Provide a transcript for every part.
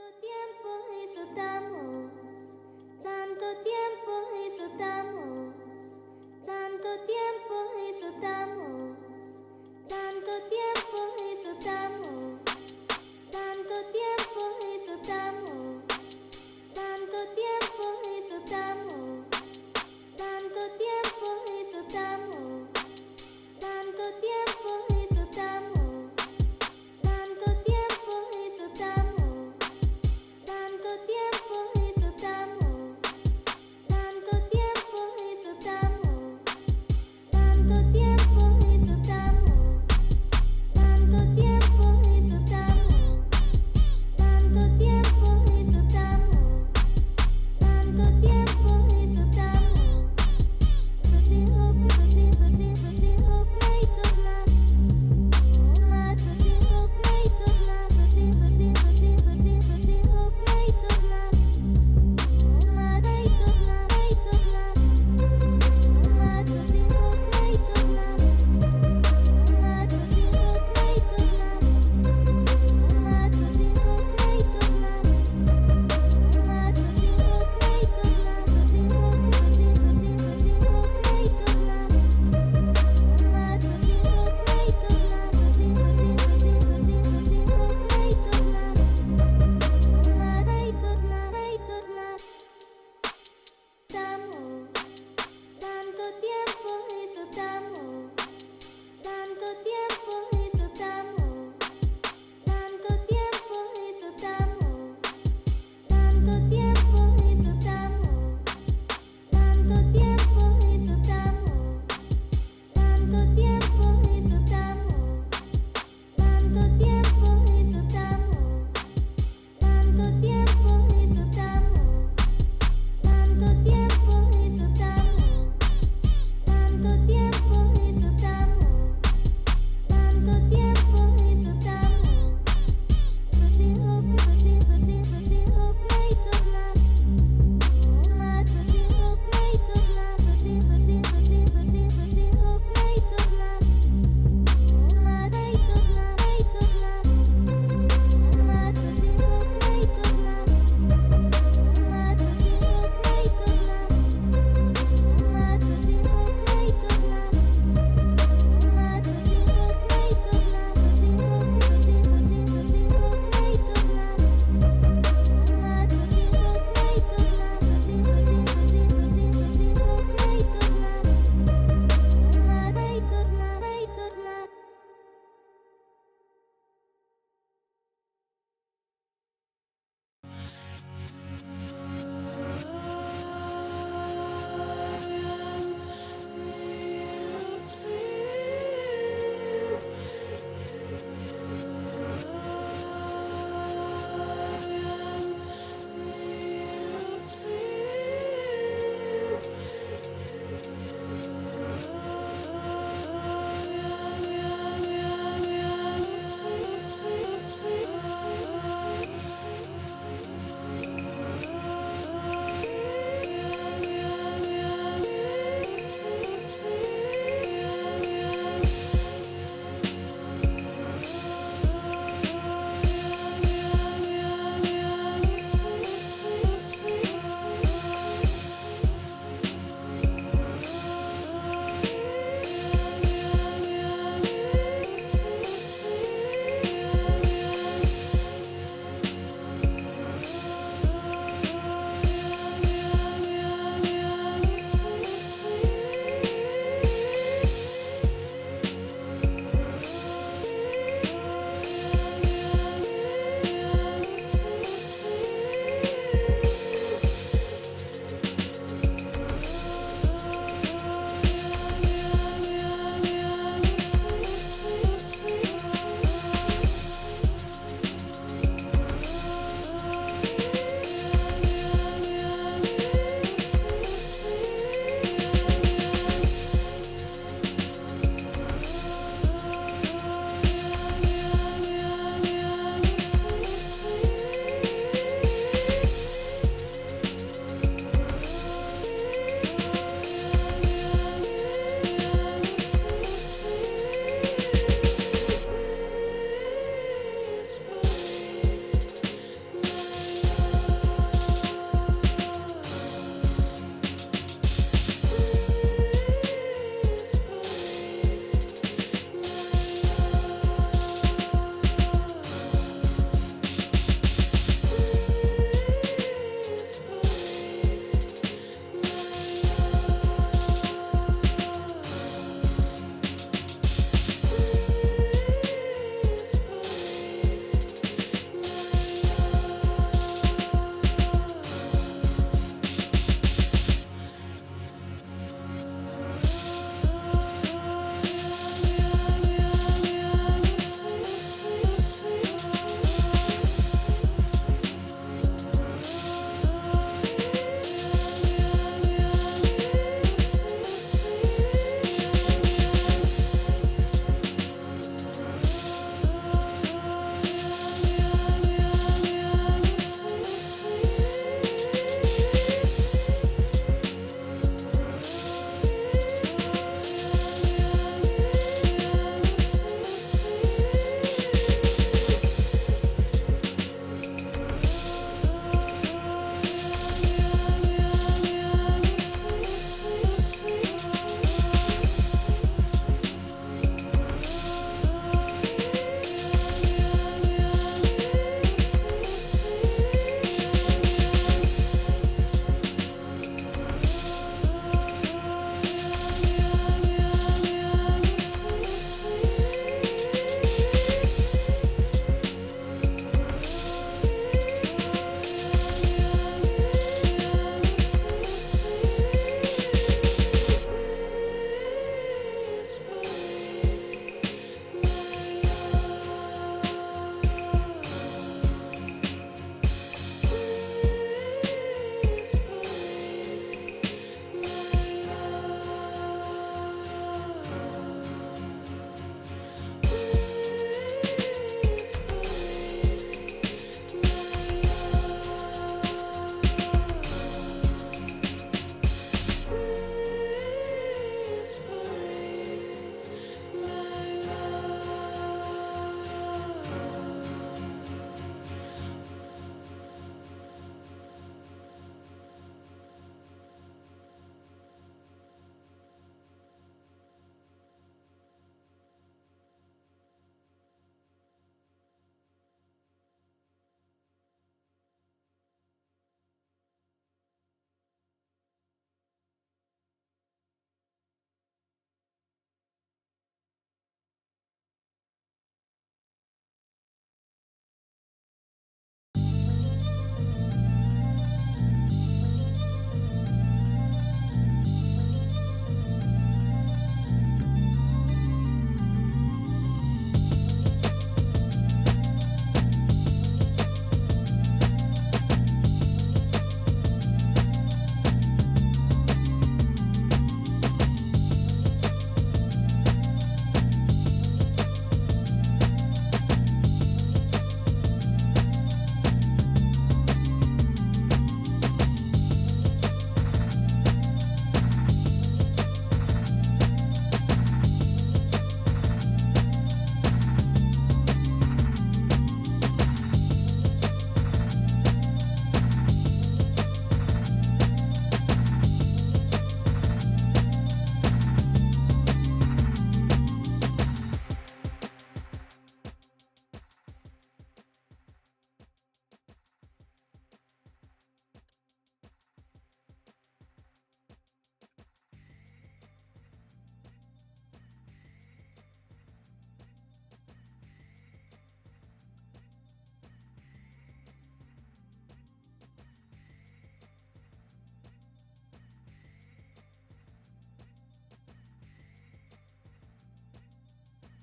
Tanto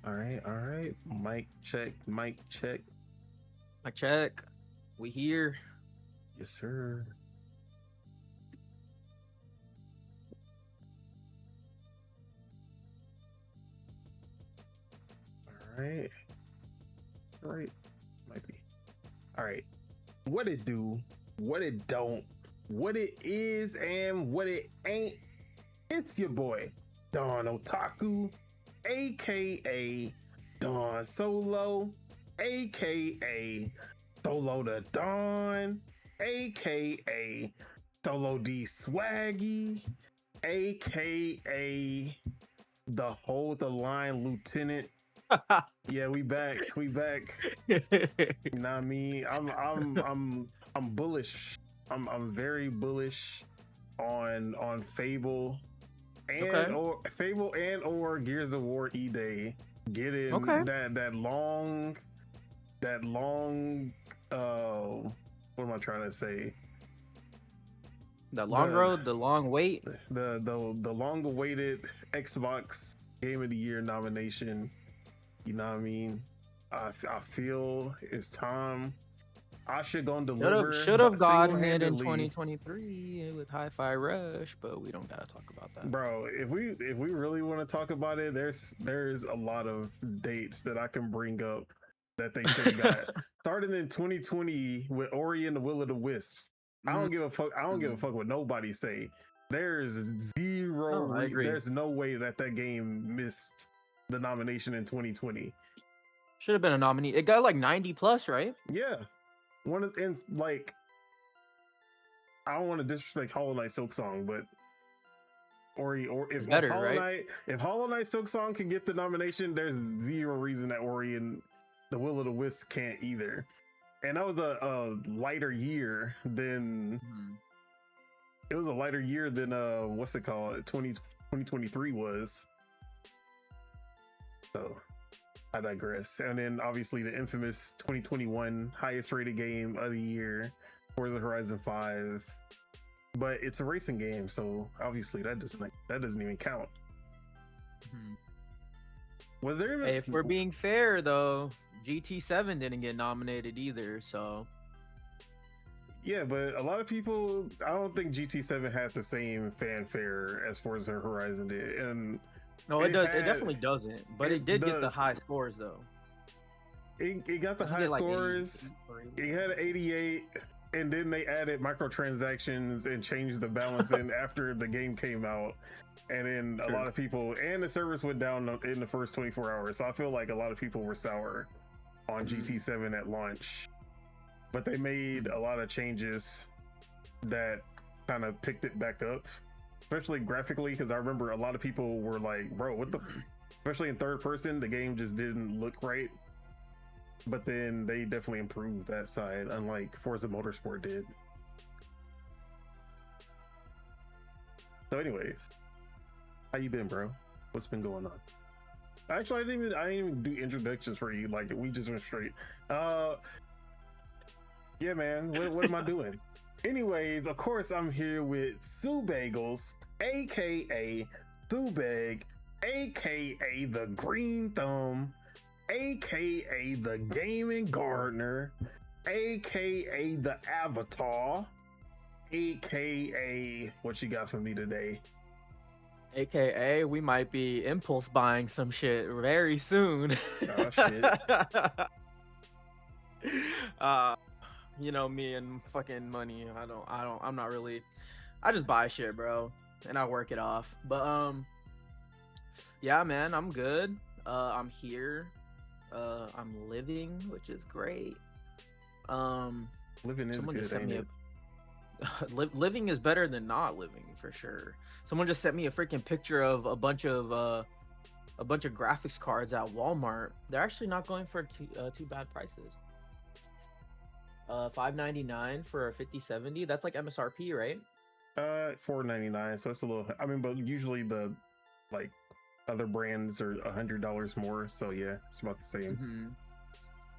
All right, all right. Mic check, mic check. I check. We here. Yes, sir. All right. All right. Might be. All right. What it do, what it don't, what it is, and what it ain't. It's your boy, Don Otaku, aka Don Solo, aka Solo the Don, aka Solo D Swaggy, aka the Hold the Line Lieutenant. Yeah, we back. We back. You know what I mean? I'm bullish. I'm very bullish on Fable and Okay. or Gears of War E-Day getting Okay. that long what am I trying to say? The long road, the long wait. The long awaited Xbox Game of the Year nomination. You know what I mean? I feel it's time. I should gonna deliver. Should have gotten it in single-handedly. 2023 with Hi-Fi Rush, but we don't gotta talk about that. Bro, if we really want to talk about it, there's a lot of dates that I can bring up that they should have got. Starting in 2020 with Ori and the Will of the Wisps. I don't give a fuck. I don't give a fuck what nobody say. There's zero. I agree. There's no way that game missed the nomination in 2020. Should have been a nominee. It got like 90 plus, right? Yeah, one of and like I don't want to disrespect Hollow Knight Silk Song, but Ori or if Better, Hollow right? Knight if Hollow Knight Silk Song can get the nomination, there's zero reason that Ori and the Will of the Wisp can't either. And that was a lighter year than it was a lighter year than what's it called 2023 was. So I digress. And then obviously the infamous 2021 highest rated game of the year, Forza Horizon 5. But it's a racing game, so obviously that doesn't even count. Was there even... Hey, if we're being fair though, GT7 didn't get nominated either, so Yeah, but a lot of people, I don't think GT7 had the same fanfare as Forza Horizon did. And no, it definitely doesn't. But it did get the high scores though. It got the high scores. It had 88, and then they added microtransactions and changed the balance in after the game came out. And then a lot of people, and the service went down in the first 24 hours. So I feel like a lot of people were sour on GT7 at launch. But they made a lot of changes that kind of picked it back up, especially graphically, because I remember a lot of people were like, bro, what the... Especially in third person, the game just didn't look right. But then they definitely improved that side, unlike Forza Motorsport did. So anyways, how you been, bro? What's been going on? Actually, I didn't even do introductions for you. Like, we just went straight. Yeah, man. What am I doing? Anyways, of course, I'm here with Subegels, aka Subeg, aka the Green Thumb, aka the Gaming Gardener, aka the Avatar, aka what you got for me today? AKA, we might be impulse buying some shit very soon. Oh shit. You know me and fucking money. I'm not really. I just buy shit, bro, and I work it off. But yeah, man, I'm good. I'm here. I'm living, which is great. Living is good, ain't it? Living is better than not living for sure. Someone just sent me a freaking picture of a bunch of graphics cards at Walmart. They're actually not going for too bad prices. $599 for a 5070. That's like MSRP, right? $499. So it's a little. I mean, but usually the like other brands are $100 more. So yeah, it's about the same.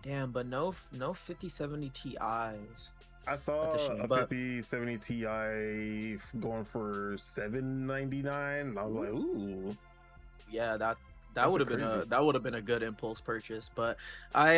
Damn, but no 5070 Ti's. I saw a 5070 Ti going for $799, and I was like, ooh. Yeah, That would have been a good impulse purchase, but I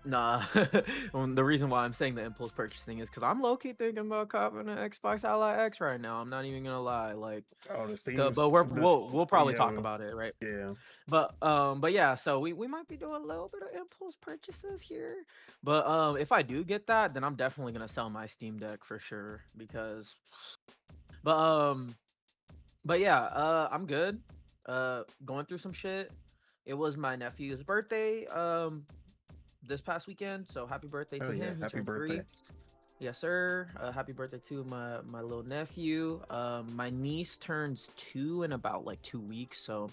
nah. The reason why I'm saying the impulse purchase thing is because I'm low key thinking about copping an Xbox Ally X right now. I'm not even gonna lie, like, the Steam, but we'll probably talk about it, right? Yeah. But yeah, so we might be doing a little bit of impulse purchases here. But if I do get that, then I'm definitely gonna sell my Steam Deck for sure because. But but yeah, I'm good. Going through some shit. It was my nephew's birthday this past weekend, so happy birthday to him. He Happy turned birthday. 3. Yes, sir. Happy birthday to my little nephew. My niece turns 2 in about like 2 weeks, so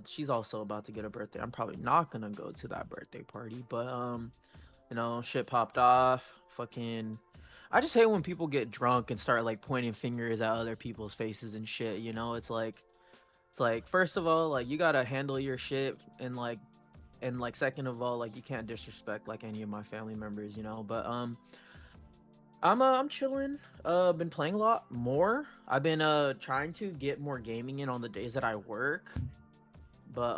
she's also about to get a birthday. I'm probably not gonna go to that birthday party, but you know, shit popped off. Fucking, I just hate when people get drunk and start like pointing fingers at other people's faces and shit. You know, it's like first of all, like you gotta handle your shit, and like second of all, like you can't disrespect like any of my family members, you know. But I'm chilling. Been playing a lot more. I've been trying to get more gaming in on the days that I work, but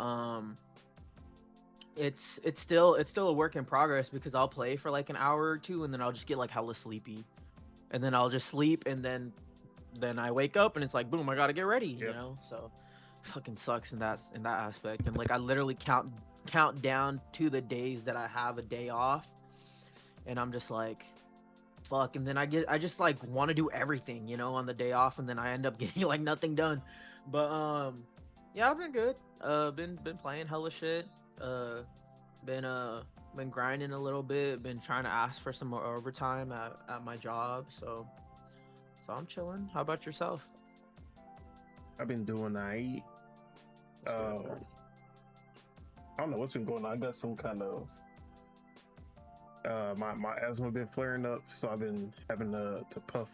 it's still a work in progress because I'll play for like an hour or two and then I'll just get like hella sleepy, and then I'll just sleep, and then I wake up and it's like boom, I gotta get ready, you know. So fucking sucks in that aspect. And like I literally count down to the days that I have a day off, and I'm just like fuck, and then I just like want to do everything, you know, on the day off, and then I end up getting like nothing done. But yeah, I've been good. Been playing hella shit. Been grinding a little bit. Been trying to ask for some more overtime at my job. So I'm chilling. How about yourself? I've been doing I don't know what's been going on. I got some kind of my asthma been flaring up, so I've been having to puff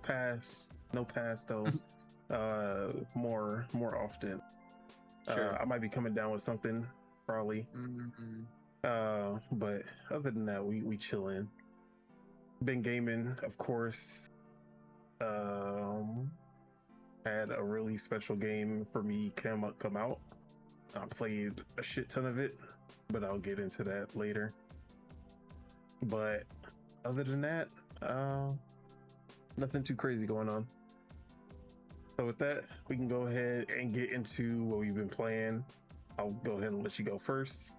pass, no pass though, more often. Sure. I might be coming down with something probably. But other than that, we chilling. Been gaming, of course. Had a really special game for me come out. I played a shit ton of it, but I'll get into that later. But other than that, nothing too crazy going on. So with that, we can go ahead and get into what we've been playing. I'll go ahead and let you go first.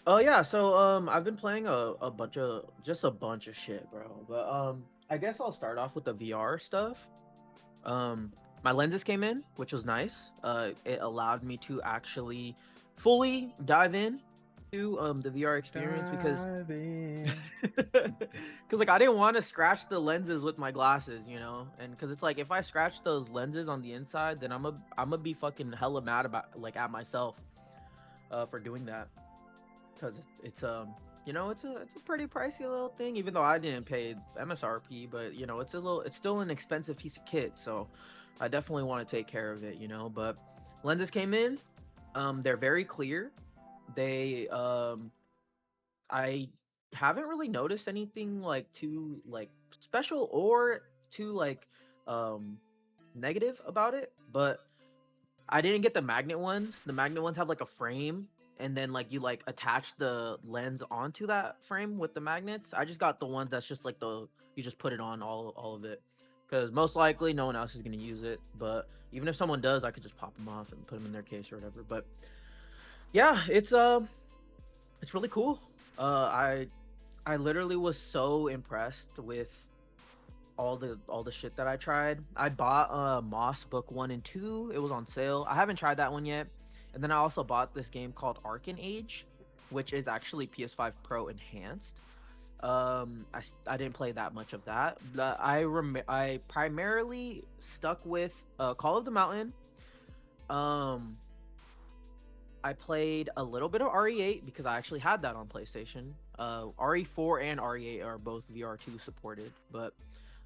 Oh yeah, so I've been playing a bunch of shit, bro. But I guess I'll start off with the VR stuff. My lenses came in, which was nice. It allowed me to actually fully dive in to the VR experience because like I didn't want to scratch the lenses with my glasses, you know, and because it's like if I scratch those lenses on the inside, then I'm gonna be fucking hella mad about like at myself for doing that, because it's you know, it's a pretty pricey little thing, even though I didn't pay MSRP, but you know, it's still an expensive piece of kit, so I definitely want to take care of it, you know. But lenses came in, they're very clear. They I haven't really noticed anything like too like special or too like negative about it, but I didn't get the magnet ones. The magnet ones have like a frame, and then like you like attach the lens onto that frame with the magnets. I just got the one that's just like you just put it on all of it, because most likely no one else is gonna use it. But even if someone does, I could just pop them off and put them in their case or whatever. But yeah, it's really cool. I literally was so impressed with all the shit that I tried. I bought Moss Book 1 and 2. It was on sale. I haven't tried that one yet. And then I also bought this game called Arcane Age, which is actually PS5 Pro enhanced. I didn't play that much of that, but I primarily stuck with Call of the Mountain. I played a little bit of RE8 because I actually had that on PlayStation. RE4 and RE8 are both VR2 supported, but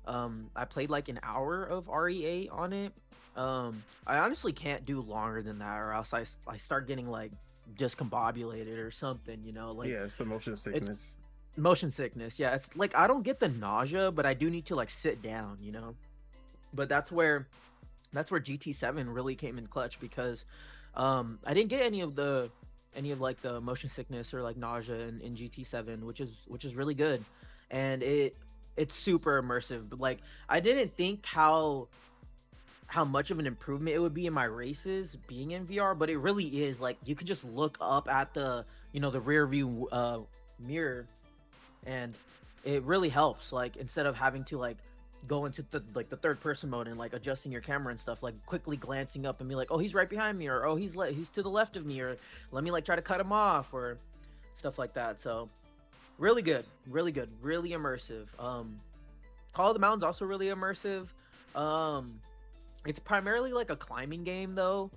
I played like an hour of RE8 on it. I honestly can't do longer than that, or else I start getting like discombobulated or something, you know. Like, yeah, it's the motion sickness. Motion sickness, yeah. It's like I don't get the nausea, but I do need to like sit down, you know. But that's where that's where GT7 really came in clutch, because I didn't get any of like the motion sickness or like nausea in GT7, which is really good. And it's super immersive. But like, I didn't think how much of an improvement it would be in my races being in VR, but it really is. Like, you can just look up at the the rear view mirror, and it really helps. Like, instead of having to like go into the third person mode and like adjusting your camera and stuff, like quickly glancing up and be like, oh, he's right behind me, or oh, he's to the left of me, or let me like try to cut him off, or stuff like that. So really good, really good, really immersive. Call of the Mountain's also really immersive. It's primarily like a climbing game though.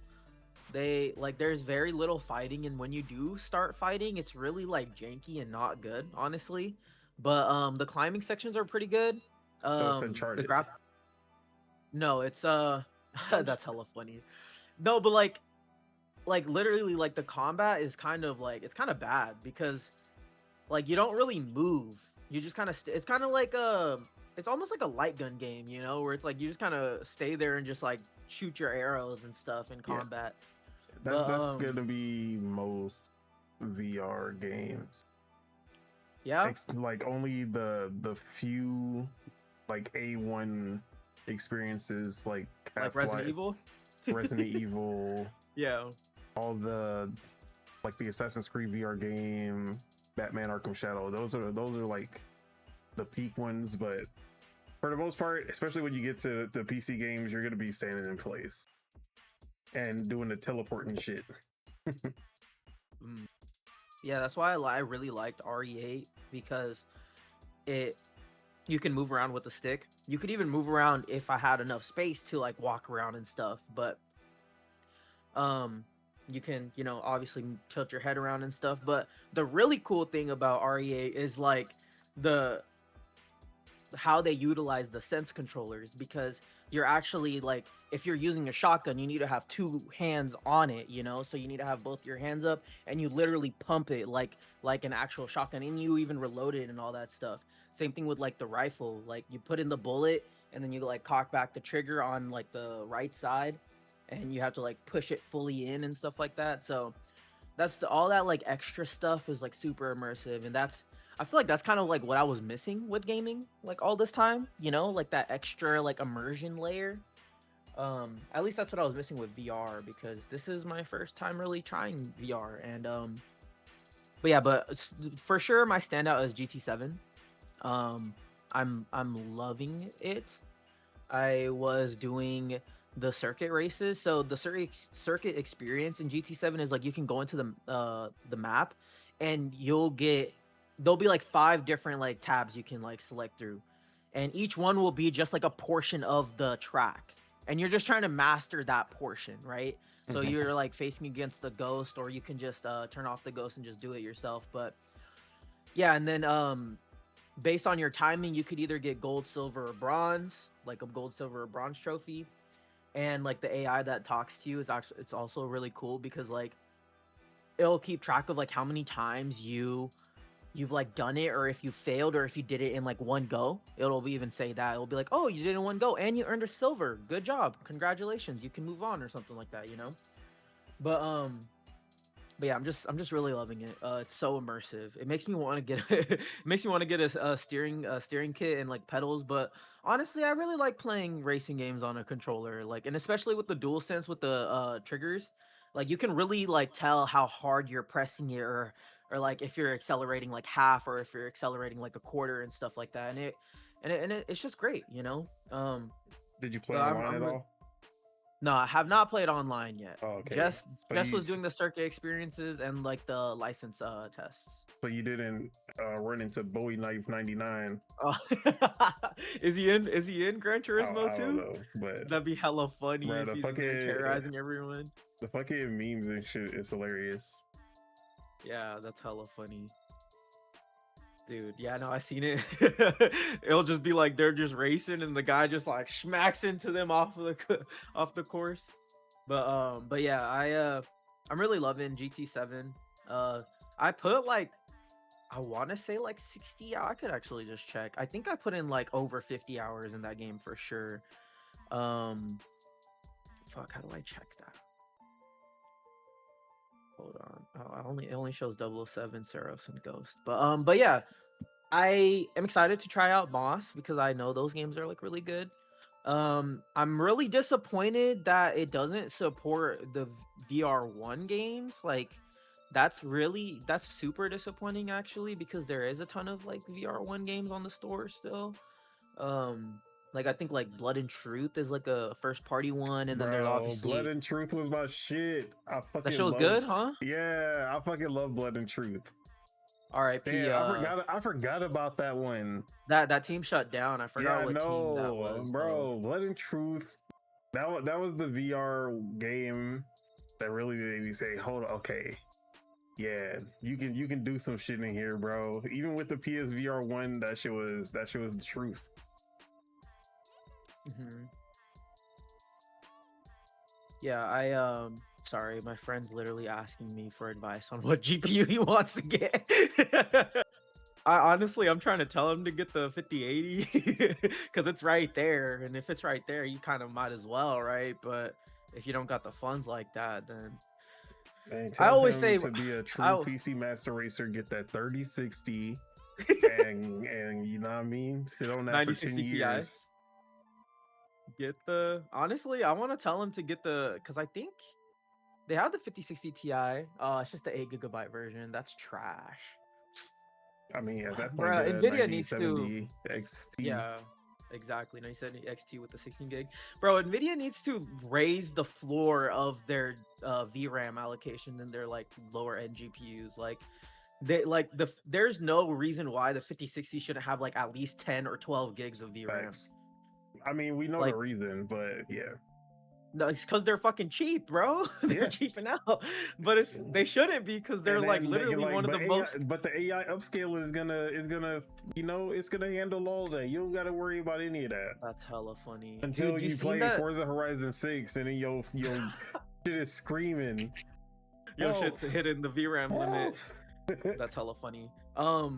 There's very little fighting, and when you do start fighting, it's really like janky and not good, honestly. But the climbing sections are pretty good. So it's Uncharted. No, it's that's hella funny. No, but like literally, like the combat is kind of like, it's kind of bad, because like you don't really move. You just kind of it's kind of like it's almost like a light gun game, where it's like you just kind of stay there and just like shoot your arrows and stuff in combat. That's gonna be most VR games. Yeah, like only the few like A1 experiences, like Resident Evil. Resident Evil. Yeah. All the like the Assassin's Creed VR game, Batman Arkham Shadow. Those are like the peak ones, but for the most part, especially when you get to the PC games, you're gonna be standing in place and doing the teleporting shit. Yeah, that's why I really liked RE8, because you can move around with the stick. You could even move around if I had enough space to like walk around and stuff, but you can, obviously tilt your head around and stuff. But the really cool thing about RE8 is like how they utilize the sense controllers, because you're actually like, if you're using a shotgun, you need to have two hands on it, so you need to have both your hands up, and you literally pump it like an actual shotgun, and you even reload it and all that stuff. Same thing with like the rifle, like you put in the bullet and then you like cock back the trigger on like the right side, and you have to like push it fully in and stuff like that. So that's all that like extra stuff is like super immersive, and I feel like that's kind of like what I was missing with gaming like all this time, like that extra like immersion layer. At least that's what I was missing with VR, because this is my first time really trying VR. And but yeah, but for sure my standout is GT7. I'm loving it. I was doing the circuit races, so the circuit experience in GT7 is like, you can go into the map, and there'll be like 5 different like tabs you can like select through, and each one will be just like a portion of the track, and you're just trying to master that portion, right? So you're like facing against the ghost, or you can just turn off the ghost and just do it yourself. But yeah, and then based on your timing, you could either get gold, silver, or bronze, like a gold, silver, or bronze trophy. And like the AI that talks to you it's also really cool, because like it'll keep track of like how many times you've like done it, or if you failed, or if you did it in like one go. It'll even say that. It'll be like, oh, you did it in one go and you earned a silver, good job, congratulations, you can move on, or something like that, but yeah, I'm just really loving it. It's so immersive. It makes me want to get it makes me want to get a steering kit and like pedals. But honestly, I really like playing racing games on a controller, like, and especially with the DualSense with the triggers. Like, you can really like tell how hard you're pressing it, or like if you're accelerating like half, or if you're accelerating like a quarter and stuff like that. And it's just great, Did you play online at all? No, I have not played online yet. Oh, okay. Just was doing the circuit experiences and like the license tests. So you didn't run into Bowie Knife 99? Oh. Is he in Gran Turismo I too? don't know, but that'd be hella funny, bro, if he's in there terrorizing everyone. The fucking memes and shit is hilarious. Yeah, that's hella funny. Dude, yeah, no, I seen it. It'll just be like they're just racing, and the guy just like smacks into them off the course. But yeah, I'm really loving GT7. I put like, I want to say like 60. I could actually just check. I think I put in like over 50 hours in that game for sure. fuck, how do I check that? Hold on. Oh, it only shows 007, Saros, and Ghost. But yeah, I am excited to try out Moss because I know those games are like really good. I'm really disappointed that it doesn't support the VR1 games. Like that's super disappointing actually, because there is a ton of like VR1 games on the store still. Like I think like Blood and Truth is like a first party one, and then there's obviously Blood and Truth was my shit. That show's good, huh? Yeah, I fucking love Blood and Truth. R.I.P. I forgot about that one. That team shut down. I forgot what team that was. Bro, Blood and Truth. That was the VR game that really made me say, hold on, okay. Yeah, you can do some shit in here, bro. Even with the PSVR 1, that shit was the truth. Mm-hmm. Yeah, sorry, my friend's literally asking me for advice on what GPU he wants to get. I'm trying to tell him to get the 5080 because it's right there, and if it's right there, you kind of might as well, right? But if you don't got the funds like that, then I always say to be a true PC master racer, get that 3060, and you know what I mean, sit on that for 10 years. Honestly, I want to tell him to get because I think they have the 5060 Ti. It's just the 8GB version. That's trash. I mean, at that point, bro, Nvidia needs to XT. Yeah, exactly. 9070 XT with the 16 gig. Bro, Nvidia needs to raise the floor of their VRAM allocation in their like lower end GPUs. Like there's no reason why the 5060 shouldn't have like at least 10 or 12 gigs of VRAM. Facts. I mean, we know the reason, but yeah. No, it's because they're fucking cheap, bro. They're cheaping out, but they shouldn't be, because they're like literally one of the most. But the AI upscale is gonna it's gonna handle all that. You don't gotta worry about any of that. That's hella funny. Until you play Forza Horizon 6 and then your shit is screaming. Your shit's hitting the VRAM limit. That's hella funny. What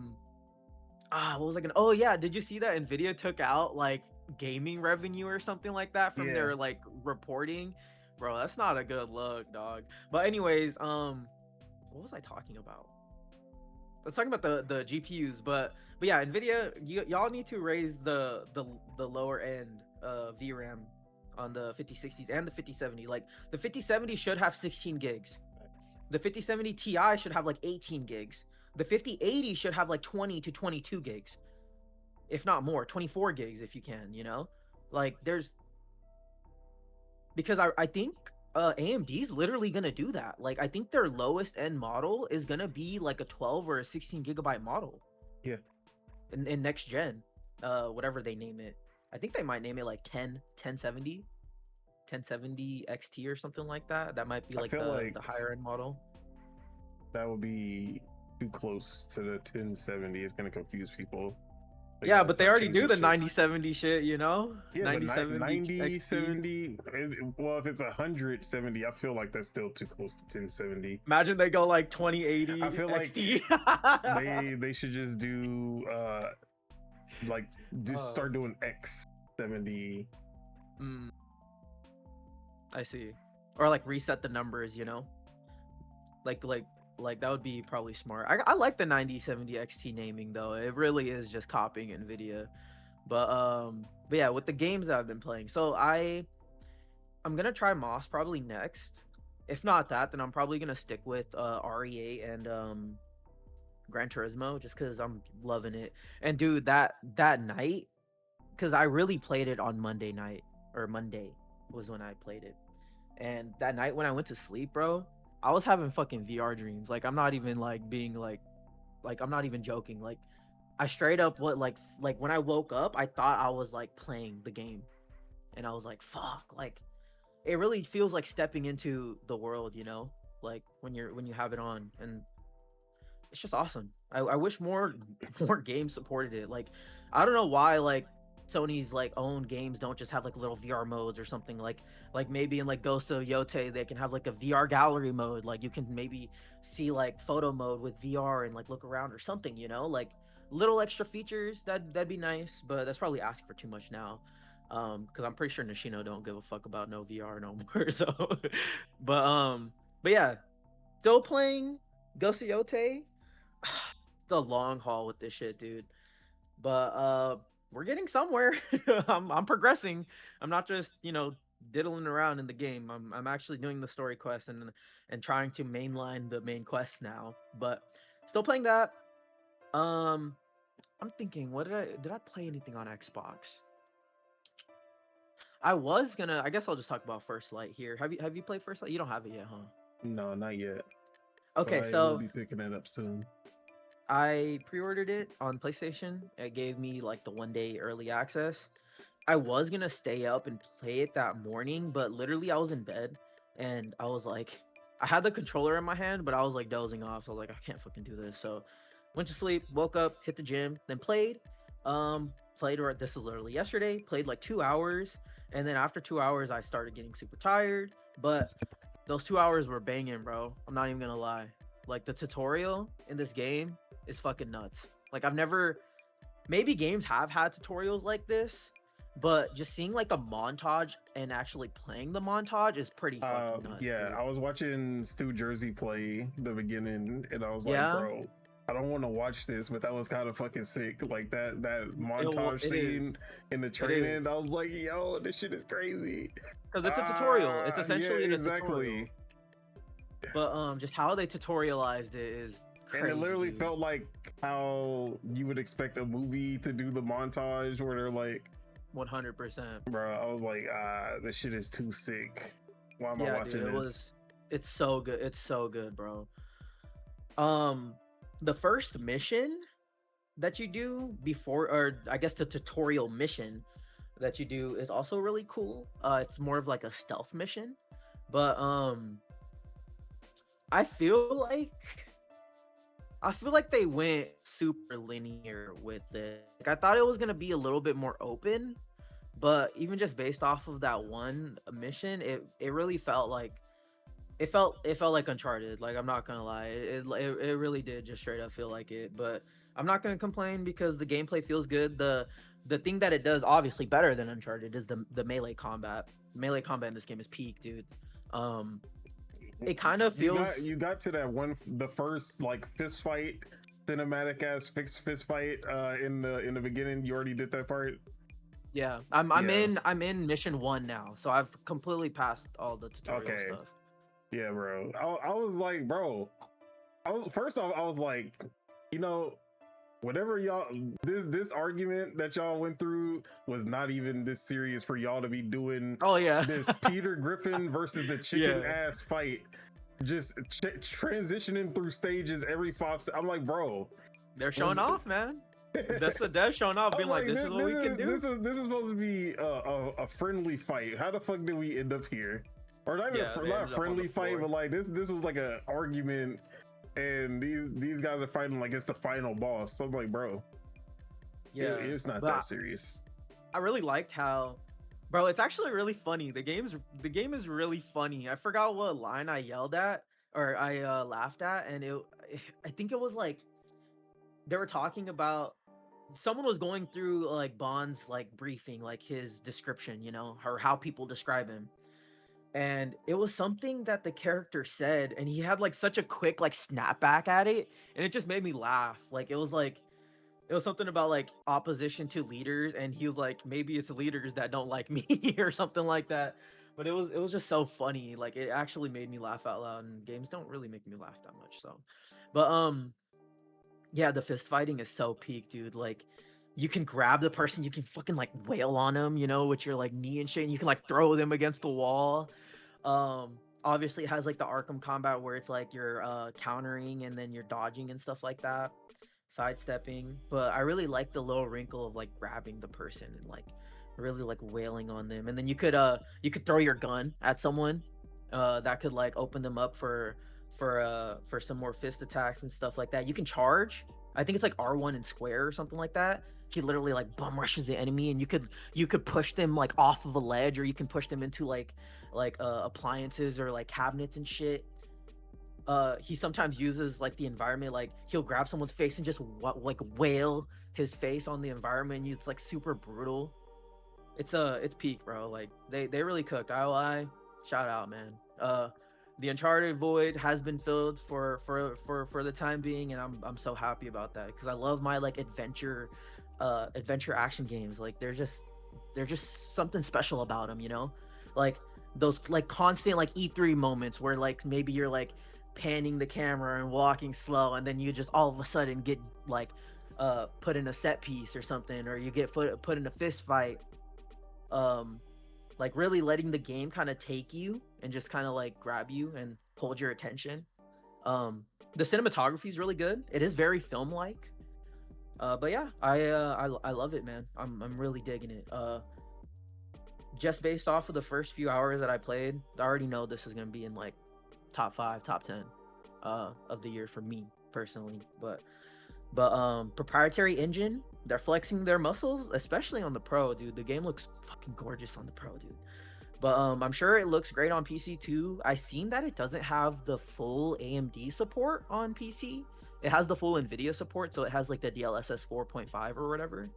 was I gonna? Oh yeah, did you see that Nvidia took out like gaming revenue or something like that from their like reporting? Bro, that's not a good look, dog. But anyways, what was I talking about? I was talking about the GPUs, but yeah, Nvidia, y'all need to raise the lower end VRAM on the 5060s and the 5070. Like the 5070 should have 16 gigs. The 5070 Ti should have like 18 gigs. The 5080 should have like 20 to 22 gigs. If not more, 24 gigs if you can, you know? Like because I think AMD's literally gonna do that. Like I think their lowest end model is gonna be like a 12 or a 16 gigabyte model. Yeah. In next gen, whatever they name it. I think they might name it like 1070 XT or something like that. That might be like the higher end model. That would be too close to the 1070. It's gonna confuse people. Yeah, but they already do the 9070 shit, you know? Yeah, 9070. Well, if it's 170, I feel like that's still too close to 1070. Imagine they go like 2080. I feel XT. Like they should just do start doing X70. I see. Or like reset the numbers, you know? Like that would be probably smart. I like the 9070 XT naming though. It really is just copying Nvidia. But yeah, with the games that I've been playing. So I'm gonna try Moss probably next. If not that, then I'm probably gonna stick with RE8 and Gran Turismo, just because I'm loving it. And dude, that night, because I really played it on Monday night, or Monday was when I played it. And that night when I went to sleep, bro, I was having fucking VR dreams. Like I'm not even like being like I'm not even joking. Like I straight up like when I woke up, I thought I was like playing the game, and I was like, fuck. Like it really feels like stepping into the world, you know? Like when you have it on, and it's just awesome. I wish more games supported it. Like I don't know why like Sony's like own games don't just have like little VR modes or something. Like maybe in like Ghost of Yote they can have like a VR gallery mode. Like you can maybe see like photo mode with VR and like look around or something, you know? Like little extra features that'd be nice, but that's probably asking for too much now. Because I'm pretty sure Nishino don't give a fuck about no VR no more. So, but but yeah, still playing Ghost of Yote. The long haul with this shit, dude. But we're getting somewhere. I'm progressing. I'm not just diddling around in the game. I'm actually doing the story quest and trying to mainline the main quest now. But still playing that. I'm thinking, what did I play anything on Xbox? I guess I'll just talk about First Light here. Have you played First Light? You don't have it yet, huh? No, not yet. Okay, but I will be picking it up soon. I pre-ordered it on PlayStation. It gave me like the 1 day early access. I was gonna stay up and play it that morning, but literally I was in bed and I was like, I had the controller in my hand, but I was like dozing off. So I was like, I can't fucking do this. So went to sleep, woke up, hit the gym, then played. This was literally yesterday. Played like 2 hours, and then after 2 hours, I started getting super tired. But those 2 hours were banging, bro. I'm not even gonna lie. Like the tutorial in this game is fucking nuts. Like maybe games have had tutorials like this, but just seeing like a montage and actually playing the montage is pretty fucking nuts. Yeah, dude. I was watching Stu Jersey play the beginning, and I was like, bro, I don't want to watch this, but that was kind of fucking sick. Like that montage scene in the training, I was like, yo, this shit is crazy. Because it's a tutorial. It's essentially exactly. Tutorial. But just how they tutorialized it is crazy. And it literally felt like how you would expect a movie to do the montage, where they're like 100%. Bro, I was like, this shit is too sick. Why am I watching this? It's so good. It's so good, bro. The first mission that you do before, or I guess the tutorial mission that you do is also really cool. It's more of like a stealth mission, but I feel like they went super linear with it. Like, I thought it was gonna be a little bit more open, but even just based off of that one mission, it really felt like it felt like Uncharted. Like, I'm not gonna lie, it really did just straight up feel like it. But I'm not gonna complain because the gameplay feels good. The thing that it does obviously better than Uncharted is the melee combat. Melee combat in this game is peak, dude. It kind of feels you got to that one, the first like fist fight, cinematic ass fist fight in the beginning. You already did that part. Yeah, I'm in mission 1 now, so I've completely passed all the tutorial stuff. Yeah, bro. I was like, bro, I was like, whatever y'all, this argument that y'all went through was not even this serious for y'all to be doing. Oh yeah, this Peter Griffin versus the chicken ass fight, just transitioning through stages every 5 I'm like, bro, they're showing off, man. That's the dev showing off, being like, this is what we can do. This is supposed to be a friendly fight. How the fuck did we end up here? Or not even not a friendly fight, but like this was like an argument. And these guys are fighting like it's the final boss. So I'm like, bro, it's not that serious. I really liked how, bro, it's actually really funny. The game is really funny. I forgot what line I yelled at or I laughed at, and I think it was like they were talking about someone was going through like Bond's like briefing, like his description, or how people describe him. And it was something that the character said, and he had like such a quick like snap back at it, and it just made me laugh. Like it was something about like opposition to leaders, and he was like, maybe it's leaders that don't like me or something like that. But it was just so funny. Like it actually made me laugh out loud, and games don't really make me laugh that much. So, but yeah, the fist fighting is so peak, dude. Like, you can grab the person, you can fucking like wail on them, with your like knee and shit, and you can like throw them against the wall. Obviously it has like the Arkham combat where it's like you're countering and then you're dodging and stuff like that, sidestepping. But I really like the little wrinkle of like grabbing the person and like really like wailing on them, and then you could throw your gun at someone that could like open them up for some more fist attacks and stuff like that. You can charge. I think it's like R1 and square or something like that. He literally like bum rushes the enemy, and you could push them like off of a ledge, or you can push them into like appliances or like cabinets and shit. He sometimes uses like the environment, like he'll grab someone's face and just like wail his face on the environment. It's like super brutal. it's peak, bro. Like they really cooked. I'll lie. Shout out, man. The Uncharted void has been filled for the time being, and I'm so happy about that because I love my like adventure action games. Like they're just something special about them, you know? Like those like constant like E3 moments where like maybe you're like panning the camera and walking slow, and then you just all of a sudden get like put in a set piece or something, or you get put in a fist fight. Like really letting the game kind of take you and just kind of like grab you and hold your attention. The cinematography is really good. It is very film like. But yeah, I love it, man. I'm really digging it. Just based off of the first few hours that I played, I already know this is gonna be in like top 5, top 10 of the year for me personally. But proprietary engine, they're flexing their muscles, especially on the Pro, dude. The game looks fucking gorgeous on the Pro, dude. But I'm sure it looks great on PC too. I seen that it doesn't have the full AMD support on PC. It has the full Nvidia support, so it has like the DLSS 4.5 or whatever.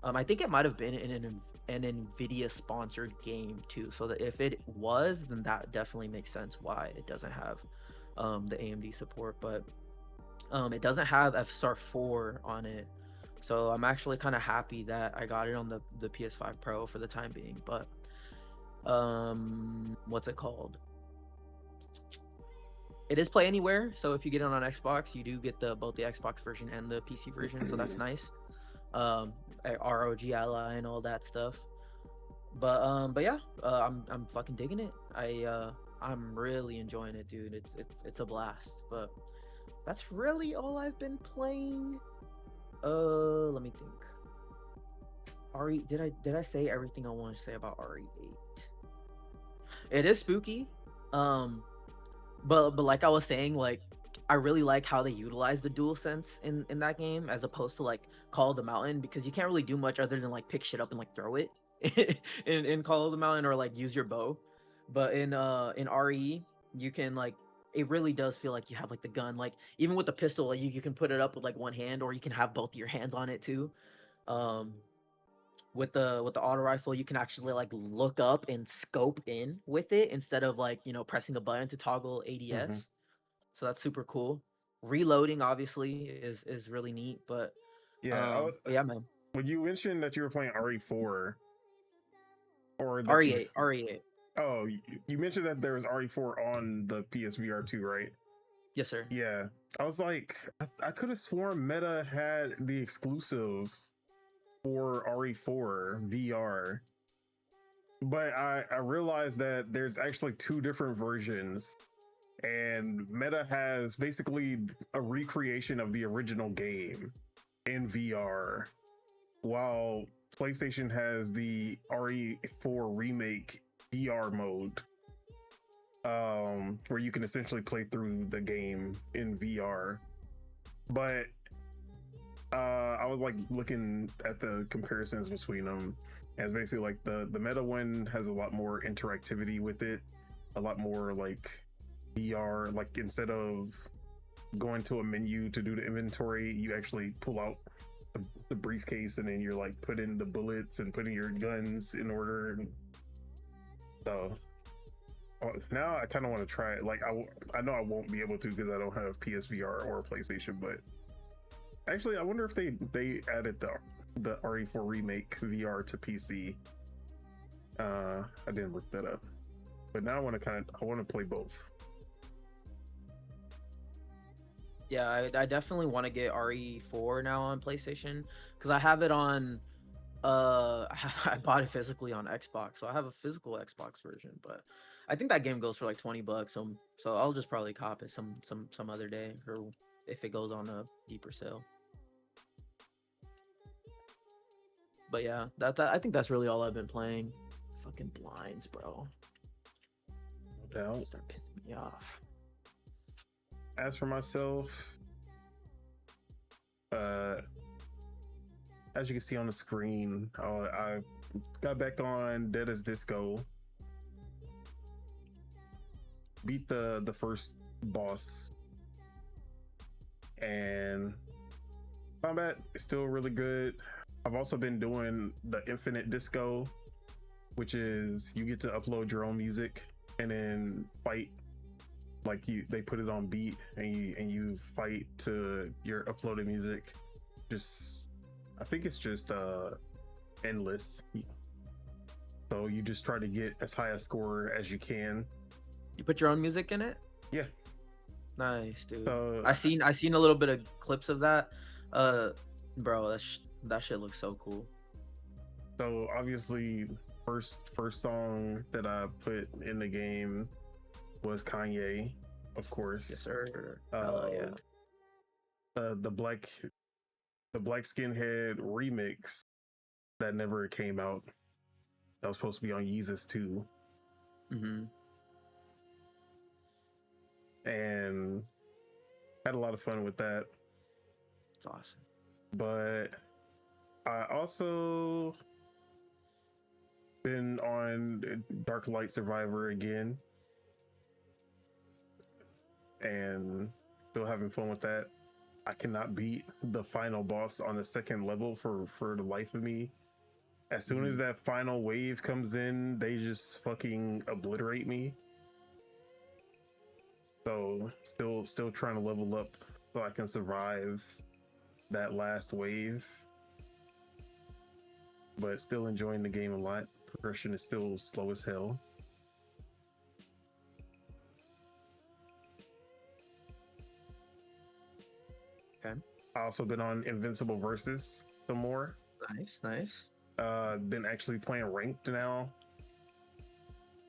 I think it might have been in an Nvidia sponsored game too. So that if it was, then that definitely makes sense why it doesn't have the AMD support. But it doesn't have FSR 4 on it. So I'm actually kind of happy that I got it on the PS5 Pro for the time being. But what's it called? It is Play Anywhere, so if you get it on Xbox, you do get both the Xbox version and the PC version, so that's nice. ROG Ally and all that stuff. But yeah, I'm fucking digging it. I'm really enjoying it, dude. It's a blast. But that's really all I've been playing. Let me think. RE, did I say everything I want to say about RE8? It is spooky. But like I was saying, like I really like how they utilize the DualSense in that game as opposed to like Call of the Mountain, because you can't really do much other than like pick shit up and like throw it in Call of the Mountain, or like use your bow. But in RE, you can like, it really does feel like you have like the gun, like even with the pistol, like you can put it up with like one hand, or you can have both your hands on it too. With the auto rifle, you can actually like look up and scope in with it instead of like, you know, pressing a button to toggle ADS. So that's super cool. Reloading obviously is really neat, but yeah, yeah, man. When you mentioned that you were playing RE4 or that RE8, RE8. Oh, you mentioned that there was RE4 on the PSVR 2, right? Yes, sir. Yeah, I was like, I could have sworn Meta had the exclusive for RE4 VR, but I realized that there's actually 2 different versions, and Meta has basically a recreation of the original game in VR, while PlayStation has the RE4 remake VR mode, where you can essentially play through the game in VR. But I was like looking at the comparisons between them, and it's basically like the Meta one has a lot more interactivity with it, a lot more like VR, like instead of going to a menu to do the inventory, you actually pull out the briefcase and then you're like putting the bullets and putting your guns in order. So now I kind of want to try it. Like I know I won't be able to because I don't have PSVR or PlayStation, but actually I wonder if they added the RE4 remake VR to PC. I didn't look that up, but now I want to play both. Yeah, I definitely want to get RE4 now on PlayStation, because I have it on I bought it physically on Xbox, so I have a physical Xbox version, but I think that game goes for like $20, so I'll just probably cop it some other day, or if it goes on a deeper sale. But yeah, that I think that's really all I've been playing. Fucking blinds, bro. No doubt. Start pissing me off. As for myself, as you can see on the screen, I got back on Dead as Disco, beat the first boss, and combat is still really good. I've also been doing the Infinite Disco, which is you get to upload your own music and then fight. Like they put it on beat and you fight to your uploaded music. I think it's just endless. So you just try to get as high a score as you can. You put your own music in it? Yeah. Nice, dude. So, I seen a little bit of clips of that. Bro, that shit looks so cool. So obviously, first song that I put in the game was Kanye, of course. Yes, sir. Yeah. The black skinhead remix that never came out. That was supposed to be on Yeezus 2. Mm-hmm. And had a lot of fun with that. It's awesome. But I also been on Dark Light Survivor again. And still having fun with that. I cannot beat the final boss on the second level for the life of me. As soon as that final wave comes in, they just fucking obliterate me. So still trying to level up so I can survive that last wave. But still enjoying the game a lot. Progression is still slow as hell. Okay. I also been on Invincible Versus some more. Nice. Been actually playing ranked now.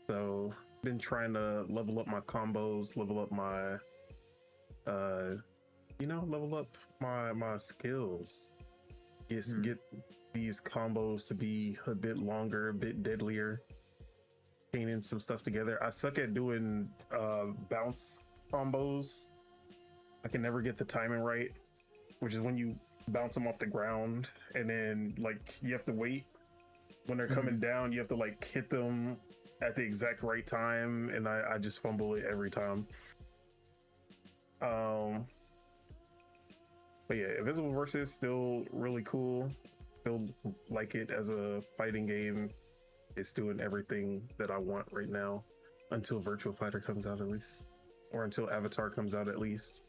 So been trying to level up my combos, level up my level up my skills. Get these combos to be a bit longer, a bit deadlier. Chaining some stuff together. I suck at doing bounce combos. I can never get the timing right, which is when you bounce them off the ground and then like you have to wait when they're coming down. You have to like hit them at the exact right time, and I just fumble it every time. But yeah, Invisible Versus still really cool. Still like it as a fighting game. It's doing everything that I want right now until Virtual Fighter comes out, at least, or until Avatar comes out, at least.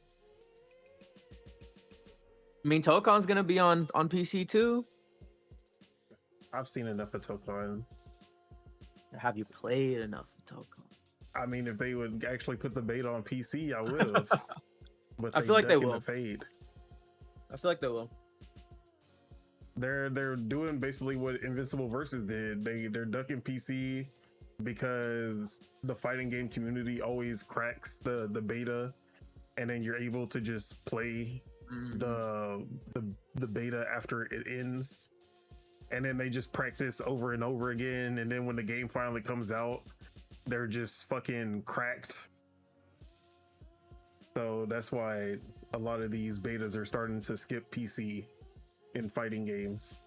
I mean, Tokon's gonna be on PC too. I've seen enough of Tokon. Have you played enough of Tokon? I mean, if they would actually put the beta on PC, I would have. But I feel like they will. The fade. I feel like they will. They're doing basically what Invincible Versus did. They're ducking PC because the fighting game community always cracks the beta, and then you're able to just play the beta after it ends, and then they just practice over and over again, and then when the game finally comes out, they're just fucking cracked. So that's why a lot of these betas are starting to skip PC in fighting games.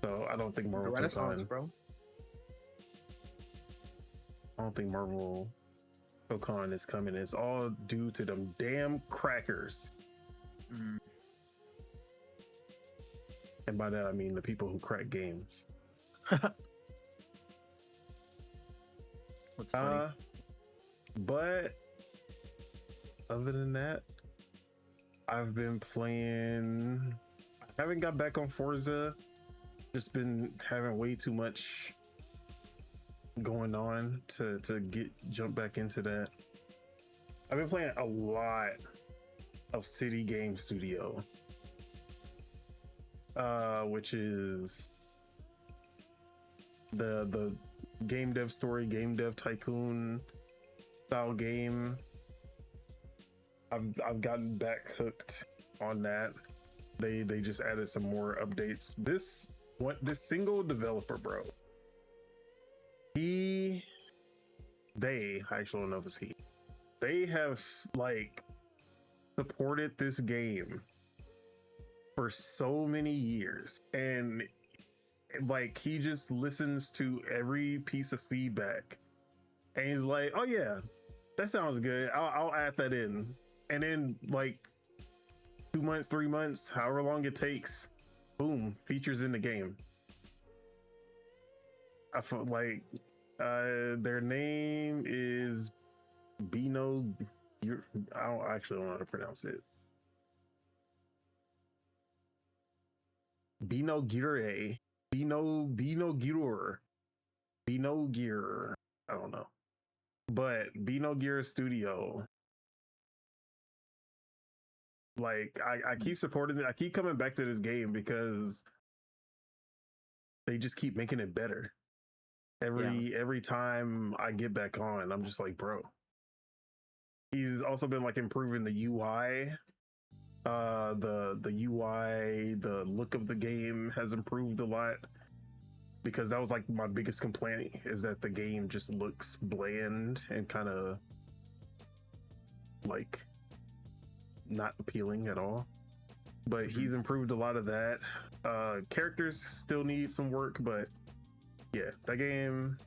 So I don't think Marvel took on. Bro. I don't think Marvel Pokemon is coming. It's all due to them damn crackers. And by that I mean the people who crack games. What's funny? But other than that, I've been playing. I haven't got back on Forza. Just been having way too much going on to jump back into that. I've been playing a lot of City Game Studio, which is the game dev story, game dev tycoon style game. I've gotten back hooked on that. They just added some more updates. This single developer, bro. I actually don't know if it's he. They have like supported this game for so many years, and like he just listens to every piece of feedback, and he's like, "Oh yeah, that sounds good. I'll add that in." And then like 2 months, 3 months, however long it takes, boom, features in the game. I feel like their name is Bino. I don't actually know how to pronounce it. Bino Gire. Bino Gear. Bino Gear. I don't know. But Bino Gear Studio. Like I keep supporting it. I keep coming back to this game because they just keep making it better. Every time I get back on, I'm just like, bro. He's also been like improving the UI. The UI, the look of the game has improved a lot, because that was like my biggest complaint, is that the game just looks bland and kind of like not appealing at all. But he's improved a lot of that. Characters still need some work, but yeah, that game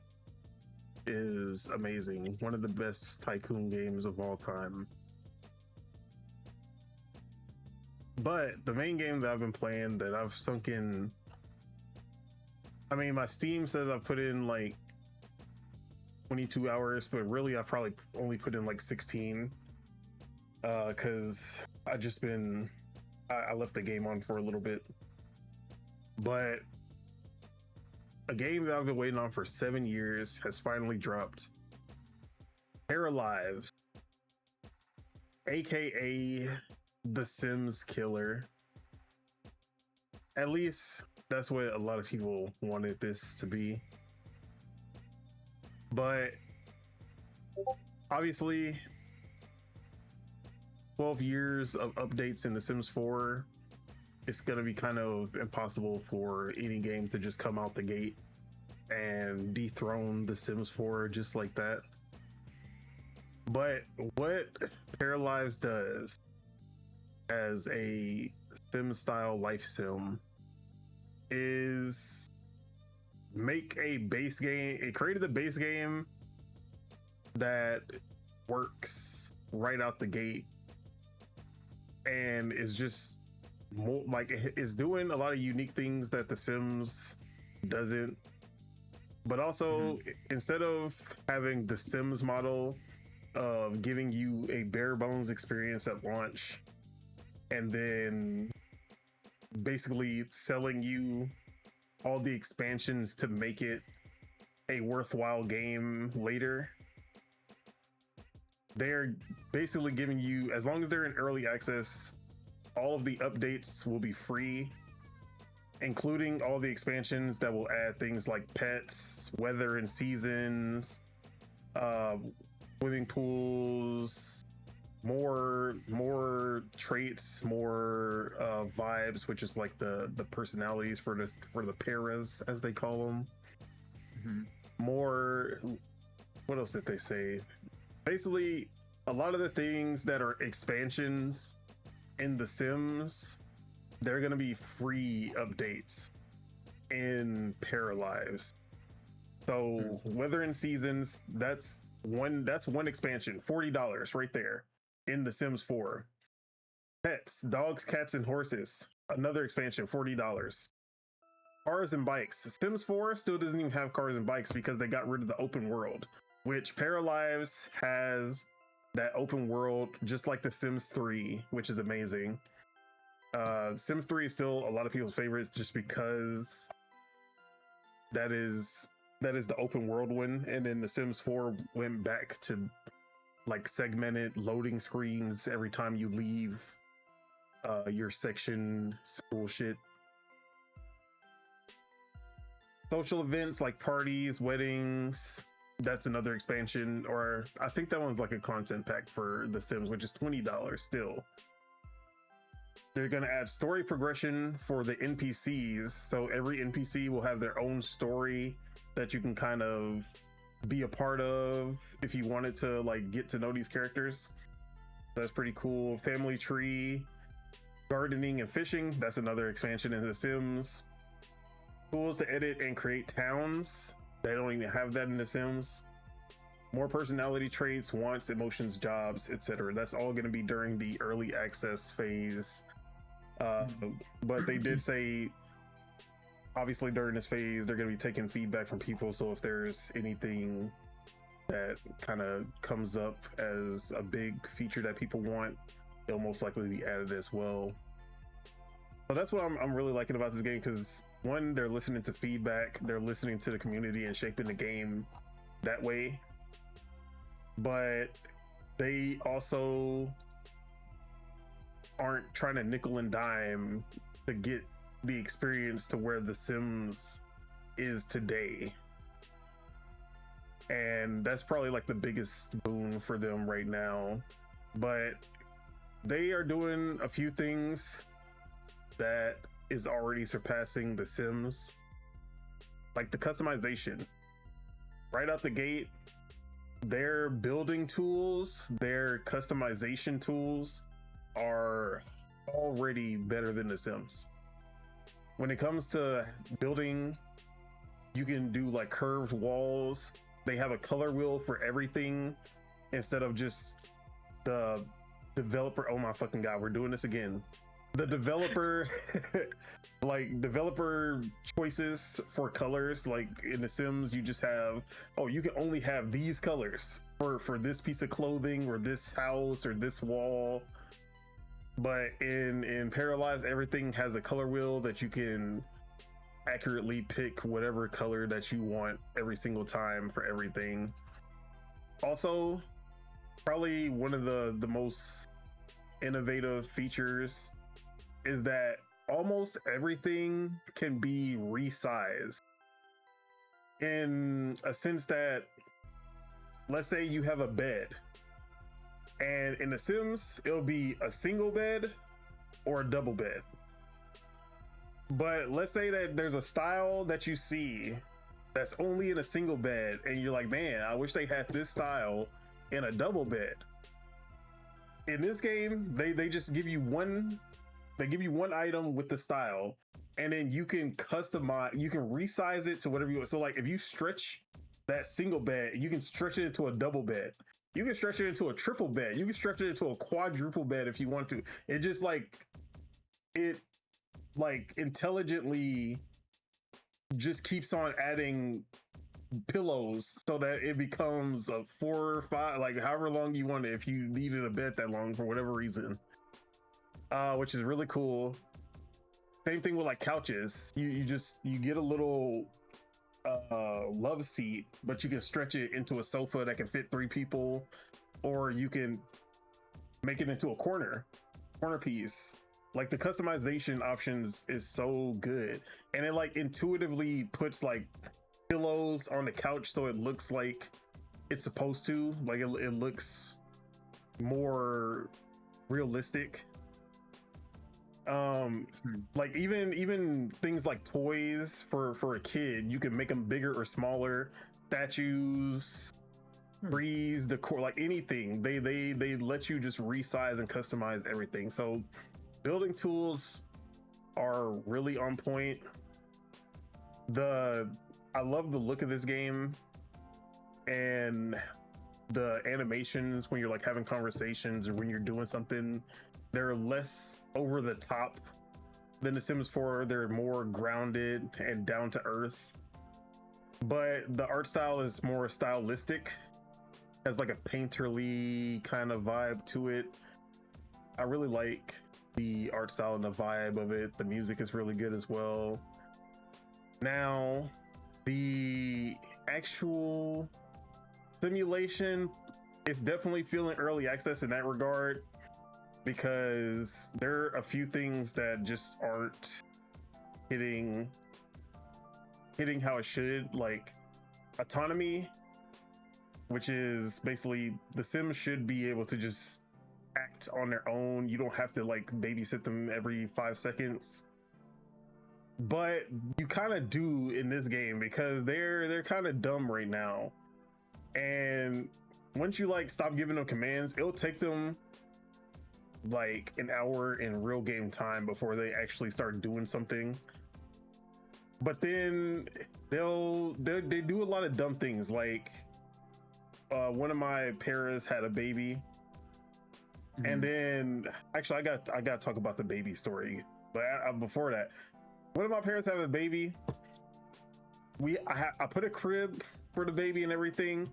is amazing. One of the best tycoon games of all time. But the main game that I've been playing, that I've sunk in, I mean, my Steam says I've put in like 22 hours, but really I've probably only put in like 16, because I left the game on for a little bit. But a game that I've been waiting on for 7 years has finally dropped. Paralives, aka The Sims Killer. At least that's what a lot of people wanted this to be. But obviously 12 years of updates in The Sims 4, it's gonna be kind of impossible for any game to just come out the gate and dethrone The Sims 4 just like that. But what Paralives does as a sim style life sim is make a base game. It created a base game that works right out the gate and is just more like, it's doing a lot of unique things that The Sims doesn't. But also, instead of having the Sims model of giving you a bare bones experience at launch and then basically selling you all the expansions to make it a worthwhile game later, they're basically giving you, as long as they're in early access, all of the updates will be free, including all the expansions that will add things like pets, weather and seasons, swimming pools, more traits, more vibes, which is like the personalities for the paras, as they call them. More, what else did they say? Basically, a lot of the things that are expansions in The Sims, they're gonna be free updates in Paralives. So weather and seasons, that's one expansion, $40 right there in The Sims 4. Pets, dogs, cats, and horses, another expansion, $40. Cars and bikes. Sims 4 still doesn't even have cars and bikes because they got rid of the open world, which Paralives has that open world just like The Sims 3, which is amazing. Sims 3 is still a lot of people's favorites just because that is the open world one, and then The Sims 4 went back to like segmented loading screens every time you leave your section. Bullshit. Social events like parties, weddings, that's another expansion, or I think that one's like a content pack for The Sims, which is $20 still. They're going to add story progression for the NPCs, so every NPC will have their own story that you can kind of be a part of if you wanted to like get to know these characters. That's pretty cool. Family tree, gardening and fishing, that's another expansion in The Sims. Tools to edit and create towns, they don't even have that in The Sims. More personality traits, wants, emotions, jobs, etc. That's all going to be during the early access phase But they did say, obviously during this phase, they're going to be taking feedback from people. So if there's anything that kind of comes up as a big feature that people want, it'll most likely be added as well. So that's what I'm really liking about this game, because one, they're listening to feedback, they're listening to the community and shaping the game that way. But they also aren't trying to nickel and dime to get the experience to where The Sims is today. And that's probably like the biggest boon for them right now. But they are doing a few things that is already surpassing The Sims. Like the customization. Right out the gate, their building tools, their customization tools are already better than The Sims. When it comes to building, you can do like curved walls. They have a color wheel for everything instead of just the developer. Oh my fucking God, we're doing this again. The developer, like developer choices for colors. Like in The Sims, you just have, oh, you can only have these colors for this piece of clothing or this house or this wall. But in Paralives, everything has a color wheel that you can accurately pick whatever color that you want every single time for everything. Also, probably one of the most innovative features is that almost everything can be resized, in a sense that, let's say you have a bed, and in The Sims it'll be a single bed or a double bed. But let's say that there's a style that you see that's only in a single bed, and you're like, man, I wish they had this style in a double bed. In this game, they just give you one item with the style, and then you can customize, you can resize it to whatever you want. So like if you stretch that single bed, you can stretch it into a double bed. You can stretch it into a triple bed. You can stretch it into a quadruple bed if you want to. It just it intelligently just keeps on adding pillows so that it becomes a 4 or 5, like however long you want it, if you needed a bed that long for whatever reason, which is really cool. Same thing with like couches. You get a little love seat, but you can stretch it into a sofa that can fit 3 people, or you can make it into a corner piece. Like the customization options is so good, and it like intuitively puts like pillows on the couch so it looks like it's supposed to, like it looks more realistic. Like even things like toys for a kid, you can make them bigger or smaller. Statues, trees, decor, like anything, they let you just resize and customize everything. So building tools are really on point. I love the look of this game, and the animations when you're like having conversations or when you're doing something, they're less over the top than The Sims 4. They're more grounded and down to earth, but the art style is more stylistic, has like a painterly kind of vibe to it. I really like the art style and the vibe of it. The music is really good as well. Now, the actual simulation, it's definitely feeling early access in that regard, because there are a few things that just aren't hitting how it should, like autonomy, which is basically The Sims should be able to just act on their own. You don't have to like babysit them every 5 seconds, but you kind of do in this game, because they're kind of dumb right now. And once you like stop giving them commands, it'll take them like an hour in real game time before they actually start doing something. But then they do a lot of dumb things. Like one of my paras had a baby, And then actually I got to talk about the baby story, but before that, when my parents have a baby, I put a crib for the baby and everything.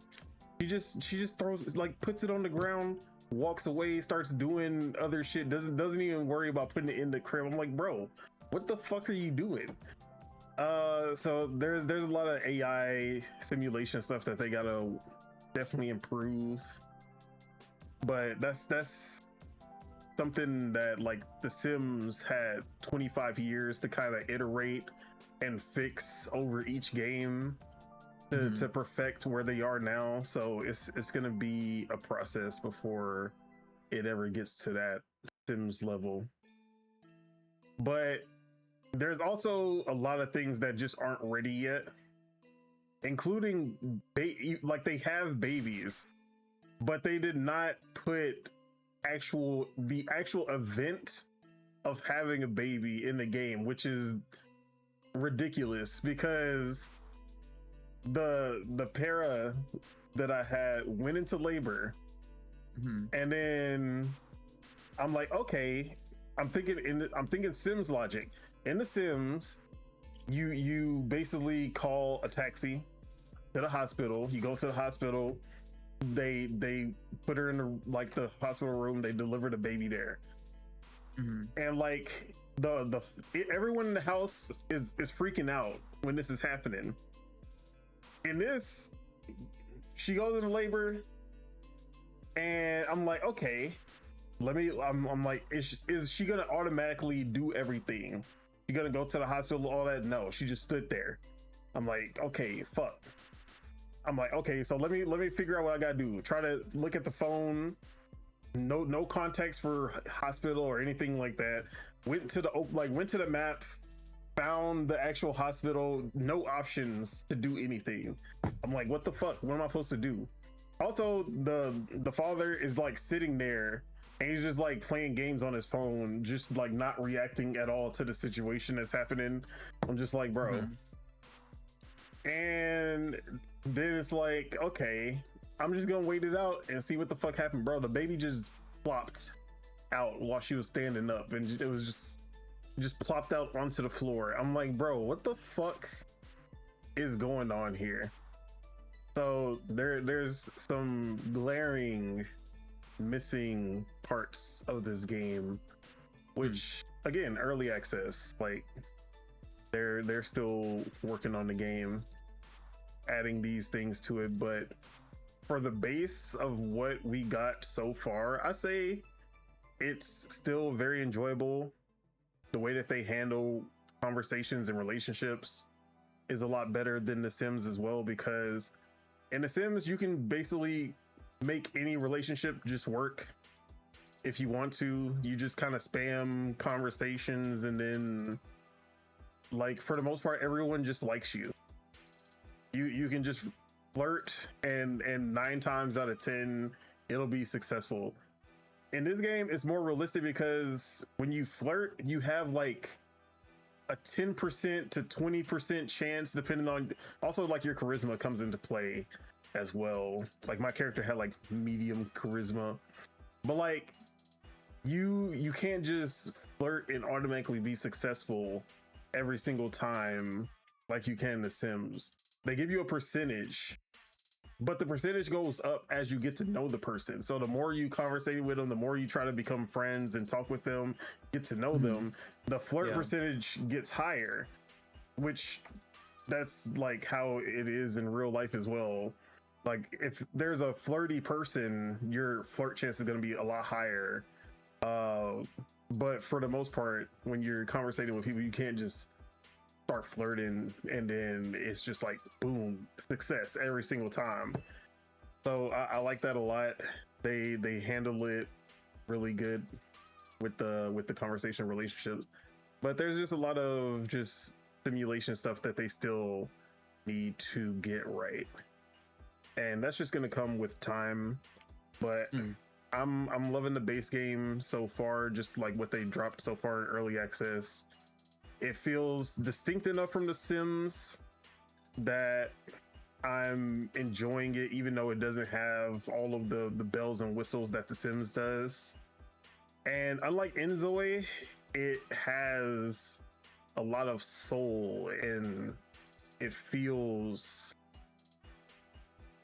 She just throws, like, puts it on the ground, walks away, starts doing other shit, doesn't even worry about putting it in the crib. I'm like, bro, what the fuck are you doing? So there's a lot of AI simulation stuff that they gotta definitely improve, but that's something that, like, The Sims had 25 years to kind of iterate and fix over each game to perfect where they are now. So it's gonna be a process before it ever gets to that Sims level. But there's also a lot of things that just aren't ready yet, including like, they have babies, but they did not put the actual event of having a baby in the game, which is ridiculous, because the para that I had went into labor, and then I'm like, okay, I'm thinking Sims logic. In the Sims, you basically call a taxi to the hospital. You go to the hospital, they put her in the hospital room, they deliver the baby there, and like everyone in the house is freaking out when this is happening. In this, she goes into labor, and I'm like, okay, I'm like, is she gonna automatically do everything? You gonna go to the hospital, all that? No, she just stood there. I'm like, okay, fuck. I'm like, okay, so let me figure out what I gotta do. Try to look at the phone. No context for hospital or anything like that. Went to the map, found the actual hospital. No options to do anything. I'm like, what the fuck? What am I supposed to do? Also, the father is like sitting there, and he's just like playing games on his phone, just like not reacting at all to the situation that's happening. I'm just like, bro. And then it's like, okay, I'm just gonna wait it out and see what the fuck happened, bro. The baby just plopped out while she was standing up, and it was just plopped out onto the floor. I'm like, bro, what the fuck is going on here? So there's some glaring missing parts of this game, which again, early access, like they're still working on the game, adding these things to it. But for the base of what we got so far, I say it's still very enjoyable. The way that they handle conversations and relationships is a lot better than The Sims as well, because in The Sims you can basically make any relationship just work if you want to. You just kind of spam conversations, and then, like, for the most part, everyone just likes you. You can just flirt, and 9 times out of 10 it'll be successful. In this game, it's more realistic, because when you flirt, you have like a 10% to 20% chance, depending on, also, like, your charisma comes into play as well. Like, my character had like medium charisma, but like you can't just flirt and automatically be successful every single time like you can in The Sims. They give you a percentage, but the percentage goes up as you get to know the person. So the more you conversate with them, the more you try to become friends and talk with them, get to know them, the flirt percentage gets higher, which that's like how it is in real life as well. Like, if there's a flirty person, your flirt chance is going to be a lot higher. But for the most part, when you're conversating with people, you can't just start flirting and then it's just like, boom, success every single time. So I like that a lot. They handle it really good with the conversation relationships. But there's just a lot of just simulation stuff that they still need to get right. And that's just gonna come with time. But I'm loving the base game so far, just like what they dropped so far in early access. It feels distinct enough from The Sims that I'm enjoying it, even though it doesn't have all of the bells and whistles that The Sims does. And unlike Inzoe, it has a lot of soul and it feels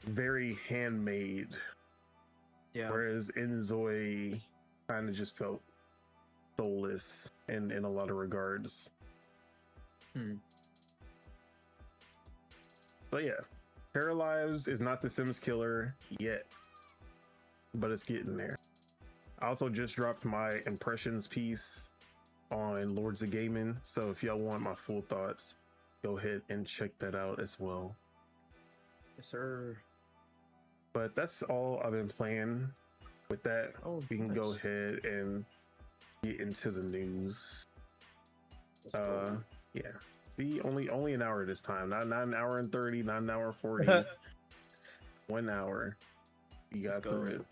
very handmade. Yeah. Whereas Inzoe kind of just felt soulless in a lot of regards. But yeah, Paralives is not the Sims killer yet, but it's getting there. I also just dropped my impressions piece on Lords of Gaming, so if y'all want my full thoughts, go ahead and check that out as well. Yes, sir. But that's all I've been playing. With that, we can go ahead and get into the news. Yeah. See, only an hour this time. Not an hour and 30, not an hour 40. 1 hour. You got through it.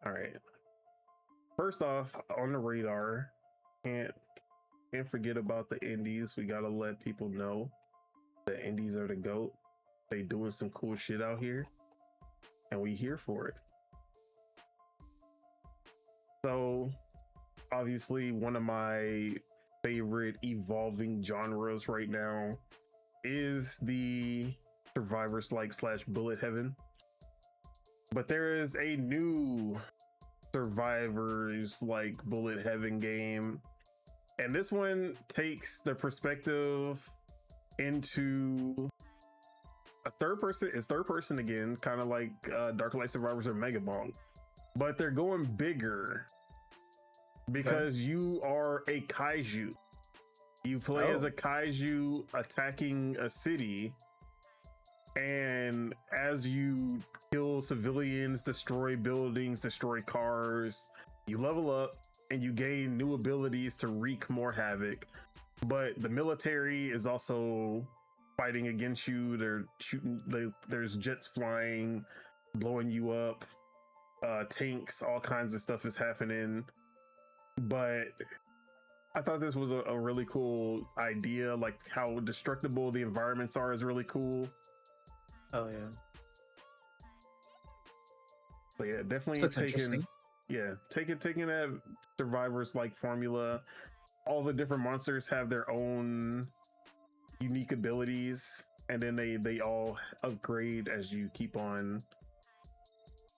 All right. First off, on the radar, can't forget about the indies. We gotta let people know the indies are the GOAT. They doing some cool shit out here, and we here for it. So, obviously, one of my favorite evolving genres right now is the Survivors-like / Bullet Heaven. But there is a new Survivors-like Bullet Heaven game, and this one takes the perspective into a third person. It's third person again, kind of like Dark Light Survivors or Megabong, but they're going bigger because you are a kaiju. You play as a kaiju attacking a city, and as you kill civilians, destroy buildings, destroy cars, you level up and you gain new abilities to wreak more havoc. But the military is also fighting against you. They're shooting, there's jets flying, blowing you up, tanks, all kinds of stuff is happening. But I thought this was a really cool idea. Like how destructible the environments are is really cool. Oh yeah. So yeah, definitely taking that Survivors like formula. All the different monsters have their own unique abilities, and then they all upgrade as you keep on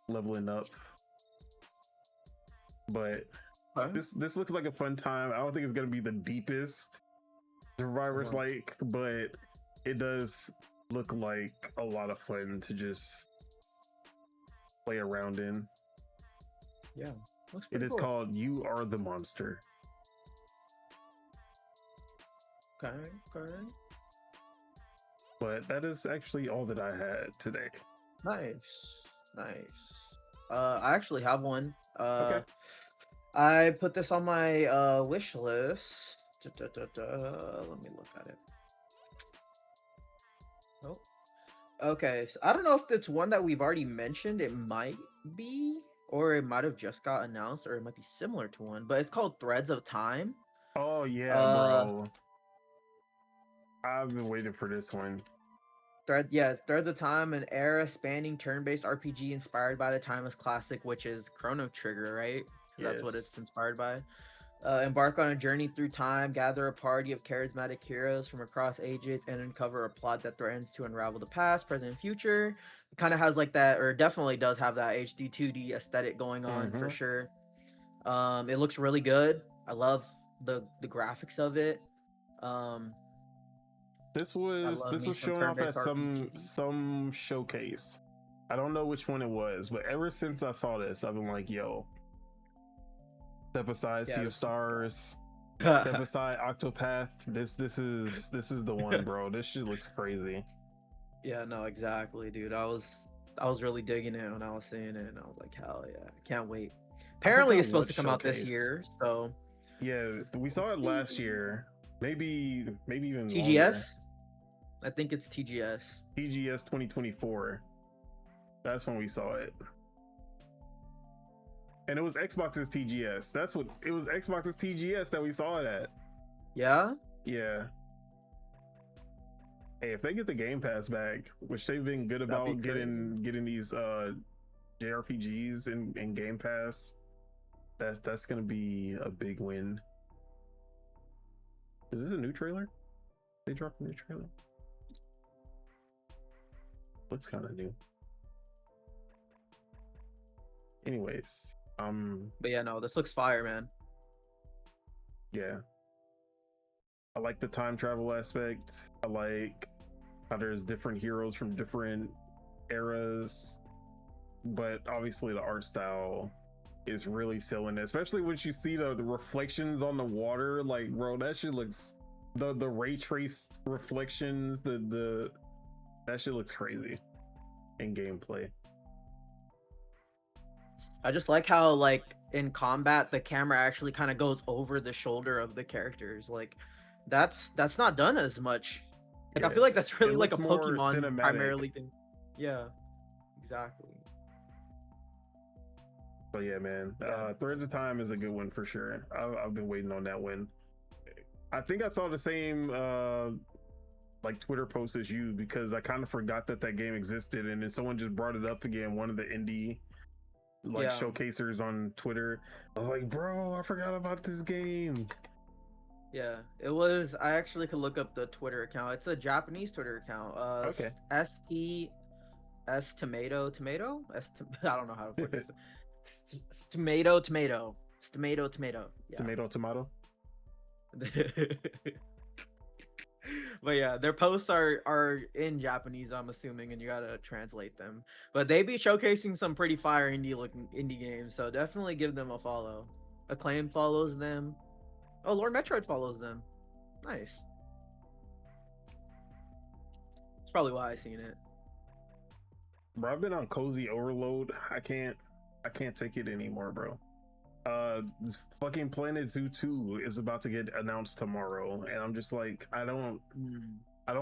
leveling up. But this looks like a fun time. I don't think it's gonna be the deepest Survivors like, but it does look like a lot of fun to just play around in. Yeah, it is cool. Called You Are the Monster. Okay. But that is actually all that I had today. Nice. I actually have one. Okay. I put this on my wish list. Let me look at it. Oh. Okay, so I don't know if it's one that we've already mentioned. It might be, or it might have just got announced, or it might be similar to one. But it's called Threads of Time. Oh yeah, bro. I've been waiting for this one. Threads of Time, an era-spanning turn-based RPG inspired by the timeless classic, which is Chrono Trigger, right? Yes. That's what it's inspired by. Embark on a journey through time, gather a party of charismatic heroes from across ages, and uncover a plot that threatens to unravel the past, present, and future. It kind of has like that, or definitely does have that HD 2D aesthetic going on for sure. It looks really good. I love the graphics of it. This was shown off at some showcase. I don't know which one it was, but ever since I saw this, I've been like, yo, step aside, Sea of Stars, step aside, Octopath. This is the one, bro. This shit looks crazy. Yeah, no, exactly, dude. I was really digging it when I was seeing it, and I was like, hell yeah, I can't wait. Apparently it's supposed to come out this year, so yeah, we saw it last year. Maybe even TGS longer. I think it's TGS 2024. That's when we saw it, and it was Xbox's TGS. That's what it was. Xbox's TGS that we saw it at. Yeah. Hey, if they get the Game Pass back, which they've been good about getting these JRPGs in Game Pass, that's gonna be a big win. Is this a new trailer? They dropped a new trailer. Looks kind of new. Anyways, but yeah, no, this looks fire, man. Yeah, I like the time travel aspect. I like how there's different heroes from different eras, but obviously the art style is really selling it, especially when you see the reflections on the water. Like, bro, that shit looks, the ray trace reflections, the that shit looks crazy in gameplay. I just like how, like, in combat the camera actually kind of goes over the shoulder of the characters. Like, that's not done as much. Like, I feel like that's really like a Pokemon primarily thing. Yeah, exactly. But yeah, man, Threads of Time is a good one for sure. I've been waiting on that one. I think I saw the same like Twitter post as you, because I kind of forgot that game existed, and then someone just brought it up again. One of the indie showcasers on Twitter. I was like, bro, I forgot about this game. Yeah, it was. I actually could look up the Twitter account. It's a Japanese Twitter account. Okay. S tomato. I don't know how to put this. Tomato. Yeah. Tomato. But yeah, their posts are in Japanese, I'm assuming, and you gotta translate them. But they be showcasing some pretty fire indie games, so definitely give them a follow. Acclaim follows them. Oh, Lord Metroid follows them. Nice. That's probably why I seen it. Bro, I've been on cozy overload. I can't take it anymore, bro. This fucking Planet Zoo 2 is about to get announced tomorrow, and I'm just like, I don't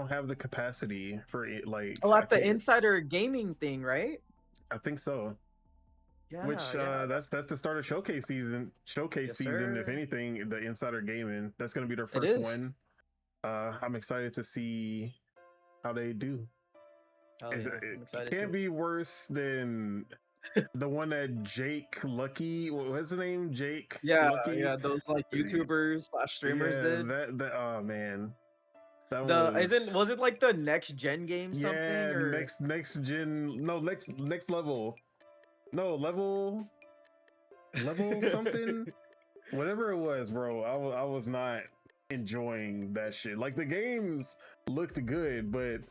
have the capacity for it. Like, at the Insider Gaming thing, right? I think so. Yeah, which that's the start of showcase season. Yes, Season, if anything, the Insider Gaming, that's gonna be their first one. I'm excited to see how they do. It can't be worse than the one that Jake Lucky, what's the name? Jake Lucky? Yeah, those like YouTubers / streamers did. Oh man. Was it like the next gen game something? Yeah, or next gen, no, next level. No, level something. Whatever it was, bro. I was not enjoying that shit. Like, the games looked good, but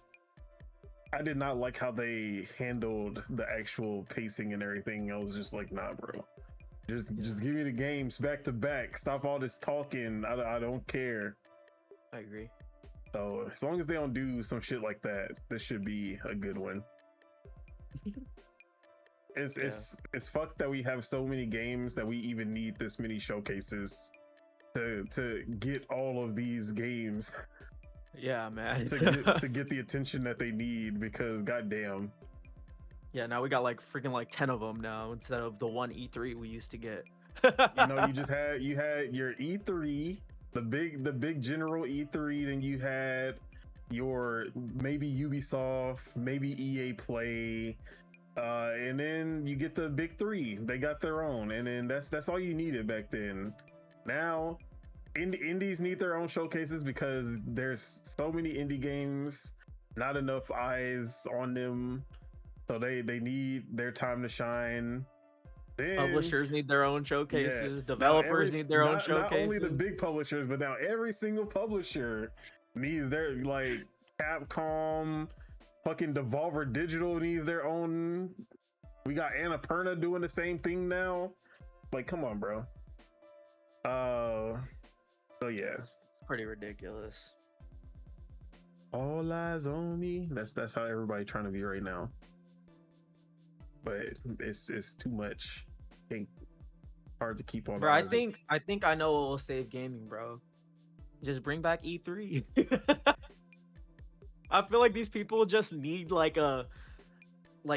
I did not like how they handled the actual pacing and everything. I was just like, nah, bro. Just give me the games back to back. Stop all this talking. I don't care. I agree. So as long as they don't do some shit like that, this should be a good one. It's fucked that we have so many games that we even need this many showcases to get all of these games. Yeah, man. to get the attention that they need, because goddamn. Yeah, now we got like freaking like 10 of them now instead of the one E3 we used to get. You know, you had your E3, the big general E3, then you had your maybe Ubisoft, maybe EA Play, and then you get the big three. They got their own, and then that's all you needed back then. Now indies need their own showcases because there's so many indie games, not enough eyes on them, so they need their time to shine. Then, publishers need their own showcases. Yeah. Developers need their own showcases. Not only the big publishers, but now every single publisher needs their, like, Capcom, fucking Devolver Digital needs their own. We got Annapurna doing the same thing now. Like, come on, bro. So yeah, pretty ridiculous. All eyes on me. That's how everybody trying to be right now. But it's too much. I think hard to keep on. Bro, I think I know what will save gaming, bro. Just bring back E3. I feel like these people just need like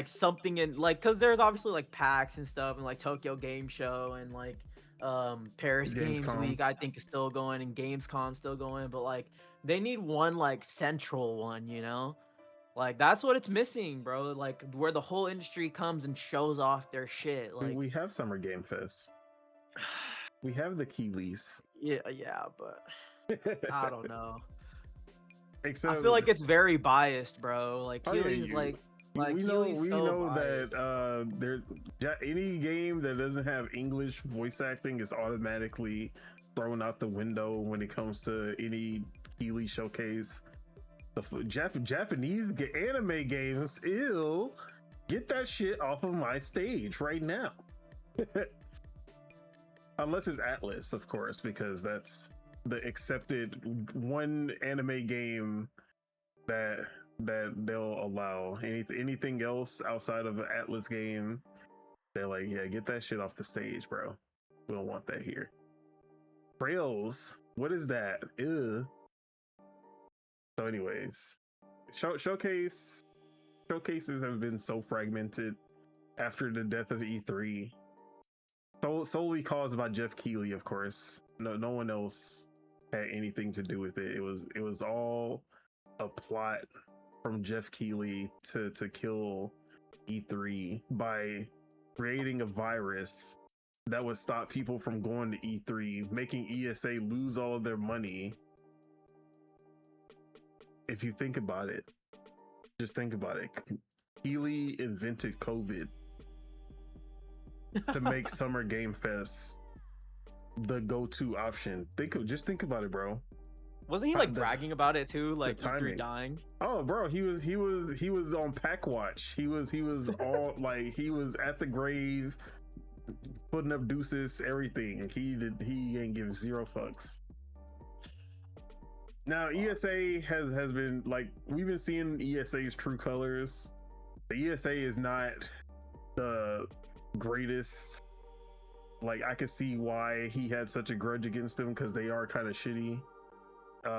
something in, like, because there's obviously like PAX and stuff, and like Tokyo Game Show, and like Paris Games Week I think is still going, and Gamescom still going, but like They need one like central one, you know? Like that's what it's missing, bro. Like where the whole industry comes and shows off their shit. Like we have Summer Game Fest. We have the Keeleys. yeah, but I don't know. Except, I feel like it's very biased, bro. Like Keely's we know that any game that doesn't have English voice acting is automatically thrown out the window when it comes to any Keeley showcase. The Japanese anime games, ew, get that shit off of my stage right now. Unless it's Atlas, of course, because that's the accepted one anime game that they'll allow. Anything else outside of an Atlas game, they're like, yeah, get that shit off the stage, bro. We don't want that here. Trails, what is that? Ew. So anyways, showcases have been so fragmented after the death of E3. Solely caused by Jeff Keighley, of course. No one else had anything to do with it. It was all a plot from Jeff Keighley to kill E3 by creating a virus that would stop people from going to E3, making ESA lose all of their money. If you think about it, just think about it. Keighley invented COVID to make Summer Game Fest the go-to option. Just think about it, bro. Wasn't he like bragging about it too? Like E3 dying? Oh, bro, he was on Pack Watch. He was all like he was at the grave, putting up deuces, everything. He ain't give zero fucks. Now ESA has been like, we've been seeing ESA's true colors. The ESA is not the greatest. Like, I could see why he had such a grudge against them, because they are kind of shitty.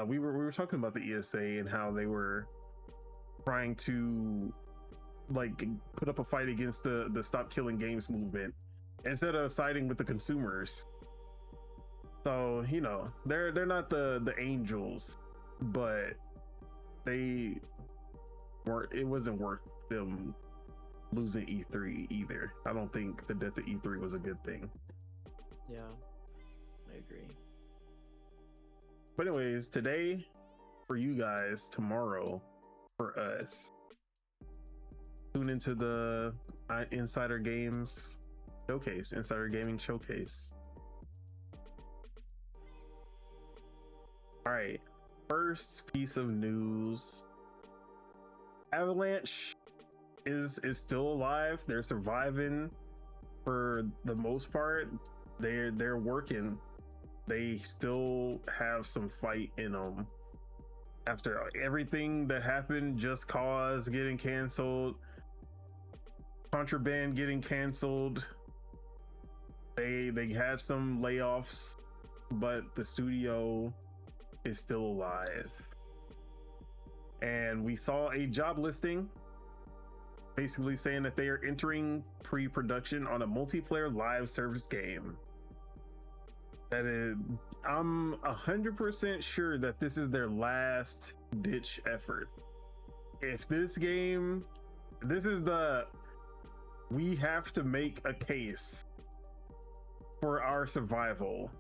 We were talking about the ESA and how they were trying to like put up a fight against the Stop Killing Games movement instead of siding with the consumers. So, you know, they're not the angels, but it wasn't worth them losing E3 either. I don't think the death of E3 was a good thing. Yeah, I agree. But anyways, today for you guys, tomorrow for us. Tune into the Insider Games Showcase, Insider Gaming Showcase. All right, first piece of news. Avalanche is still alive. They're surviving for the most part. They're working. They still have some fight in them after everything that happened. Just Cause getting canceled, Contraband getting canceled. They had some layoffs, but the studio is still alive. And we saw a job listing basically saying that they are entering pre-production on a multiplayer live service game. That is, I'm 100% sure that this is their last ditch effort. If this game, this is we have to make a case for our survival.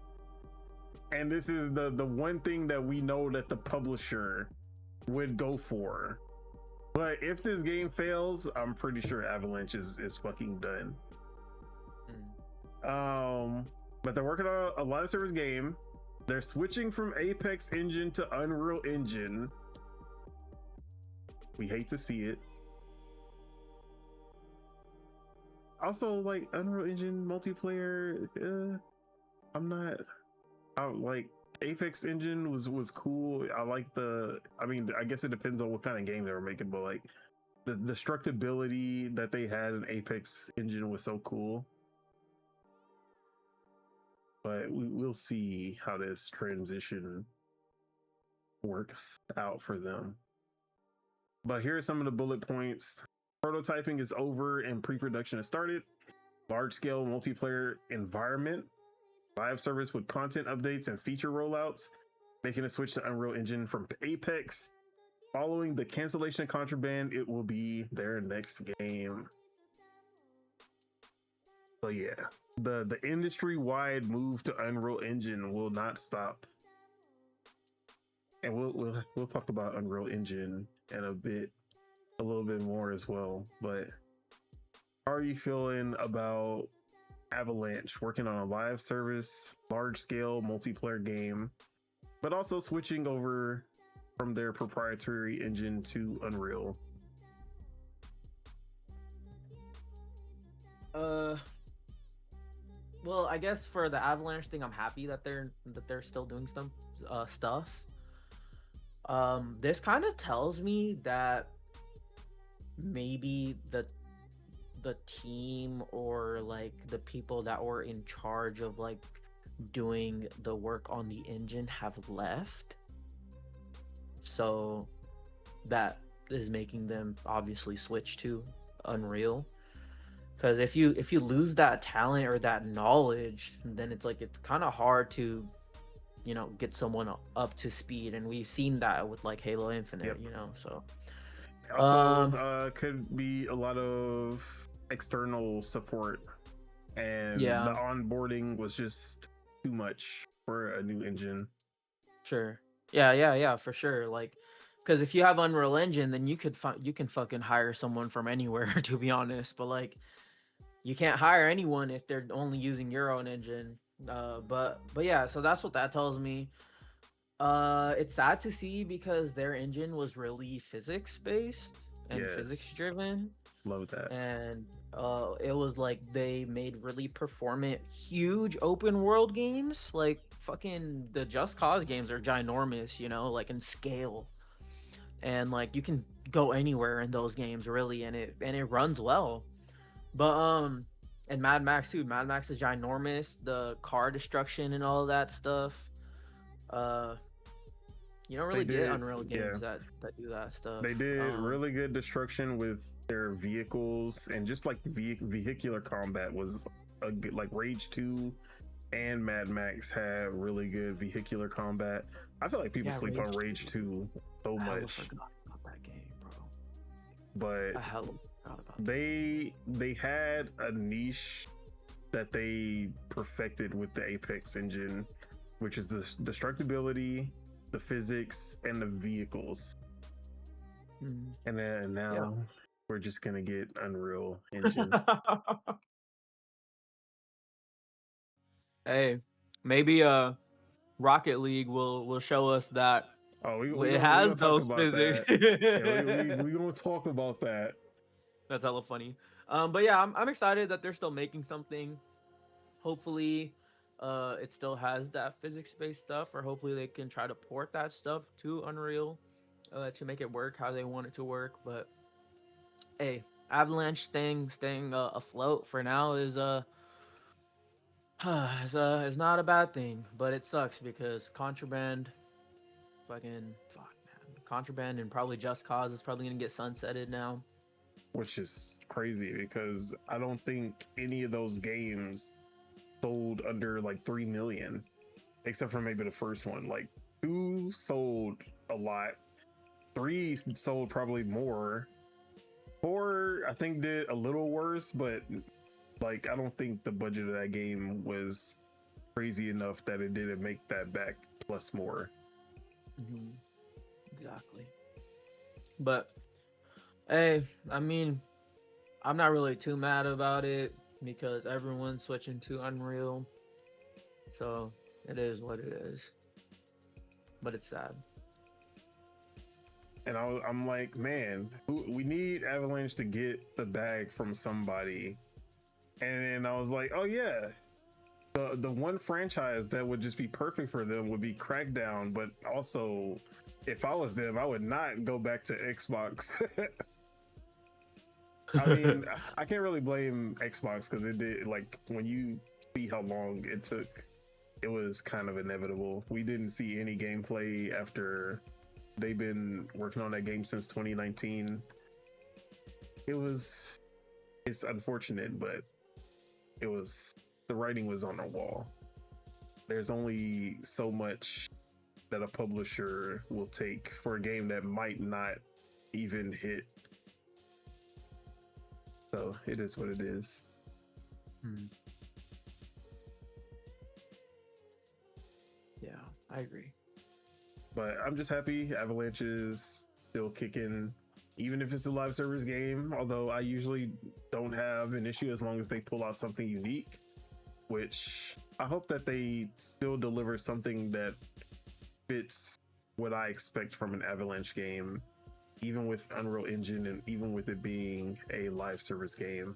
And this is the one thing that we know that the publisher would go for. But if this game fails, I'm pretty sure Avalanche is fucking done. But they're working on a live service game. They're switching from Apex Engine to Unreal Engine. We hate to see it. Also, like, Unreal Engine multiplayer, I like Apex Engine was cool. I like I guess it depends on what kind of game they were making, but like the destructibility that they had in Apex Engine was so cool. But we'll see how this transition works out for them. But here are some of the bullet points. Prototyping is over and pre-production has started. Large-scale multiplayer environment. Live service with content updates and feature rollouts. making a switch to Unreal Engine from Apex. Following the cancellation of Contraband, it will be their next game. So yeah, the industry-wide move to Unreal Engine will not stop. And we'll talk about Unreal Engine in a little bit more as well. But how are you feeling about Avalanche working on a live service, large-scale multiplayer game, but also switching over from their proprietary engine to Unreal? Well, I guess for the Avalanche thing, I'm happy that they're still doing some stuff. This kind of tells me that maybe the team or like the people that were in charge of like doing the work on the engine have left. So that is making them obviously switch to Unreal. Because if you lose that talent or that knowledge, then it's kind of hard to, get someone up to speed, and we've seen that with like Halo Infinite, So also could be a lot of external support, and the onboarding was just too much for a new engine. Sure. Yeah, for sure. Like, because if you have Unreal Engine, then you can fucking hire someone from anywhere, to be honest. But like, you can't hire anyone if they're only using your own engine. But yeah, so that's what that tells me. It's sad to see because their engine was really physics based and physics driven. Love that. And it was like they made really performant, huge open world games. Like fucking the Just Cause games are ginormous, like in scale. And like you can go anywhere in those games really, and it runs well. But and Mad Max too. Mad Max is ginormous. The car destruction and all of that stuff. You don't really get Unreal games that do that stuff. They did really good destruction with their vehicles, and just like vehicular combat was a good, like Rage 2 and Mad Max had really good vehicular combat. I feel like people sleep on Rage 2 so much. I forgot about that game, bro. But they had a niche that they perfected with the Apex engine, which is the destructibility, the physics, and the vehicles. And then now we're just gonna get Unreal Engine. Hey, maybe Rocket League will show us that. It has those physics. We're gonna talk about that. That's hella funny. But yeah, I'm excited that they're still making something. Hopefully, it still has that physics-based stuff, or hopefully they can try to port that stuff to Unreal to make it work how they want it to work. But hey, Avalanche staying afloat for now is is not a bad thing, but it sucks because Contraband, Contraband and probably Just Cause is probably gonna get sunsetted now. Which is crazy because I don't think any of those games sold under like 3 million, except for maybe the first one. Like 2 sold a lot, 3 sold probably more, 4 I think did a little worse, but like I don't think the budget of that game was crazy enough that it didn't make that back plus more. Exactly. But hey, I mean, I'm not really too mad about it because everyone's switching to Unreal. So it is what it is. But it's sad. And I'm like, man, we need Avalanche to get the bag from somebody. And then I was like, oh yeah, the one franchise that would just be perfect for them would be Crackdown. But also, if I was them, I would not go back to Xbox. I mean, I can't really blame Xbox because it did, like, when you see how long it took, it was kind of inevitable. We didn't see any gameplay after they've been working on that game since 2019. It's unfortunate, but the writing was on the wall. There's only so much that a publisher will take for a game that might not even hit. So it is what it is. Yeah, I agree. But I'm just happy Avalanche is still kicking, even if it's a live service game. Although I usually don't have an issue as long as they pull out something unique, which I hope that they still deliver something that fits what I expect from an Avalanche game, even with Unreal Engine and even with it being a live service game.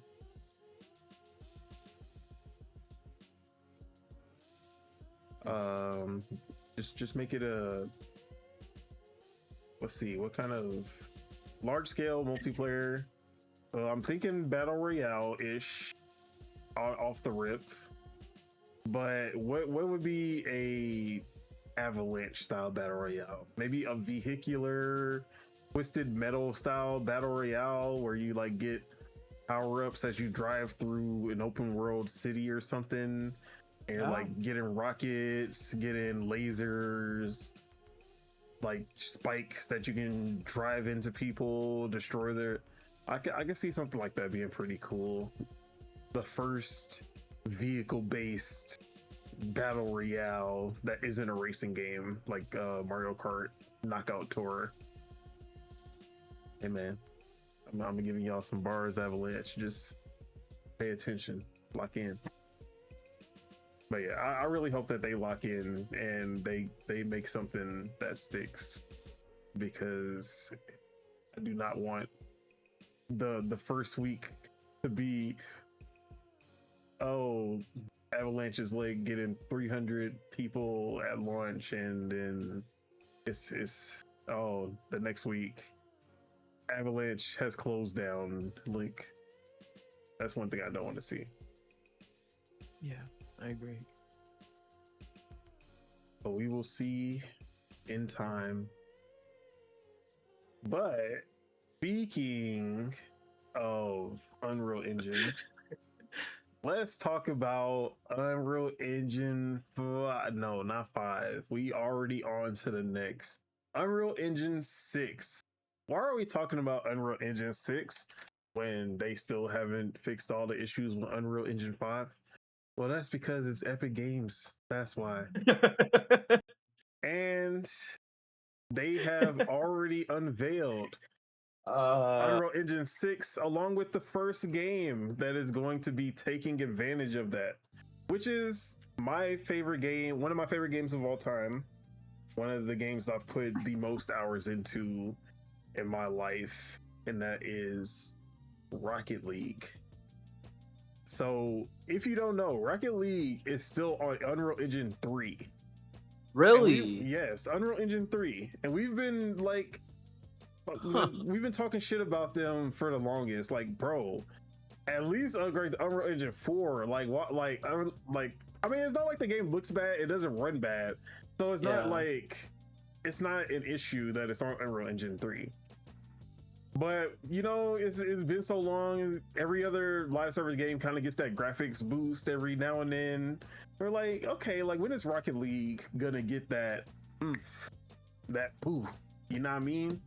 Just make it a, let's see, what kind of large scale multiplayer. I'm thinking battle royale ish off the rip, but what would be a Avalanche style battle royale? Maybe a vehicular Twisted Metal style battle royale where you like get power-ups as you drive through an open world city or something, and you're like getting rockets, getting lasers, like spikes that you can drive into people, destroy their. I can see something like that being pretty cool. The first vehicle-based battle royale that isn't a racing game, like Mario Kart Knockout Tour. Hey man, I'm giving y'all some bars, Avalanche. Just pay attention, lock in. But yeah, I really hope that they lock in and they make something that sticks, because I do not want the first week to be, oh, Avalanche's like getting 300 people at launch, and then it's oh, the next week Avalanche has closed down. Like, that's one thing I don't want to see. Yeah, I agree. But we will see in time. But speaking of Unreal Engine, let's talk about Unreal Engine 5. No, not 5. We already on to the next. Unreal Engine 6. Why are we talking about Unreal Engine 6 when they still haven't fixed all the issues with Unreal Engine 5? Well, that's because it's Epic Games. That's why. And they have already unveiled Unreal Engine 6 along with the first game that is going to be taking advantage of that, which is my favorite game, one of my favorite games of all time, one of the games I've put the most hours into in my life, and that is Rocket League. So if you don't know, Rocket League is still on Unreal Engine 3. Really? Yes, Unreal Engine 3. And we've been like, we've been talking shit about them for the longest. Like, bro, at least upgrade the Unreal Engine 4. Like, what? Like, I mean, it's not like the game looks bad. It doesn't run bad. So it's not like, it's not an issue that it's on Unreal Engine 3. But, you know, it's been so long. Every other live service game kind of gets that graphics boost every now and then. We're like, okay, like, when is Rocket League gonna get that that poo? You know what I mean?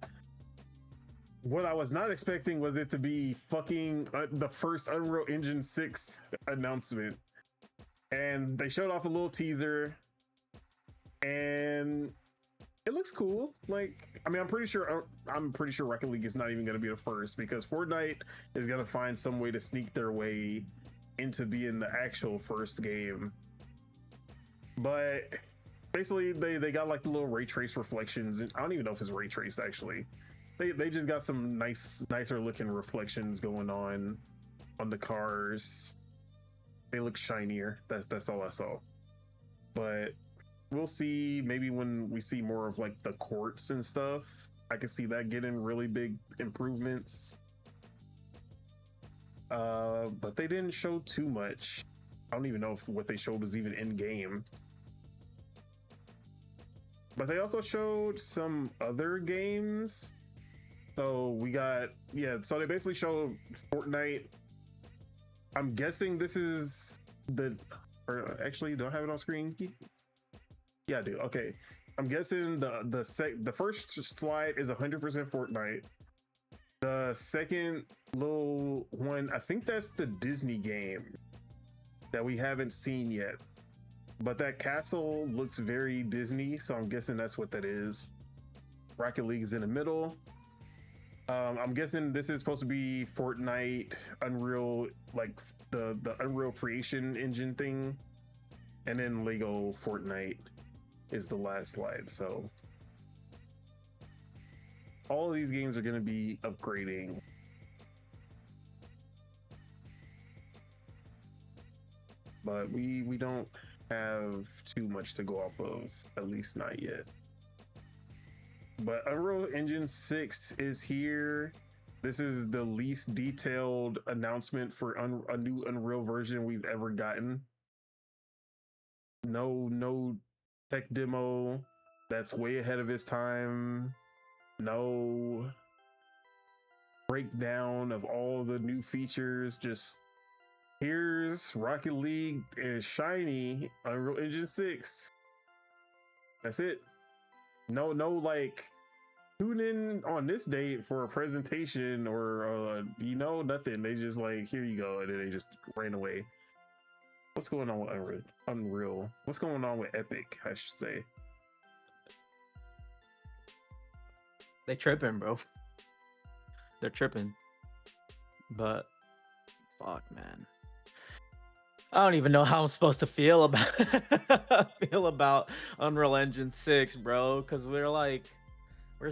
What I was not expecting was it to be fucking the first Unreal Engine 6 announcement. And they showed off a little teaser, and it looks cool. Like, I mean, I'm pretty sure Rocket League is not even going to be the first, because Fortnite is going to find some way to sneak their way into being the actual first game. But basically, they got like the little ray trace reflections, and I don't even know if it's ray traced actually. They just got some nicer looking reflections going on the cars. They look shinier. That's all I saw. But we'll see. Maybe when we see more of like the courts and stuff, I can see that getting really big improvements. But they didn't show too much. I don't even know if what they showed was even in game. But they also showed some other games. So we got, so they basically showed Fortnite. I'm guessing this is or actually, do I have it on screen? Yeah, I do. Okay. I'm guessing the first slide is 100% Fortnite. The second little one, I think that's the Disney game that we haven't seen yet. But that castle looks very Disney, so I'm guessing that's what that is. Rocket League is in the middle. I'm guessing this is supposed to be Fortnite, Unreal, like the Unreal creation engine thing. And then Lego Fortnite is the last slide. So all of these games are going to be upgrading. But we don't have too much to go off of, at least not yet. But Unreal Engine 6 is here. This is the least detailed announcement for a new Unreal version we've ever gotten. No tech demo. That's way ahead of its time. No breakdown of all the new features. Just here's Rocket League and shiny Unreal Engine 6. That's it. No, like tune in on this date for a presentation or nothing. They just like, here you go, and then they just ran away. What's going on with Unreal? What's going on with Epic, I should say? They tripping, bro. They're tripping. But fuck, man. I don't even know how I'm supposed to feel about Unreal Engine 6, bro, because we're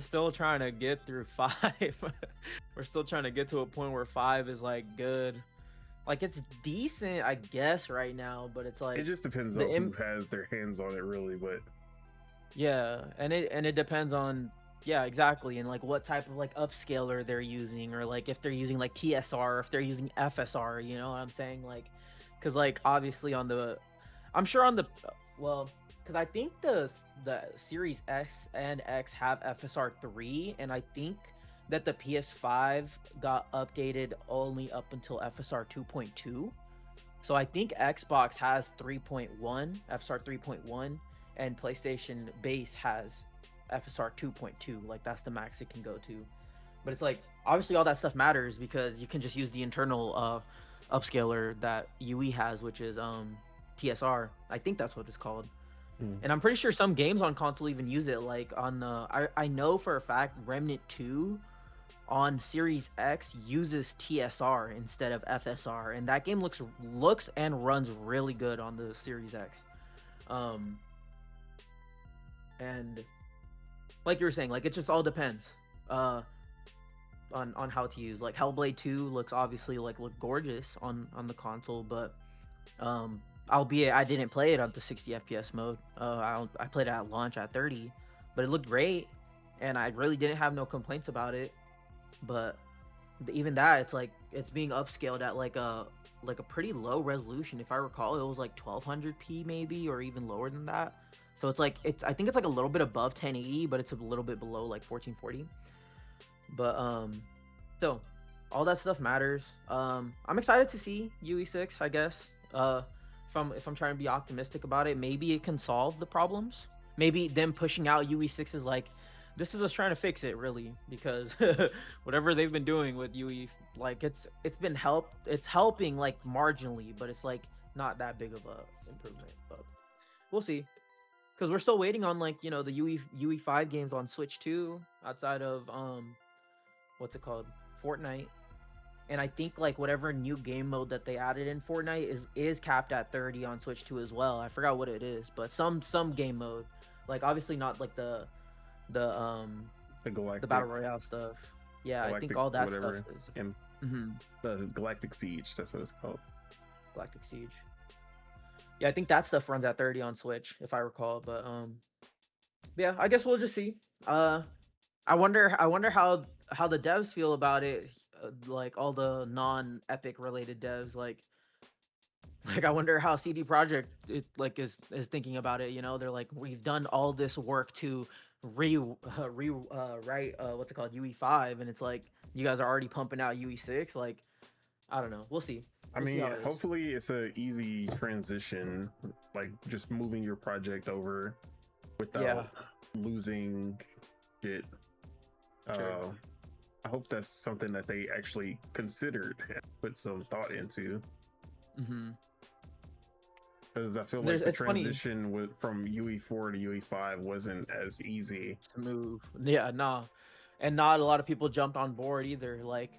still trying to get through 5. We're still trying to get to a point where 5 is like good. Like it's decent, I guess, right now, but it's like it just depends on who has their hands on it, really. But yeah, and it depends on, yeah, exactly, and like what type of like upscaler they're using, or like if they're using like TSR, or if they're using FSR, you know what I'm saying? Like, because like obviously I'm sure on the because I think the Series S and X have FSR 3, and I think that the PS5 got updated only up until FSR 2.2. So I think Xbox has 3.1, FSR 3.1, and PlayStation base has FSR 2.2. Like that's the max it can go to. But it's like obviously all that stuff matters because you can just use the internal upscaler that UE has, which is TSR. I think that's what it's called. And I'm pretty sure some games on console even use it. Like on I know for a fact Remnant 2 on Series X uses TSR instead of FSR, and that game looks and runs really good on the Series X. And like you were saying, like it just all depends on how it's used. Like Hellblade 2 looks look gorgeous on the console, but albeit I didn't play it on the 60 FPS mode. I played it at launch at 30, but it looked great, and I really didn't have no complaints about it. But even that, it's like it's being upscaled at like a pretty low resolution. If I recall, it was like 1200p maybe, or even lower than that. So it's like I think it's like a little bit above 1080, but it's a little bit below like 1440. But so all that stuff matters. I'm excited to see UE6, I guess. If I'm trying to be optimistic about it, maybe it can solve the problems. Maybe them pushing out UE6 is like, this is us trying to fix it, really, because whatever they've been doing with UE, like it's helping like marginally, but it's like not that big of a improvement. But we'll see, because we're still waiting on like the UE5 games on Switch 2 outside of what's it called, Fortnite. And I think like whatever new game mode that they added in Fortnite is capped at 30 on Switch 2 as well. I forgot what it is, but some game mode, like obviously not like the battle royale stuff. Yeah, Galactic, I think all that stuff is the Galactic Siege. That's what it's called. Galactic Siege. Yeah, I think that stuff runs at 30 on Switch, if I recall. But yeah, I guess we'll just see. I wonder how the devs feel about it. Like all the non-Epic related devs, like I wonder how CD Projekt is thinking about it. They're like, we've done all this work to write what's it called, UE5, and it's like you guys are already pumping out UE6. Like, I don't know. We'll see. I mean, hopefully it's an easy transition, like just moving your project over. without losing shit. Sure. I hope that's something that they actually considered and put some thought into. Because I feel like the transition from UE4 to UE5 wasn't as easy to move. Yeah, nah. And not a lot of people jumped on board either. Like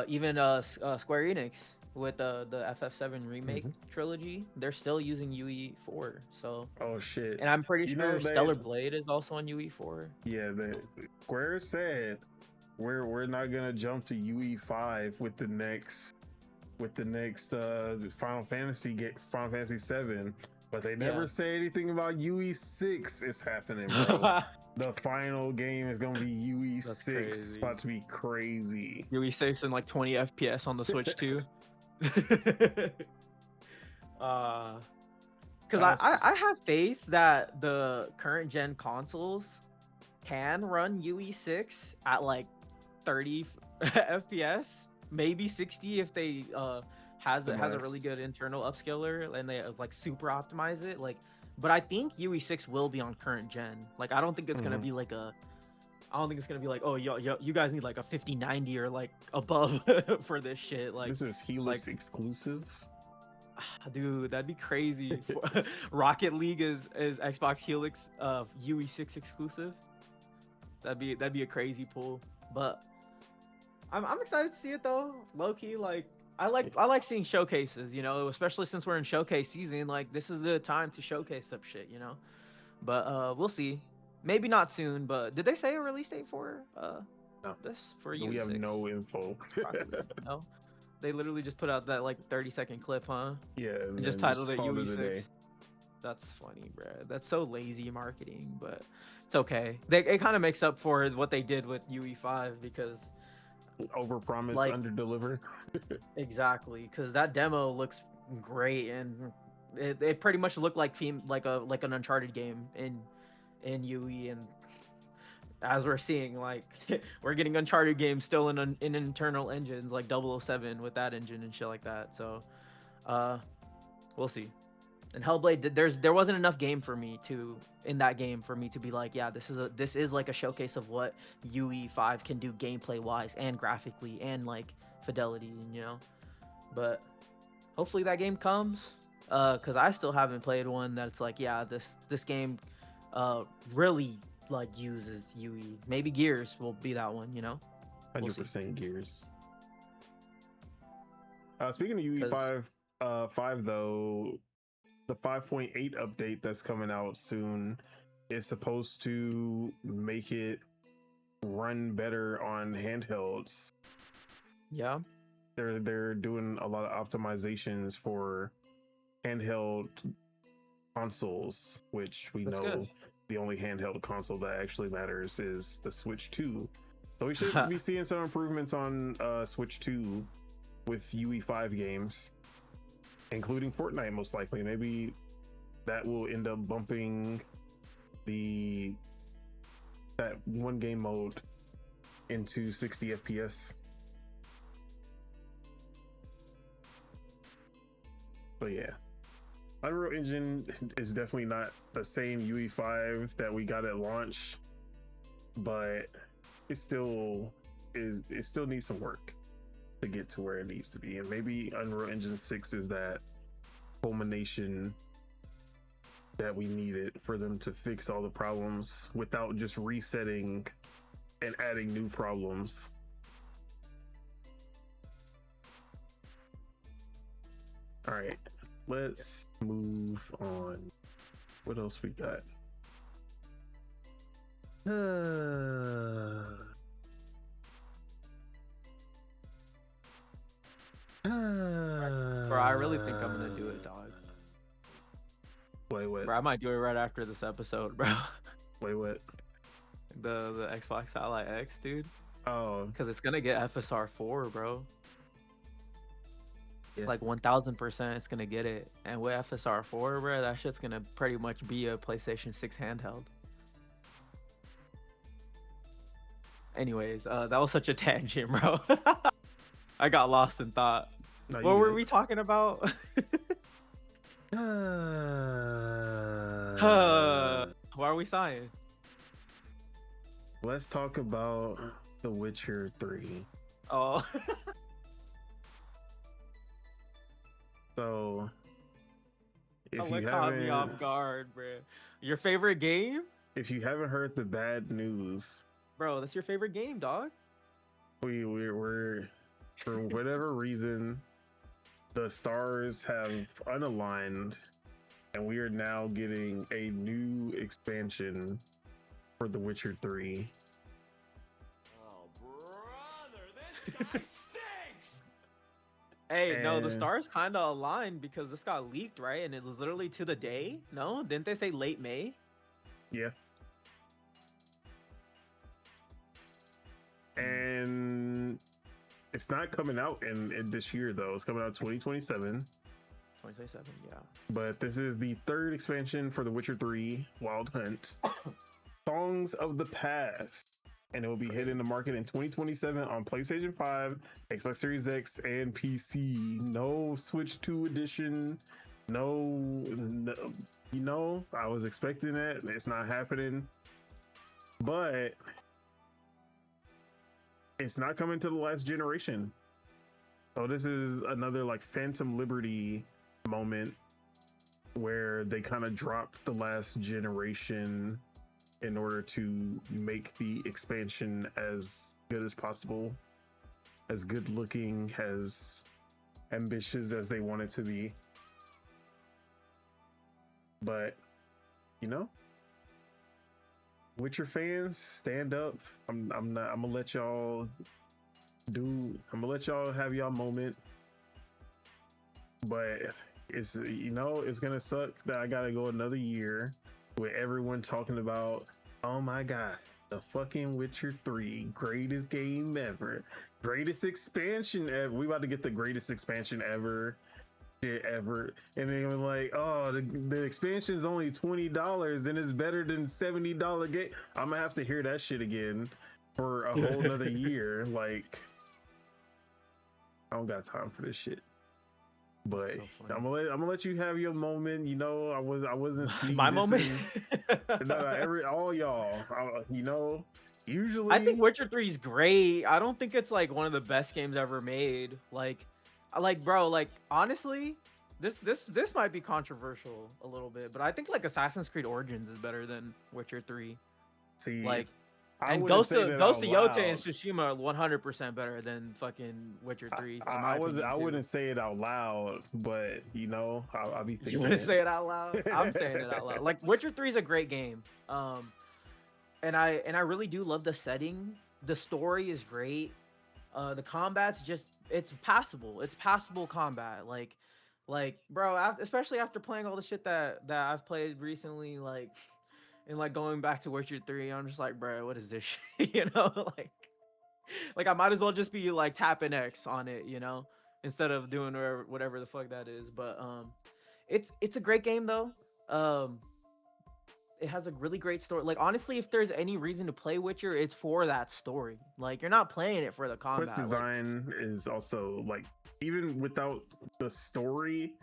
even Square Enix with the FF7 remake trilogy, they're still using UE4. So oh shit. And I'm pretty sure Stellar Blade is also on UE4. Yeah, the Square said we're not gonna jump to UE5 with the next Final Fantasy 7, but they never say anything about UE6 is happening, bro. The final game is gonna be UE6. It's about to be crazy. UE6 and like 20 FPS on the Switch too. Because I have faith that the current gen consoles can run UE6 at like 30 FPS, maybe 60 if they has a really good internal upscaler and they like super optimize it. Like, but I think UE6 will be on current gen. Like, I don't think it's gonna be like oh you guys need like a 5090 or like above for this shit. Like, this is Helix exclusive. Dude, that'd be crazy. Rocket League is Xbox Helix UE6 exclusive. That'd be a crazy pull. But I'm excited to see it though. Low key, like I like seeing showcases, you know, especially since we're in showcase season. Like, this is the time to showcase some shit, you know. But we'll see. Maybe not soon, but did they say a release date for no. this for you? We have no info. No. They literally just put out that like 30-second clip, huh? Yeah, and just titled it UE6. That's funny, bro. That's so lazy marketing, but it's okay. It kind of makes up for what they did with UE5 because overpromise, like, underdeliver. Exactly, because that demo looks great and it pretty much looked like an Uncharted game in UE, and as we're seeing, like we're getting Uncharted games still in internal engines like 007 with that engine and shit like that. So we'll see. And Hellblade, there wasn't enough game for me to be like, yeah, this is like a showcase of what UE5 can do gameplay wise and graphically and like fidelity, you know. But hopefully that game comes, because I still haven't played one that's like, yeah, this game really like uses UE. Maybe Gears will be that one, you know. 100% Gears. Speaking of UE5, 5 though, the 5.8 update that's coming out soon is supposed to make it run better on handhelds. Yeah, they're doing a lot of optimizations for handheld consoles, which we know good. The only handheld console that actually matters is the Switch 2. So we should be seeing some improvements on Switch 2 with UE5 games, including Fortnite most likely. Maybe that will end up bumping that one game mode into 60 FPS. But yeah, Unreal Engine is definitely not the same UE5 that we got at launch, but it still needs some work to get to where it needs to be. And maybe Unreal Engine 6 is that culmination that we needed for them to fix all the problems without just resetting and adding new problems. All right, let's move on. What else we got? Bro, I really think I'm gonna do it, dog. Wait, what? Bro, I might do it right after this episode, bro. Wait, what? The Xbox Ally X, dude. Oh, because it's gonna get FSR 4, bro. Yeah. Like 1000%, it's gonna get it. And with FSR 4, bro, that shit's gonna pretty much be a PlayStation 6 handheld. Anyways, that was such a tangent, bro. I got lost in thought. No, what were we talking about? Why are we sighing? Let's talk about The Witcher 3. Oh. So, if you Caught me off haven't, guard, bro. Your favorite game? if you haven't heard the bad news, Bro, that's your favorite game, dog. we're for whatever reason, the stars have unaligned, and we are now getting a new expansion for The Witcher 3. Oh, brother, this guy stinks! Hey, no, the And- stars kind of aligned because this got leaked, right? And it was literally to the day. No, didn't they say late May? Yeah. And it's not coming out in this year though. It's coming out 2027. 2027, yeah. But this is the third expansion for The Witcher 3 Wild Hunt. Songs of the Past. And it will be hitting the market in 2027 on PlayStation 5, Xbox Series X, and PC. No Switch 2 edition. No, you know, I was expecting that. It's not happening. But it's not coming to the last generation. So this is another like Phantom Liberty moment where they kind of dropped the last generation in order to make the expansion as good as possible, as good looking, as ambitious as they want it to be. But you know, Witcher fans, stand up. I'm gonna let y'all have y'all moment. But it's, you know, it's gonna suck that I gotta go another year with everyone talking about, oh my god, the fucking Witcher 3, greatest game ever, greatest expansion ever. We about to get the greatest expansion ever. Shit ever. And then we're like, oh, the expansion is only $20 and it's better than $70 game. I'm gonna have to hear that shit again for a whole nother year. Like, I don't got time for this shit. But So I'm gonna let you have your moment. You know, I wasn't sneak My moment? all y'all. You know, usually I think Witcher 3 is great. I don't think it's like one of the best games ever made. Like, bro, like honestly, this might be controversial a little bit, but I think like Assassin's Creed Origins is better than Witcher 3. see, Like, I and wouldn't Ghost say of that out Yote loud. and Tsushima are 100% better than fucking Witcher 3. I wouldn't say it out loud, but you know, I'll be thinking. You wouldn't say it out loud? I'm saying it out loud. Like Witcher 3 is a great game. And I really do love the setting. The story is great. The combat's just, it's passable. It's passable combat. Like bro, especially after playing all the shit that I've played recently, like, and like going back to Witcher 3, I'm just like, bro, what is this shit? You know, like I might as well just be like tapping X on it, you know, instead of doing whatever the fuck that is. But it's a great game though. It has a really great story. Like honestly, if there's any reason to play Witcher, it's for that story. Like you're not playing it for the combat. Quest design is also like, even without the story,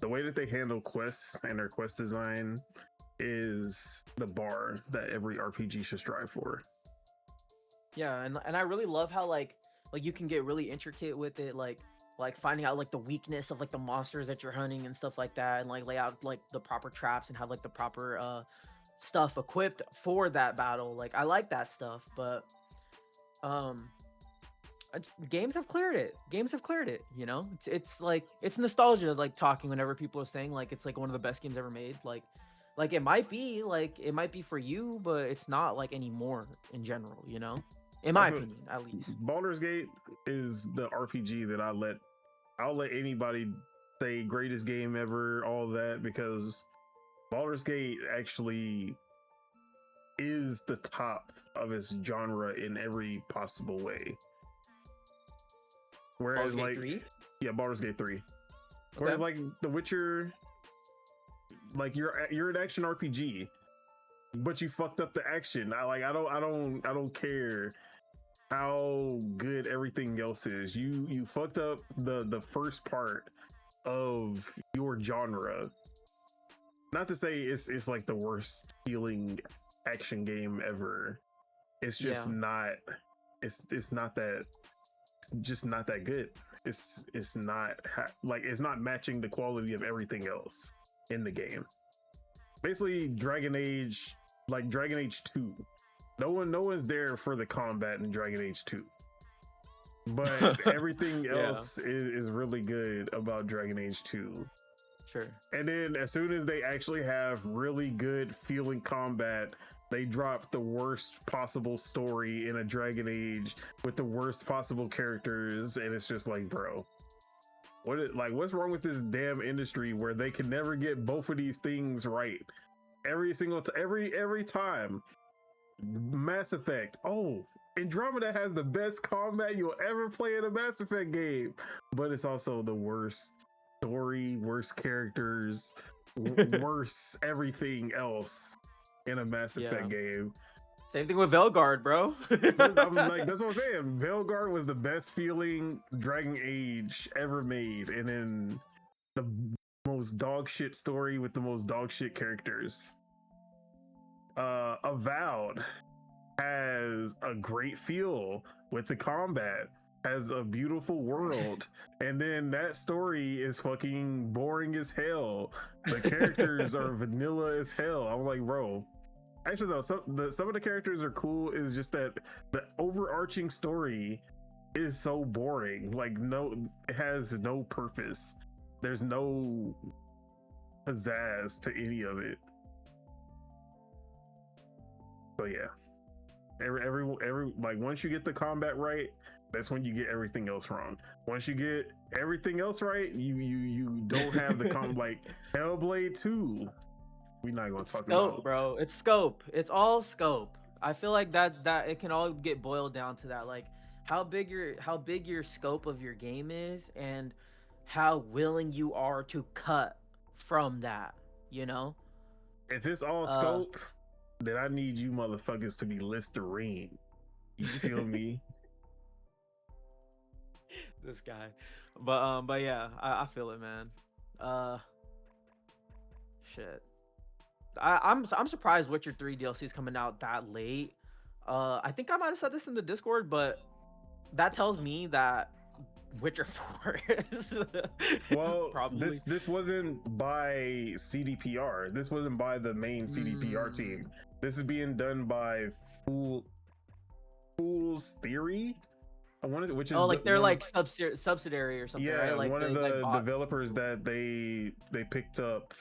the way that they handle quests and their quest design is the bar that every RPG should strive for. Yeah, and I really love how like you can get really intricate with it, like finding out like the weakness of like the monsters that you're hunting and stuff like that, and like lay out like the proper traps and have like the proper stuff equipped for that battle. Like I like that stuff, but games have cleared it. You know, it's like, it's nostalgia, like talking whenever people are saying like it's like one of the best games ever made. Like it might be for you, but it's not like anymore in general, you know, in my opinion, at least. Baldur's Gate is the RPG that I'll let anybody say greatest game ever, all that, because Baldur's Gate actually is the top of its genre in every possible way. Whereas Baldur's Gate like 3? Yeah, Baldur's Gate 3. Okay. Whereas like The Witcher, like you're an action RPG, but you fucked up the action. I don't care how good everything else is. You fucked up the first part of your genre. not to say it's like the worst feeling action game ever. It's just not. It's not that. It's just not that good. It's not like it's not matching the quality of everything else in the game. Basically, Dragon Age 2. No one's there for the combat in Dragon Age 2. But everything else is really good about Dragon Age 2. Sure. And then as soon as they actually have really good feeling combat, they drop the worst possible story in a Dragon Age with the worst possible characters, and it's just like, bro, what's wrong with this damn industry where they can never get both of these things right? Every time. Mass Effect. Oh, Andromeda has the best combat you'll ever play in a Mass Effect game, but it's also the worst story, worst characters, worse everything else in a Mass Effect game. Same thing with Veilguard, bro. I'm like, that's what I'm saying. Veilguard was the best feeling Dragon Age ever made, and then the most dog shit story with the most dog shit characters. Avowed has a great feel with the combat, has a beautiful world, and then that story is fucking boring as hell. The characters are vanilla as hell. I'm like, bro. Actually, no. Some of the characters are cool. It's just that the overarching story is so boring. Like, it has no purpose. There's no pizzazz to any of it. So yeah, every like once you get the combat right, that's when you get everything else wrong. Once you get everything else right, you don't have the like Hellblade 2. We're not going to talk about, bro. It's scope. It's all scope. I feel like that it can all get boiled down to that, like how big your scope of your game is, and how willing you are to cut from that. You know, if it's all scope, then I need you motherfuckers to be Listerine. You feel me? This guy, but yeah, I feel it, man. Shit. I'm surprised Witcher 3 DLC is coming out that late. I think I might have said this in the Discord, but that tells me that Witcher 4 is well, probably this wasn't by CDPR. This wasn't by the main CDPR team. This is being done by Fool's Theory. Which is they're like subsidiary or something, right? Like one of the developers that they picked up.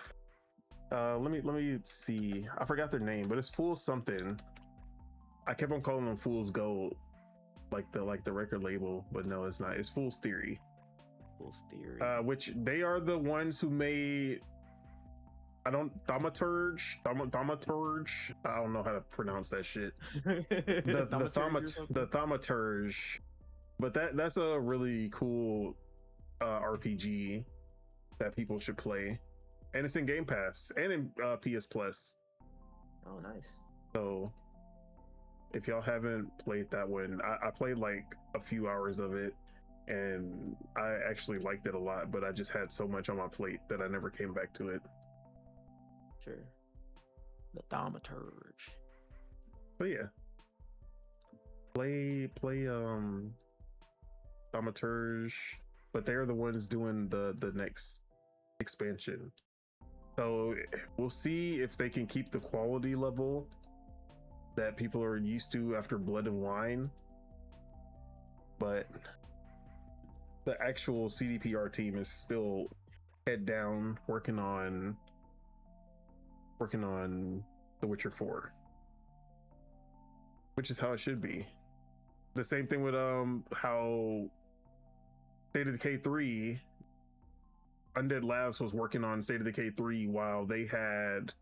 Let me see. I forgot their name, but it's Fool something. I kept on calling them Fool's Gold, like the record label, but no, it's not. It's Fool's Theory. Fool's Theory. Which they are the ones who made. Thaumaturge. I don't know how to pronounce that shit. the Thaumaturge. But that's a really cool RPG that people should play. And it's in Game Pass and in PS Plus. Oh, nice. So if y'all haven't played that one, I played like a few hours of it, and I actually liked it a lot, but I just had so much on my plate that I never came back to it. Sure. The Thaumaturge. But yeah. Play Thaumaturge, but they're the ones doing the next expansion. So we'll see if they can keep the quality level that people are used to after Blood and Wine. But the actual CDPR team is still head down working on The Witcher 4, which is how it should be. The same thing with how State of Decay 3, Undead Labs was working on State of Decay 3 while they had,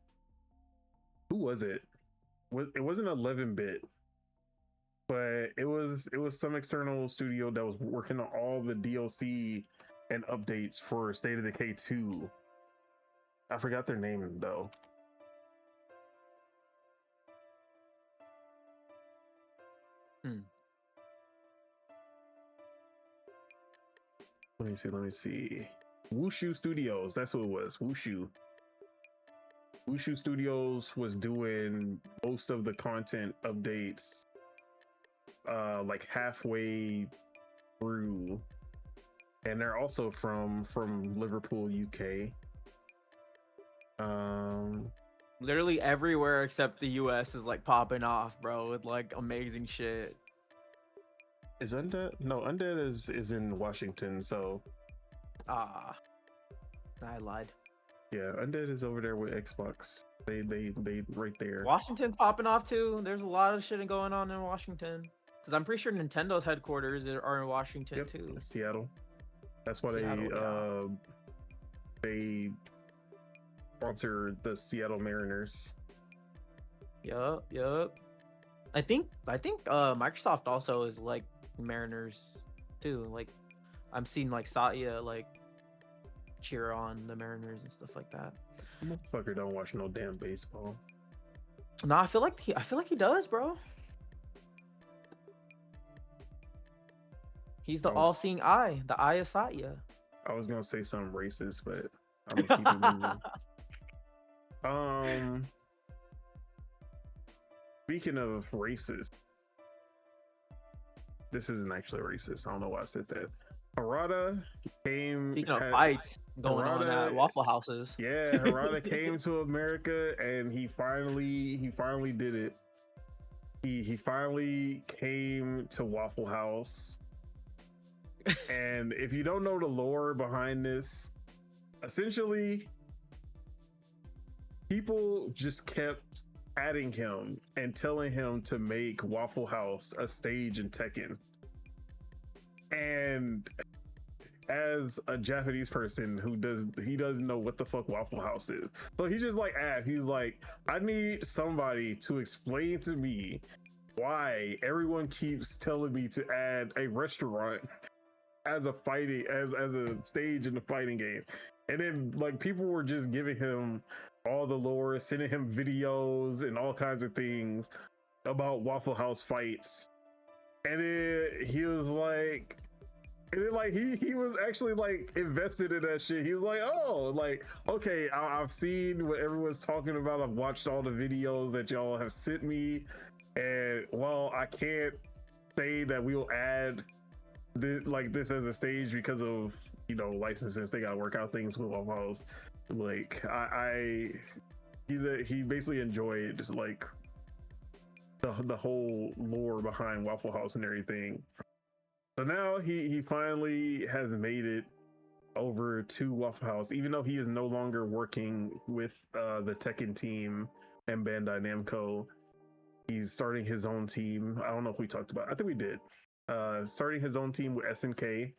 who was it? It wasn't 11-bit, but it was some external studio that was working on all the DLC and updates for State of Decay 2. I forgot their name though. Let me see. Wushu Studios, that's what it was. Wushu. Wushu Studios was doing most of the content updates like halfway through, and they're also from Liverpool, UK. Literally everywhere except the US is like popping off, bro, with like amazing shit. Is Undead? No, Undead is in Washington, so I lied. yeah, Undead is over there with Xbox. They right there. Washington's popping off too. There's a lot of shit going on in Washington. Because I'm pretty sure Nintendo's headquarters are in Washington too. Seattle. That's why they sponsor the Seattle Mariners. Yup. I think Microsoft also is like Mariners too. Like I'm seeing like Satya like cheer on the Mariners and stuff like that. Motherfucker don't watch no damn baseball. No, I feel like he does, bro. He's the all-seeing eye, the eye of Satya. I was gonna say something racist, but I'm gonna keep it moving. Speaking of racist, this isn't actually racist. I don't know why I said that. Harada came. Speaking of fights going on at Waffle Houses. Yeah, Harada came to America and he finally did it. He finally came to Waffle House. And if you don't know the lore behind this, essentially people just kept adding him and telling him to make Waffle House a stage in Tekken. And as a Japanese person who doesn't know what the fuck Waffle House is, so he just like asked, he's like, I need somebody to explain to me why everyone keeps telling me to add a restaurant as a stage in the fighting game. And then like people were just giving him all the lore, sending him videos and all kinds of things about Waffle House fights. And he was like, and then like he was actually like invested in that shit. He was like, oh, like, okay, I've seen what everyone's talking about. I've watched all the videos that y'all have sent me, and well, I can't say that we'll add this as a stage because of, you know, licenses. They gotta work out things with Waffle House. Like he basically enjoyed like the whole lore behind Waffle House and everything. So now he finally has made it over to Waffle House, even though he is no longer working with the Tekken team and Bandai Namco. He's starting his own team. I don't know if we talked about it. I think we did. Starting his own team with SNK,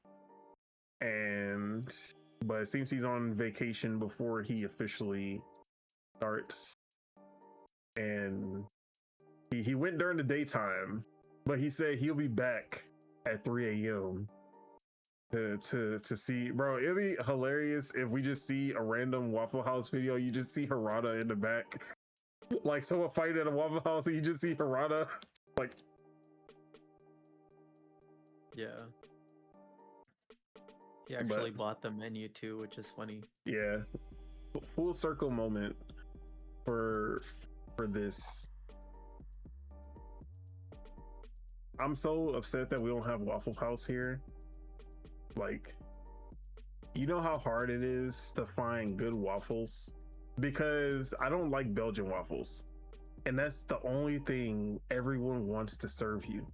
but it seems he's on vacation before he officially starts. And he went during the daytime, but he said he'll be back at 3 a.m. to see, bro. It'd be hilarious if we just see a random Waffle House video. You just see Harada in the back, like someone fighting at a Waffle House, and you just see Harada, like. Yeah. He actually bought the menu too, which is funny. Yeah. Full circle moment for this. I'm so upset that we don't have Waffle House here. Like, you know how hard it is to find good waffles? Because I don't like Belgian waffles. And that's the only thing everyone wants to serve you.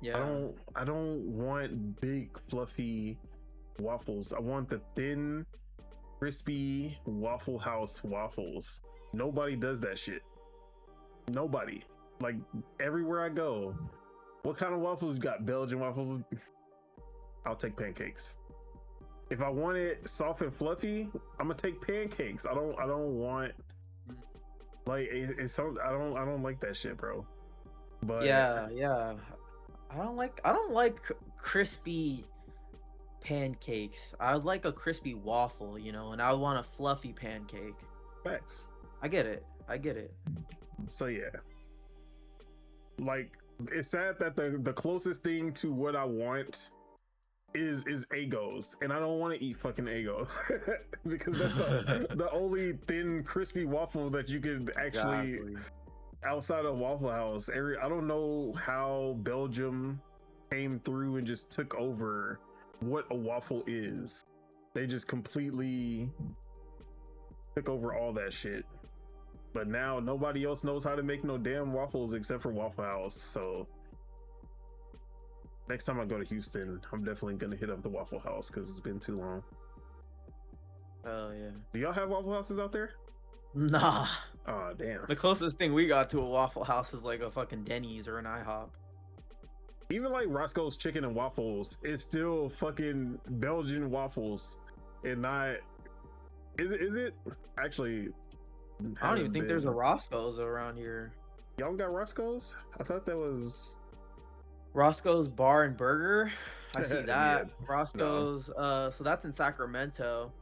Yeah. I don't want big fluffy waffles. I want the thin, crispy Waffle House waffles. Nobody does that shit. Nobody. Like everywhere I go, what kind of waffles you got? Belgian waffles? I'll take pancakes. If I want it soft and fluffy, I'm gonna take pancakes. I don't want like it's so I don't like that shit, bro. But yeah. I don't like crispy pancakes. I like a crispy waffle, you know, and I want a fluffy pancake. Facts. I get it. So yeah. Like, it's sad that the closest thing to what I want is Egos, and I don't want to eat fucking Egos because that's the only thin, crispy waffle that you could actually outside of Waffle House. I don't know how Belgium came through and just took over what a waffle is. They just completely took over all that shit. But now nobody else knows how to make no damn waffles except for Waffle House. So next time I go to Houston, I'm definitely gonna hit up the Waffle House because it's been too long. Oh yeah. Do y'all have Waffle Houses out there? Nah. Oh damn. The closest thing we got to a Waffle House is like a fucking Denny's or an IHOP. Even like Roscoe's Chicken and Waffles, it's still fucking Belgian waffles and not. Is it? Actually, I don't even think there's a Roscoe's around here. Y'all got Roscoe's? I thought that was Roscoe's Bar and Burger. I see that. Yeah. Roscoe's. So that's in Sacramento.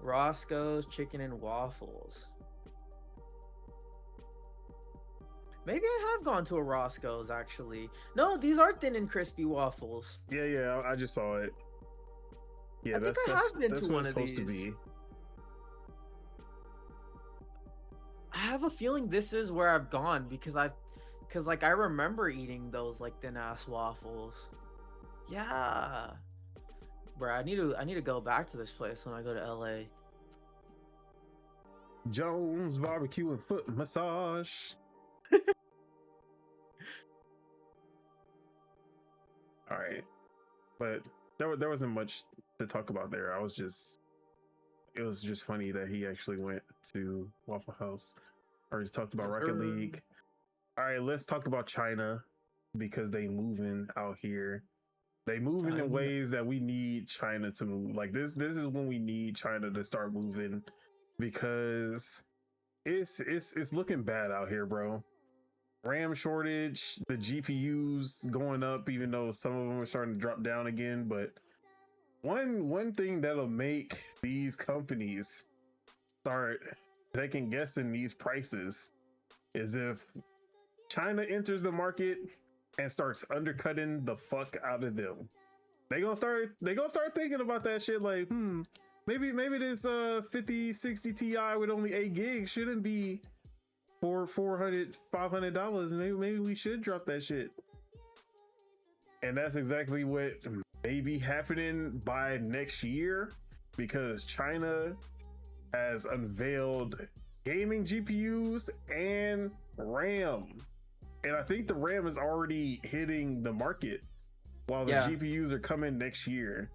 Roscoe's Chicken and Waffles. Maybe I have gone to a Roscoe's actually. No, these are thin and crispy waffles. Yeah, I just saw it. Yeah, I that's think I have been to what one it's of supposed to be. I have a feeling this is where I've gone because like I remember eating those like thin ass waffles. Yeah. Bro, I need to go back to this place when I go to LA. Jones Barbecue and Foot Massage. All right, but there wasn't much to talk about there. It was just funny that he actually went to Waffle House. Already talked about Rocket League. All right, let's talk about China because they moving out here. They moving in ways that we need China to move. Like this is when we need China to start moving because it's looking bad out here, bro. RAM shortage, the GPUs going up, even though some of them are starting to drop down again. But one thing that'll make these companies start second guessing these prices is if China enters the market and starts undercutting the fuck out of them. They gonna start thinking about that shit like, maybe this 5060 Ti with only 8 gigs shouldn't be for $500. Maybe we should drop that shit. And that's exactly what may be happening by next year because China has unveiled gaming GPUs and RAM. And I think the RAM is already hitting the market while the GPUs are coming next year.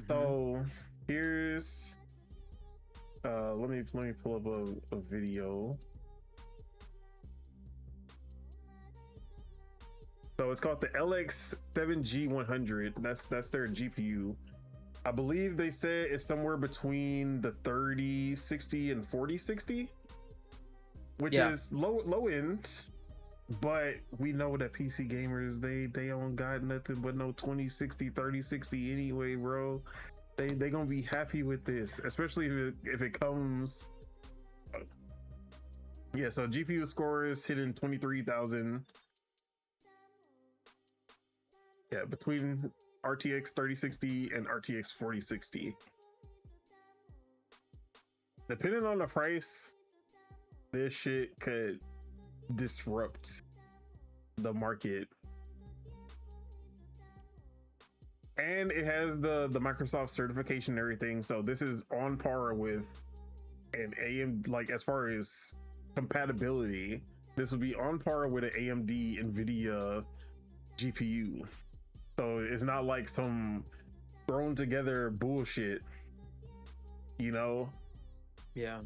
So here's let me pull up a video. So it's called the LX7G100. That's their GPU. I believe they said it's somewhere between the 3060 and 4060, which is low end. But we know that PC gamers they don't got nothing but no 2060, 3060 anyway, bro. They gonna be happy with this, especially if it comes. Yeah, so GPU score is hitting 23,000. Yeah, between RTX 3060 and RTX 4060. Depending on the price, this shit could disrupt the market. And it has the Microsoft certification and everything, so this is on par with an AMD, like as far as compatibility, this would be on par with an AMD NVIDIA GPU. So it's not like some thrown together bullshit, you know? Yeah.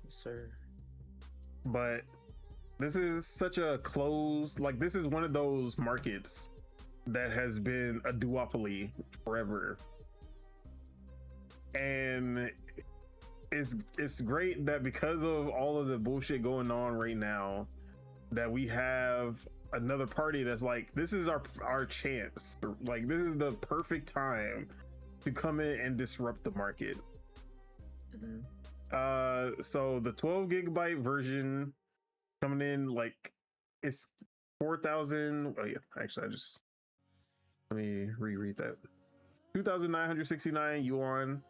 Yes, sir. But this is such a closed, like this is one of those markets that has been a duopoly forever. And it's great that because of all of the bullshit going on right now, that we have another party that's like, this is our chance. Like this is the perfect time to come in and disrupt the market. So the 12 gigabyte version coming in like it's 4,000. Oh yeah, actually, let me reread that. 2,969 yuan,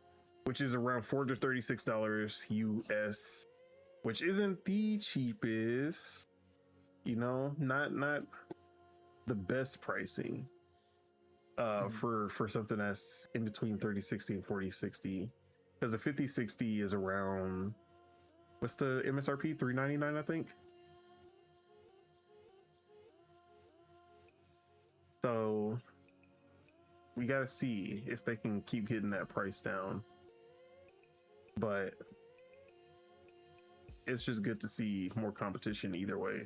which is around $436 US, which isn't the cheapest. You know, not the best pricing. For something that's in between 3060 and 4060, because the 5060 is around, what's the MSRP, 399 I think. So we gotta see if they can keep getting that price down, but it's just good to see more competition either way,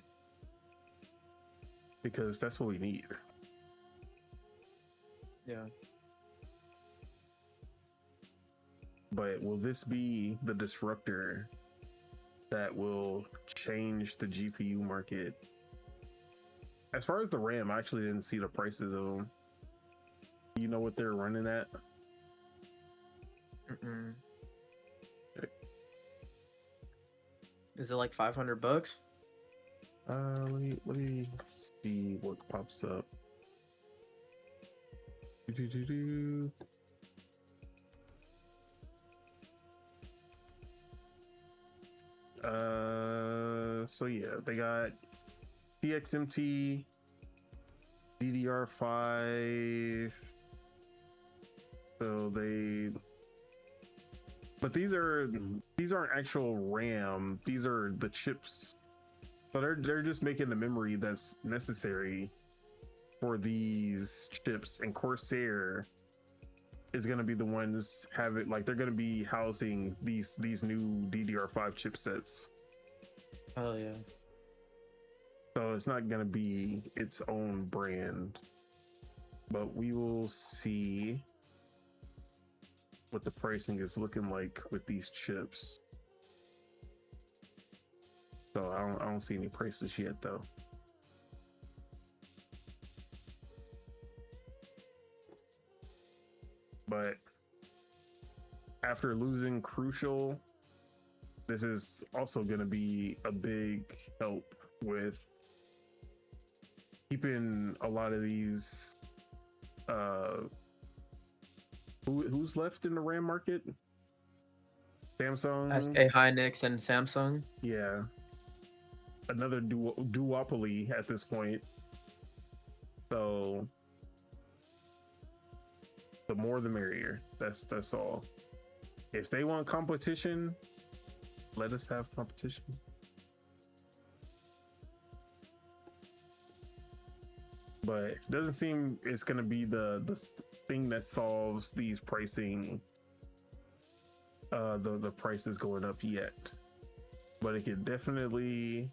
because that's what we need. Yeah. But will this be the disruptor that will change the GPU market? As far as the RAM, I actually didn't see the prices of them. You know what they're running at? Mm-mm. Is it like $500? Let me see what pops up. So yeah, they got TXMT, DDR5. So but these aren't actual RAM. These are the chips. So they're just making the memory that's necessary for these chips, and Corsair is going to be the ones have it, like they're going to be housing these new DDR5 chipsets. Oh yeah. So it's not going to be its own brand, but we will see what the pricing is looking like with these chips. So I don't see any prices yet though. But after losing Crucial, this is also going to be a big help with keeping a lot of these. Who's left in the RAM market? Samsung, SK Hynix, and Samsung. Yeah, another duopoly at this point. So the more the merrier. That's all. If they want competition, let us have competition. But it doesn't seem it's gonna be the thing that solves these pricing, the prices going up yet. But it can definitely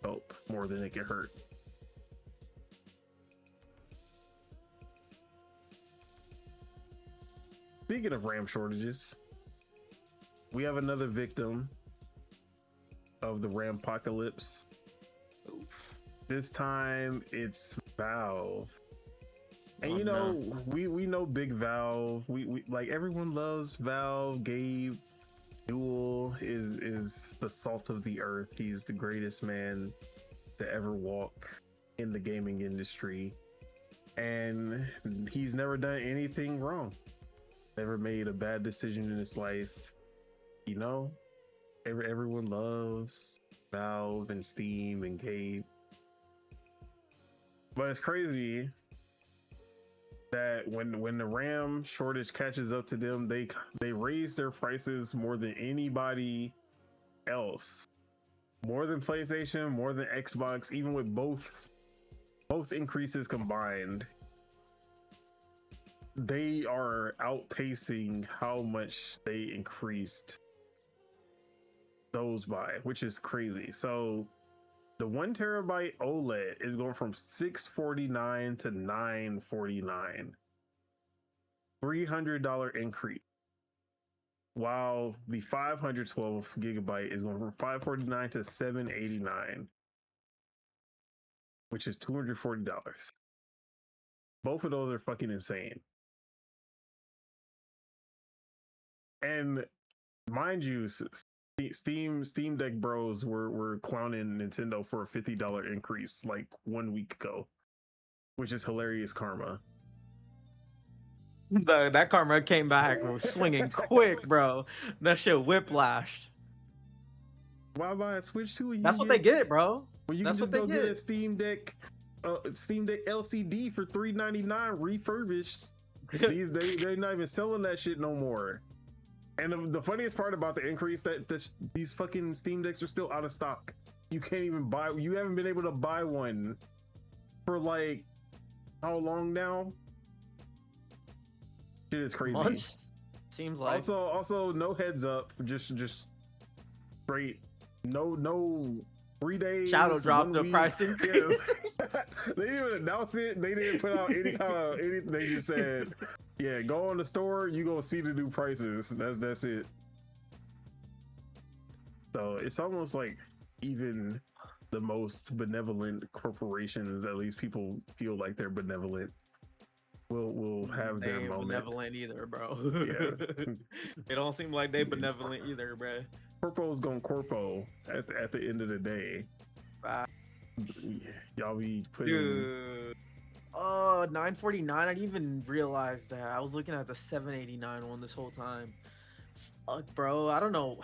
help more than it can hurt. Speaking of RAM shortages, we have another victim of the RAM apocalypse. This time it's Valve. And you know, we know big Valve. We like, everyone loves Valve. Gabe Newell is the salt of the earth. He's the greatest man to ever walk in the gaming industry. And he's never done anything wrong. Never made a bad decision in his life. You know, everyone loves Valve and Steam and Gabe. But it's crazy that when the RAM shortage catches up to them, they raise their prices more than anybody else, more than PlayStation, more than Xbox, even with both increases combined. They are outpacing how much they increased those by, which is crazy. So the 1 terabyte OLED is going from $649 to $949, $300 increase, while the 512 gigabyte is going from $549 to $789, which is $240. Both of those are fucking insane. And mind you, Steam Deck bros were clowning Nintendo for a $50 increase like 1 week ago, which is hilarious karma. That karma came back swinging quick, bro. That shit whiplashed. Why buy a Switch 2? That's what they get, bro. Well, you That's can just what go they get get. a Steam Deck LCD for $399 refurbished. They're not even selling that shit no more. And the funniest part about the increase that these fucking Steam Decks are still out of stock. You can't even buy. You haven't been able to buy one for like how long now? Shit is crazy. Months? Seems like. Also, no heads up. Just straight. No 3 days. Shadow drop the price increase. Yeah. They didn't even announce it. They didn't put out any kind of anything. They just said, "Yeah, go on the store. You gonna see the new prices." That's it. So it's almost like even the most benevolent corporations, at least people feel like they're benevolent, will have They their ain't moment. benevolent either, bro. Yeah. It don't seem like they benevolent either, bro. Corpo's gonna corpo at the end of the day. Wow. Yeah, y'all be putting. Dude. Oh, 949. I didn't even realize that. I was looking at the 789 one this whole time. Fuck, bro. I don't know.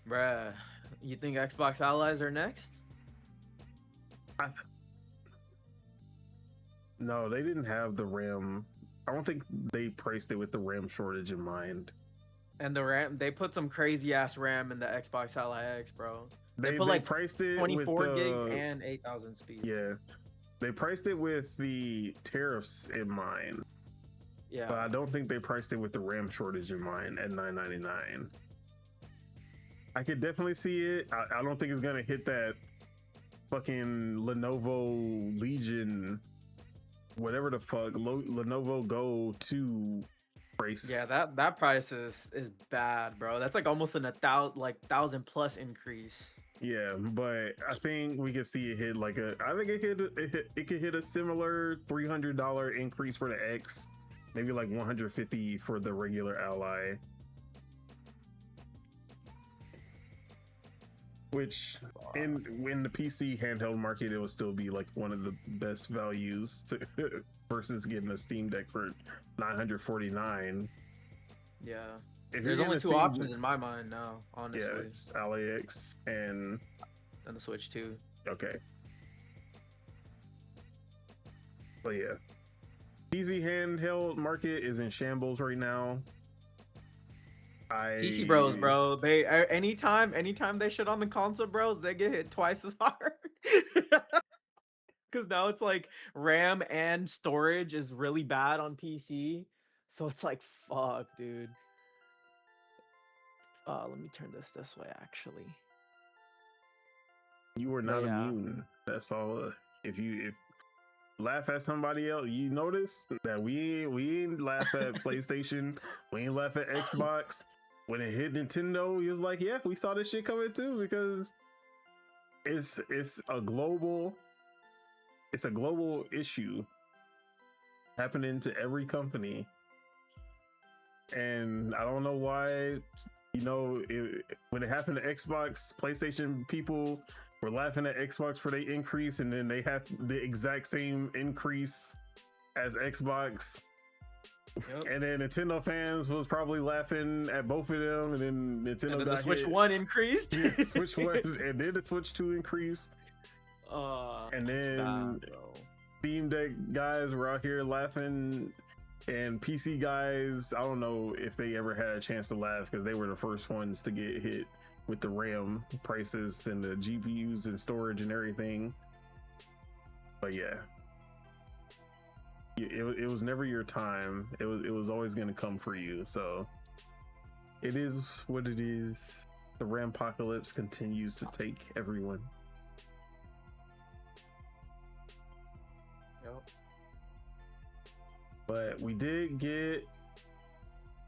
Bruh. You think Xbox Allies are next? No, they didn't have the RAM. I don't think they priced it with the RAM shortage in mind. And the RAM, they put some crazy ass RAM in the Xbox Ally X, bro. They put they like priced it 24 with gigs and 8,000 speed. Yeah, they priced it with the tariffs in mind. Yeah. But I don't think they priced it with the RAM shortage in mind at $999. I could definitely see it. I don't think it's gonna hit that fucking Lenovo Legion, whatever the fuck, Lenovo Go 2 price. Yeah, that price is bad, bro. That's like almost an 1,000 plus increase. Yeah, but I think we could see it hit like I think it could hit a similar $300 increase for the X, maybe like $150 for the regular Ally. Which in the PC handheld market, it will still be like one of the best values versus getting a Steam Deck for $949. Yeah. If There's only two options in my mind now, honestly. Yeah, it's Ally X and the Switch 2. Okay. But yeah, PC handheld market is in shambles right now. PC bros, bro. They anytime they shit on the console bros, they get hit twice as hard. Because now it's like RAM and storage is really bad on PC, so it's like fuck, dude. Let me turn this way. Actually, you are not immune. That's all. If laugh at somebody else, you notice that we ain't laugh at PlayStation. We ain't laugh at Xbox. When it hit Nintendo, he was like, "Yeah, we saw this shit coming too," because it's a global issue happening to every company, and I don't know why. You know, when it happened to Xbox, PlayStation people were laughing at Xbox for the increase, and then they had the exact same increase as Xbox. Yep. And then Nintendo fans was probably laughing at both of them, and then Nintendo and then got the Switch hit. 1 increased. Yeah, Switch 1, and then the Switch 2 increased. And then Steam Deck guys were out here laughing, and PC guys, I don't know if they ever had a chance to laugh because they were the first ones to get hit with the RAM prices and the GPUs and storage and everything. But yeah. It was never your time. It was always going to come for you. So it is what it is. The RAM apocalypse continues to take everyone. Yep. But we did get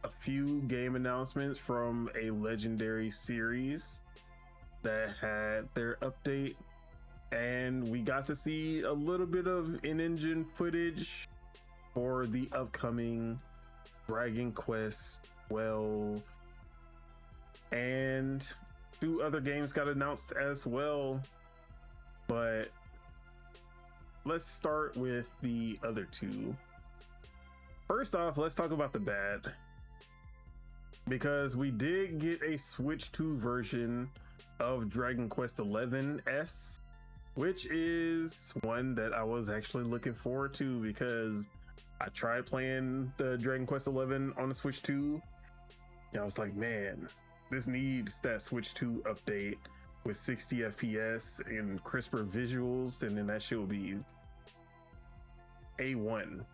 a few game announcements from a legendary series that had their update, and we got to see a little bit of in-engine footage for the upcoming Dragon Quest 12 and 2 other games got announced as well. But let's start with the other 2. First off, let's talk about the bad, because we did get a Switch 2 version of Dragon Quest XI S, which is one that I was actually looking forward to, because I tried playing the Dragon Quest XI on the Switch 2 and I was like, man, this needs that Switch 2 update with 60 FPS and crisper visuals, and then that shit will be A1.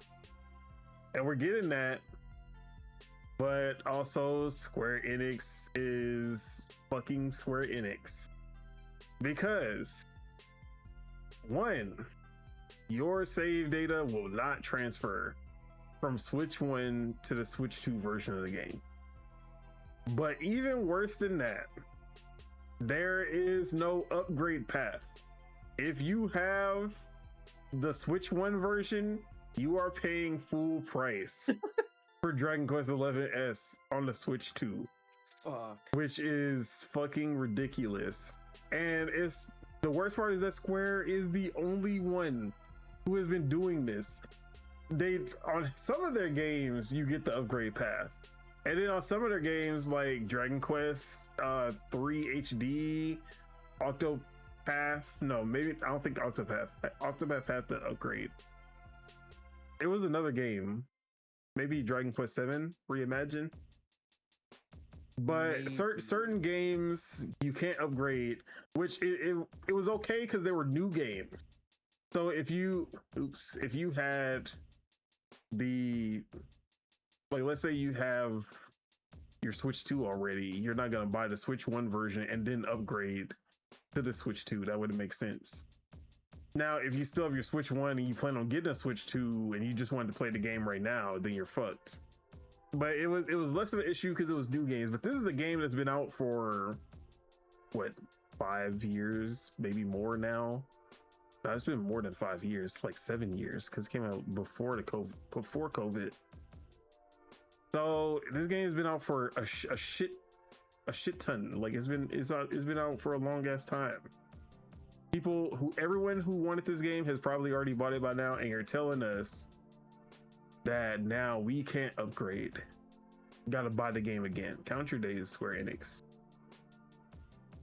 And we're getting that, but also Square Enix is fucking Square Enix. Because, 1, your save data will not transfer from Switch 1 to the Switch 2 version of the game. But even worse than that, there is no upgrade path. If you have the Switch 1 version, you are paying full price for Dragon Quest XI S on the Switch 2. Fuck. Which is fucking ridiculous. And it's the worst part is that Square is the only one who has been doing this. They, on some of their games, you get the upgrade path. And then on some of their games, like Dragon Quest 3 HD, Octopath, no, maybe, I don't think Octopath had the upgrade. It was another game, maybe Dragon Quest 7 Reimagine. But certain games you can't upgrade, which it was okay because they were new games. So if you had the, like, let's say you have your Switch 2 already, you're not gonna buy the Switch 1 version and then upgrade to the Switch 2. That wouldn't make sense. Now, if you still have your Switch 1 and you plan on getting a Switch 2 and you just wanted to play the game right now, then you're fucked. But it was less of an issue because it was new games. But this is a game that's been out for what, 5 years, maybe more now. No, it's been more than 5 years, like 7 years, because it came out before COVID. So this game has been out for a shit ton. Like it's been out for a long ass time. Everyone who wanted this game has probably already bought it by now, and you're telling us that now we can't upgrade. Gotta buy the game again. Count your days, Square Enix.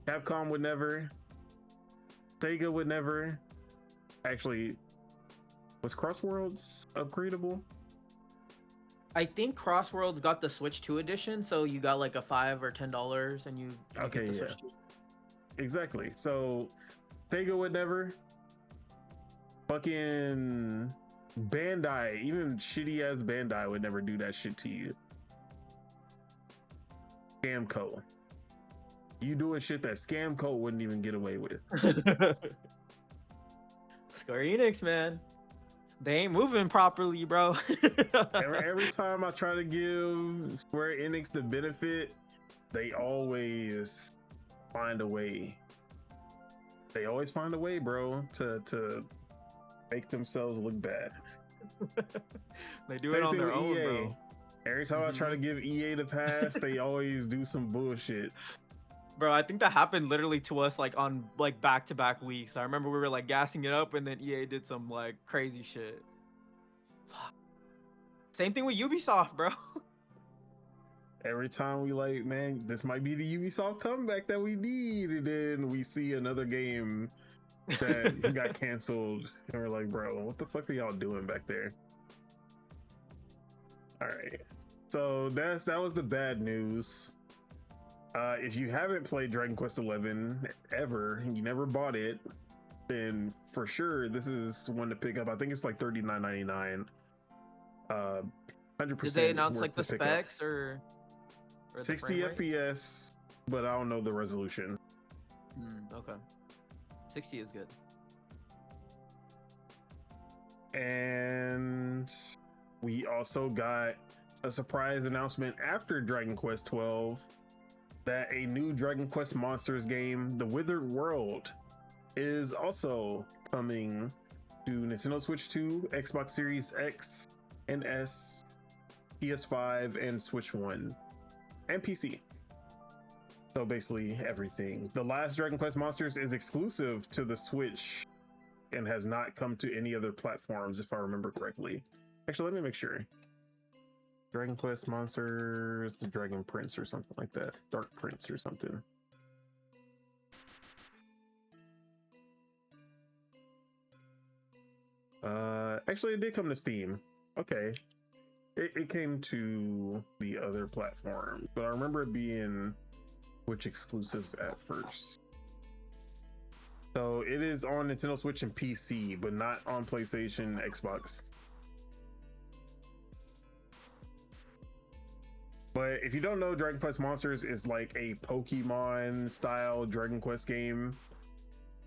Capcom would never. Sega would never. Actually, was Crossworlds upgradable? I think Crossworlds got the Switch 2 edition, so you got like a $5 or $10, and you get the Switch 2. Exactly. So Sega would never. Fucking Bandai, even shitty ass Bandai would never do that shit to you. Scamco. You doing shit that Scamco wouldn't even get away with. Square Enix, man. They ain't moving properly, bro. every time I try to give Square Enix the benefit, they always find a way. They always find a way, bro, to make themselves look bad. They do it on their own, EA. bro. Every time I try to give EA the pass, they always do some bullshit. Bro, I think that happened literally to us like on like back-to-back weeks. I remember we were like gassing it up, and then EA did some like crazy shit. Same thing with Ubisoft, bro. Every time we like, man, this might be the Ubisoft comeback that we need, and then we see another game that got canceled, and we're like, bro, what the fuck are y'all doing back there? All right, so that was the bad news. If you haven't played Dragon Quest XI ever, and you never bought it, then for sure this is one to pick up. I think it's like $39.99. 100%. Did they announce like the specs or 60 FPS, but I don't know the resolution. Okay, 60 is good. And we also got a surprise announcement after Dragon Quest 12 that a new Dragon Quest Monsters game, The Withered World, is also coming to Nintendo Switch 2, Xbox Series X and S, PS5, and Switch 1, and PC. So basically everything. The last Dragon Quest Monsters is exclusive to the Switch and has not come to any other platforms, if I remember correctly. Actually, let me make sure. Dragon Quest Monsters, the Dragon Prince or something like that. Dark Prince or something. Actually, it did come to Steam. Okay. It came to the other platforms, but I remember it being Switch exclusive at first. So it is on Nintendo Switch and PC, but not on PlayStation, Xbox. But if you don't know, Dragon Quest Monsters is like a Pokemon style Dragon Quest game.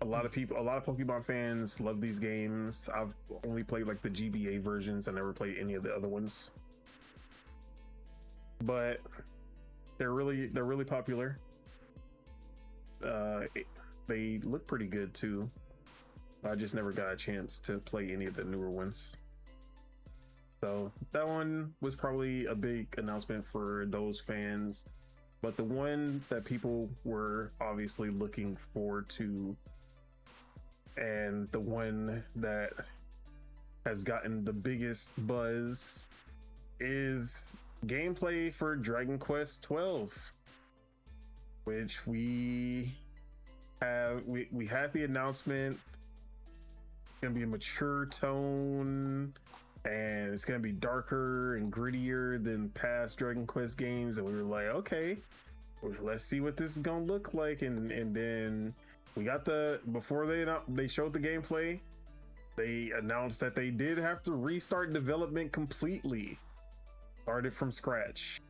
A lot of Pokemon fans love these games. I've only played like the GBA versions. I never played any of the other ones. But they're really popular. They look pretty good too. I just never got a chance to play any of the newer ones. So that one was probably a big announcement for those fans. But the one that people were obviously looking forward to, and the one that has gotten the biggest buzz, is gameplay for Dragon Quest 12, which we had the announcement. It's gonna be a mature tone, and it's gonna be darker and grittier than past Dragon Quest games. And we were like, okay, let's see what this is gonna look like. And then we got before they showed the gameplay, they announced that they did have to restart development completely, started from scratch.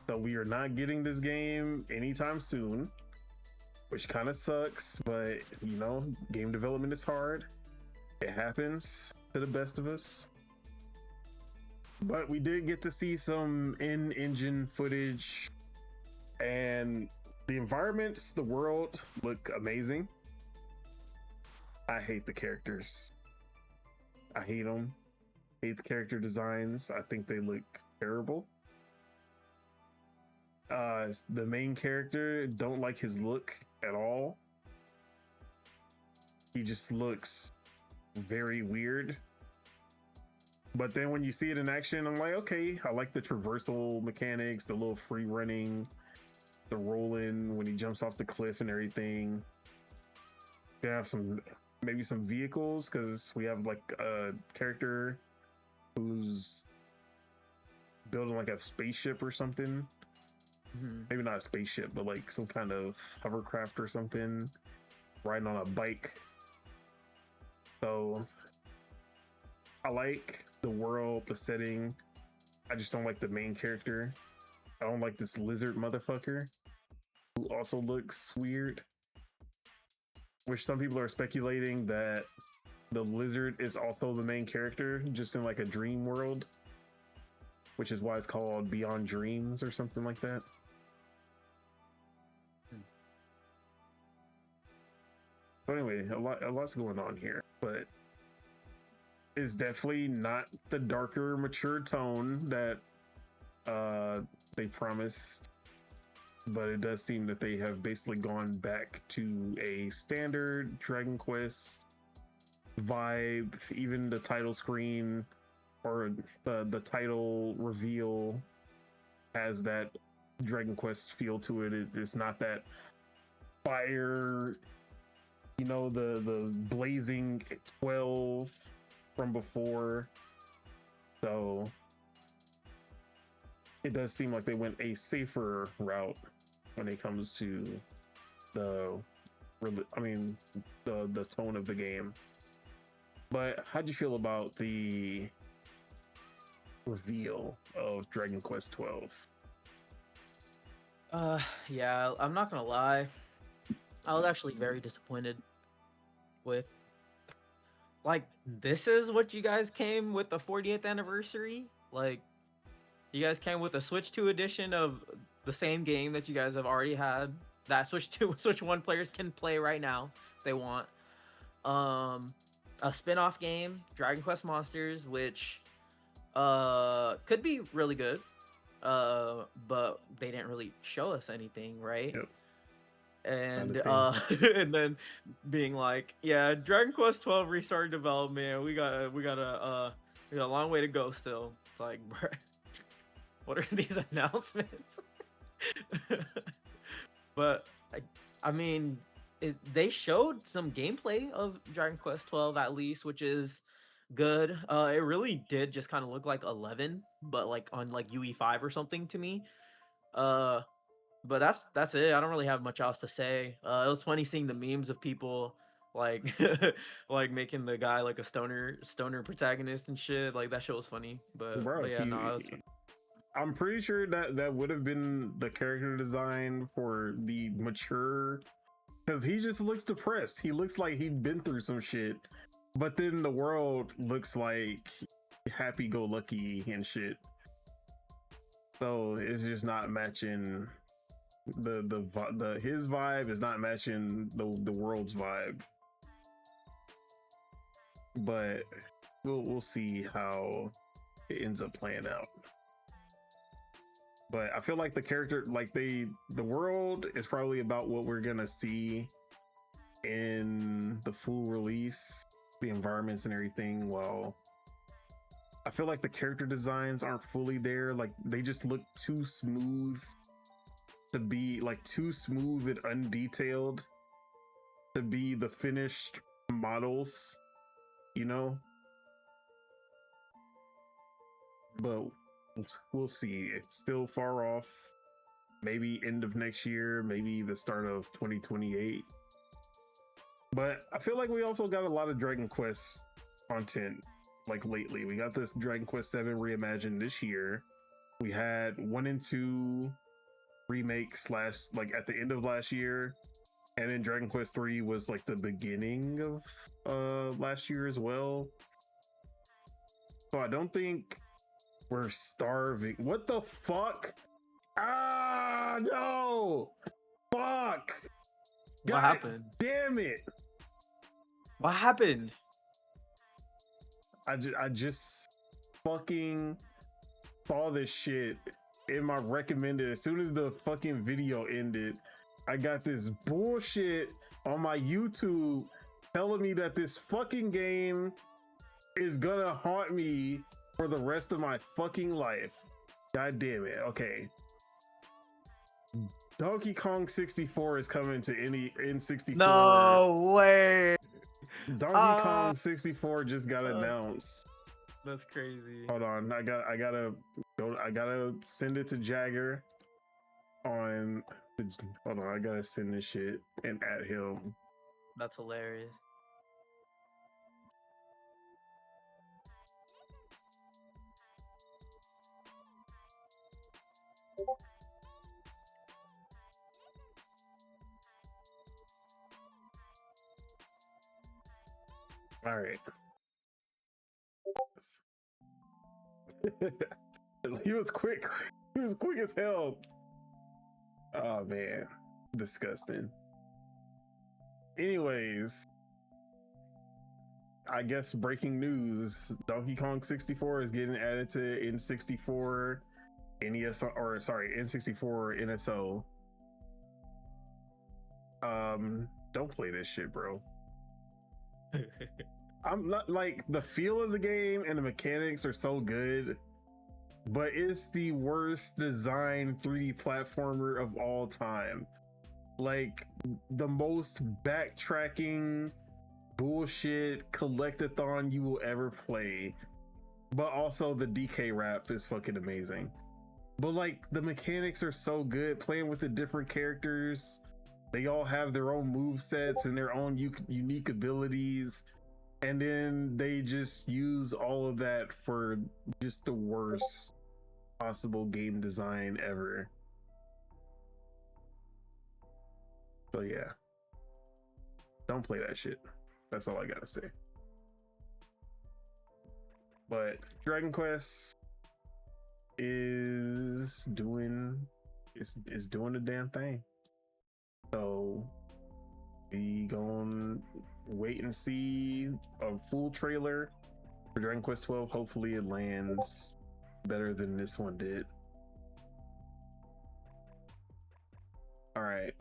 So we are not getting this game anytime soon, which kind of sucks, but you know, game development is hard. It happens to the best of us. But we did get to see some in-engine footage, and the environments, the world look amazing. I hate the characters. I hate them. Hate the character designs. I think they look terrible. The main character, don't like his look at all. He just looks very weird. But then when you see it in action, I'm like, okay, I like the traversal mechanics, the little free running, the rolling when he jumps off the cliff and everything. They have maybe some vehicles, because we have like a character who's building like a spaceship or something. Maybe not a spaceship, but like some kind of hovercraft or something, riding on a bike. So I like the world, the setting. I just don't like the main character. I don't like this lizard motherfucker who also looks weird. Which some people are speculating that the lizard is also the main character, just in like a dream world, which is why it's called Beyond Dreams or something like that. So anyway, a lot's going on here, but it's definitely not the darker, mature tone that they promised. But it does seem that they have basically gone back to a standard Dragon Quest vibe. Even the title screen or the title reveal has that Dragon Quest feel to it. It's not that fire, you know, the blazing 12 from before. So it does seem like they went a safer route when it comes to the tone of the game. But how'd you feel about the reveal of Dragon Quest 12? Yeah, I'm not gonna lie, I was actually very disappointed with, like, this is what you guys came with the 40th anniversary? Like, you guys came with a Switch 2 edition of the same game that you guys have already had, that Switch 1 players can play right now if they want. A spin-off game, Dragon Quest Monsters, which could be really good, but they didn't really show us anything, right? Yep. and and then being like, yeah, Dragon Quest 12 restarted development. We got a long way to go still. It's like, bruh, what are these announcements? But I mean, they showed some gameplay of Dragon Quest 12 at least, which is good. It really did just kind of look like 11, but like on like UE5 or something to me. But that's it. I don't really have much else to say. It was funny seeing the memes of people like like making the guy like a stoner protagonist and shit. Like that shit was funny. But yeah, no, that's funny. I'm pretty sure that would have been the character design for the mature, because he just looks depressed. He looks like he'd been through some shit, but then the world looks like happy-go-lucky and shit. So it's just not matching the his vibe is not matching the world's vibe. But we'll see how it ends up playing out. But I feel like the character, like the world is probably about what we're gonna see in the full release, the environments and everything. Well, I feel like the character designs aren't fully there. Like they just look too smooth to be like too smooth and undetailed to be the finished models, you know? But we'll see. It's still far off. Maybe end of next year, maybe the start of 2028. But I feel like we also got a lot of Dragon Quest content like lately. We got this Dragon Quest 7 reimagined this year. We had 1 and 2 remakes like at the end of last year, and then Dragon Quest 3 was like the beginning of last year as well. So I don't think we're starving. What the fuck? Ah, no! Fuck! What happened? Damn it! What happened? I just fucking saw this shit in my recommended. As soon as the fucking video ended, I got this bullshit on my YouTube telling me that this fucking game is gonna haunt me for the rest of my fucking life. God damn it. Okay. Donkey Kong 64 is coming to N64. No way. Donkey Kong 64 just got announced. That's crazy. Hold on, I gotta send it to Jagger on hold on, I gotta send this shit and add him. That's hilarious. All right. He was quick. He was quick as hell. Oh man, disgusting. Anyways, I guess breaking news: Donkey Kong 64 is getting added to N64 N64 NSO. Don't play this shit, bro. I'm not like, the feel of the game and the mechanics are so good, but it's the worst designed 3D platformer of all time. Like the most backtracking bullshit collectathon you will ever play. But also the DK rap is fucking amazing. But like the mechanics are so good, playing with the different characters. They all have their own move sets and their own unique abilities. And then they just use all of that for just the worst possible game design ever. So yeah, don't play that shit. That's all I gotta say. But Dragon Quest is doing the damn thing. So we gonna wait and see a full trailer for Dragon Quest 12. Hopefully it lands better than this one did. All right.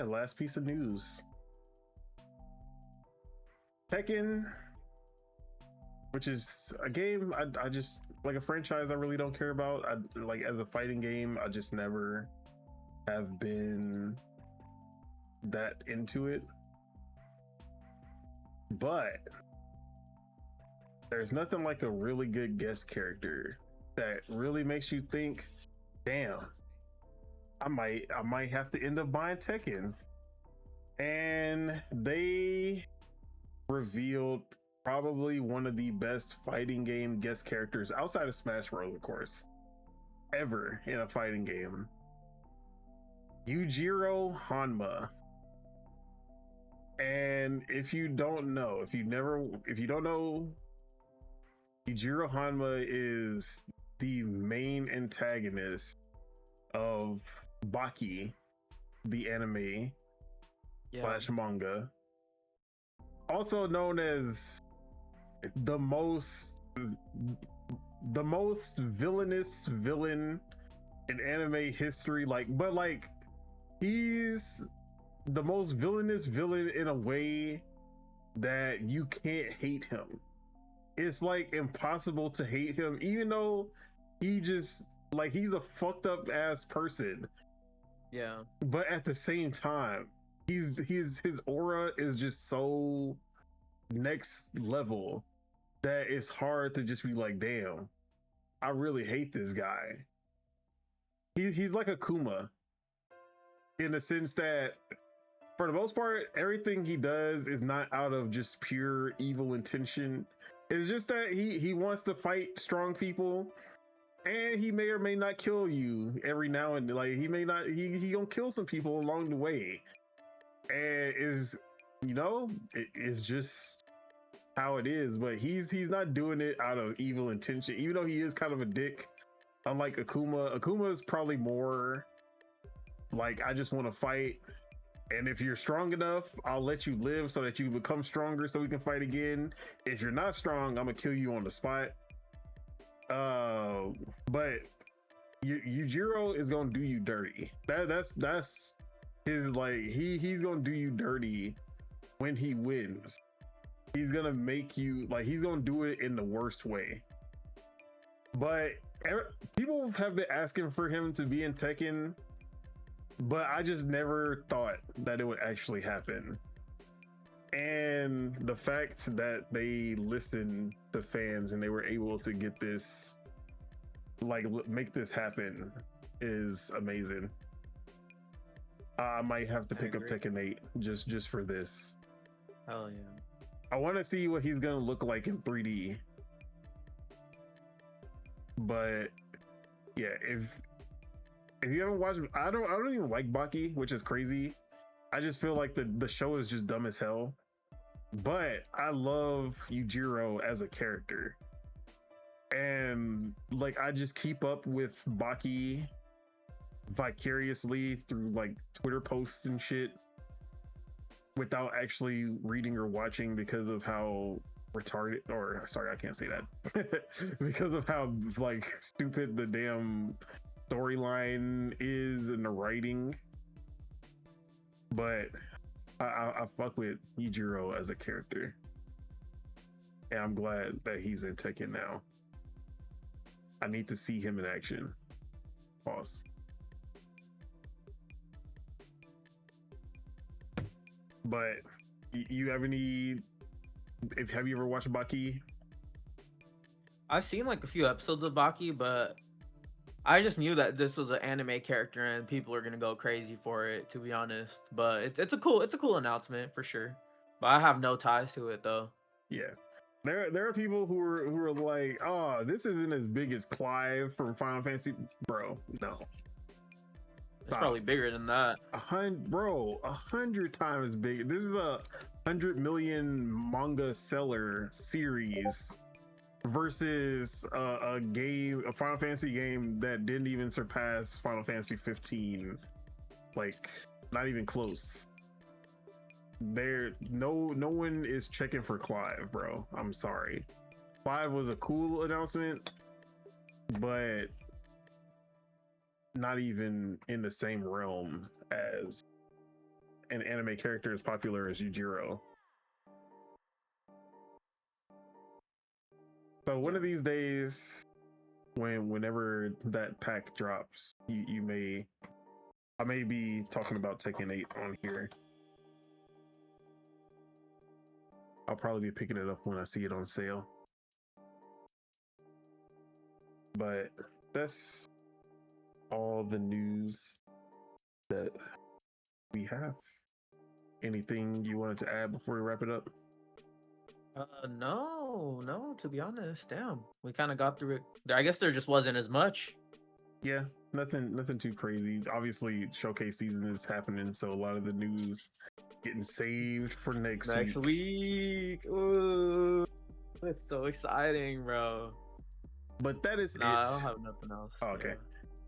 Last piece of news. Tekken, which is a game I just like, a franchise I really don't care about. I like, as a fighting game, I just never have been that into it. But there's nothing like a really good guest character that really makes you think, damn, I might have to end up buying Tekken. And they revealed probably one of the best fighting game guest characters outside of Smash Bros, of course, ever in a fighting game. Yujiro Hanma. And if you don't know, if you don't know, Yujiro Hanma is the main antagonist of Baki, the anime slash manga, also known as the most villainous villain in anime history. But he's the most villainous villain in a way that you can't hate him. It's like impossible to hate him, even though he's a fucked up ass person. Yeah. But at the same time, his aura is just so next level that it's hard to just be like, damn, I really hate this guy. He's like a Kuma in the sense that, for the most part, everything he does is not out of just pure evil intention. It's just that he wants to fight strong people, and he may or may not kill you every now and then. Like, he may not, he gonna kill some people along the way. And it's just how it is. But he's not doing it out of evil intention, even though he is kind of a dick. Unlike Akuma is probably more like, I just want to fight, and if you're strong enough, I'll let you live so that you become stronger so we can fight again. If you're not strong, I'm gonna kill you on the spot. But Yujiro is gonna do you dirty. That's his, like, he's gonna do you dirty when he wins. He's gonna make you, like, he's gonna do it in the worst way. But people have been asking for him to be in Tekken, but I just never thought that it would actually happen. And the fact that they listened to fans and they were able to get this, like, make this happen, is amazing. I might have to pick up Tekken 8 just for this. Hell yeah. I want to see what he's gonna look like in 3D. But yeah, if you haven't watched, I don't even like Baki, which is crazy. I just feel like the show is just dumb as hell. But I love Yujiro as a character, and like, I just keep up with Baki vicariously through like Twitter posts and shit without actually reading or watching, because of how retarded, or sorry, I can't say that because of how like stupid the damn storyline is in the writing. But I fuck with Yujiro as a character, and I'm glad that he's in Tekken now. I need to see him in action. Pause. But you have any? Have you ever watched Baki? I've seen like a few episodes of Baki, but I just knew that this was an anime character and people are gonna go crazy for it, to be honest. But it's a cool announcement for sure. But I have no ties to it though. Yeah, there are people who are like, oh, this isn't as big as Clive from Final Fantasy, bro. No, it's probably bigger than that. 100 times bigger. This is a 100 million manga seller series versus a Final Fantasy game that didn't even surpass Final Fantasy 15. Like, not even close. No one is checking for Clive, bro. I'm sorry. Clive was a cool announcement, but not even in the same realm as an anime character as popular as Yujiro. So one of these days, whenever that pack drops, I may be talking about Tekken 8 on here. I'll probably be picking it up when I see it on sale. But that's all the news that we have. Anything you wanted to add before we wrap it up? No, to be honest, damn. We kind of got through it. I guess there just wasn't as much. Yeah, nothing too crazy. Obviously, showcase season is happening, so a lot of the news getting saved for next week. Ooh, it's so exciting, bro. But that is it. I don't have nothing else. Oh, okay. Yeah.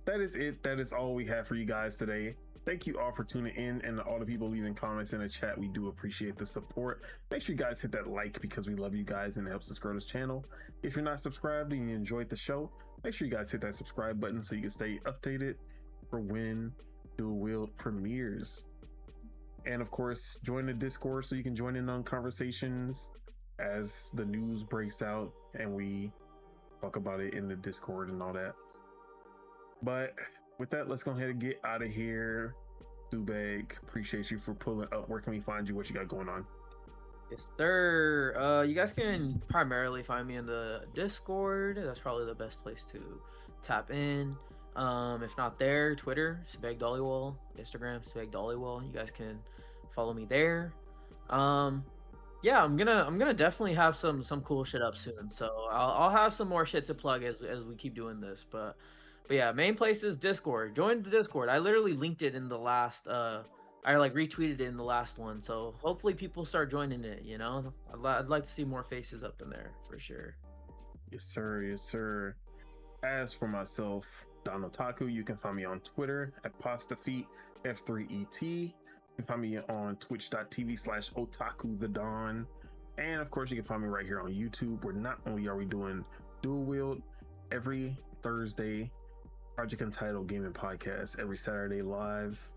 That is it. That is all we have for you guys today. Thank you all for tuning in, and all the people leaving comments in the chat. We do appreciate the support. Make sure you guys hit that like because we love you guys and it helps us grow this channel. If you're not subscribed and you enjoyed the show, make sure you guys hit that subscribe button so you can stay updated for when Dual-Wield premieres. And of course, join the Discord so you can join in on conversations as the news breaks out and we talk about it in the Discord and all that. But with that, let's go ahead and get out of here. Subeg, appreciate you for pulling up. Where can we find you? What you got going on? Yes, sir. You guys can primarily find me in the Discord. That's probably the best place to tap in. If not there, Twitter, Subeg Dollywall, Instagram, Subeg Dollywall. You guys can follow me there. Yeah, I'm gonna definitely have some cool shit up soon. So I'll have some more shit to plug as we keep doing this. But yeah, main place is Discord. Join the Discord. I literally linked it in the last I like retweeted it in the last one. So hopefully people start joining it, you know? I'd like to see more faces up in there for sure. Yes, sir. Yes, sir. As for myself, Don Otaku, you can find me on Twitter at PastaFeet F3ET. You can find me on twitch.tv/OtakuTheDon. And of course, you can find me right here on YouTube, where not only are we doing Dual-Wield every Thursday, Project Untitled Gaming Podcast every Saturday live.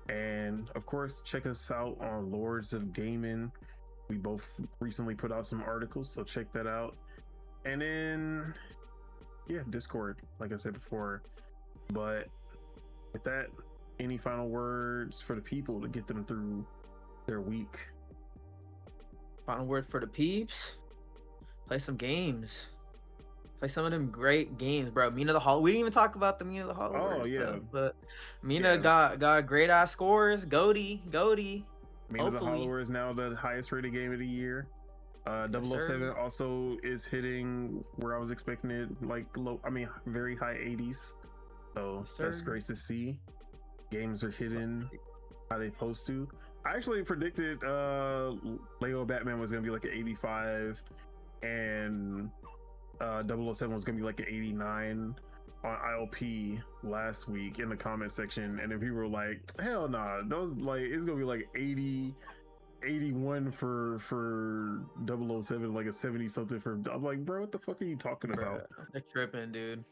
And of course, check us out on Lords of Gaming. We both recently put out some articles, so check that out. And then, yeah, Discord, like I said before. But with that, any final words for the people to get them through their week? Final word for the peeps: play some games. Play some of them great games, bro. Mina the Hall. We didn't even talk about the Mina the Hall. Oh yeah, stuff, but Mina got great ass scores. Goaty. Mina the Hollower is now the highest rated game of the year. 007 also is hitting where I was expecting it, like very high 80s. So that's great to see. Games are hitting how they supposed to. I actually predicted Lego Batman was gonna be like an 85 and 007 was gonna be like an 89 on ILP last week in the comment section, and then people were like, hell nah, those like it's gonna be like 80 81 for 007, like a 70 something for. I'm like, bro, what the fuck are you talking about? They're tripping, dude.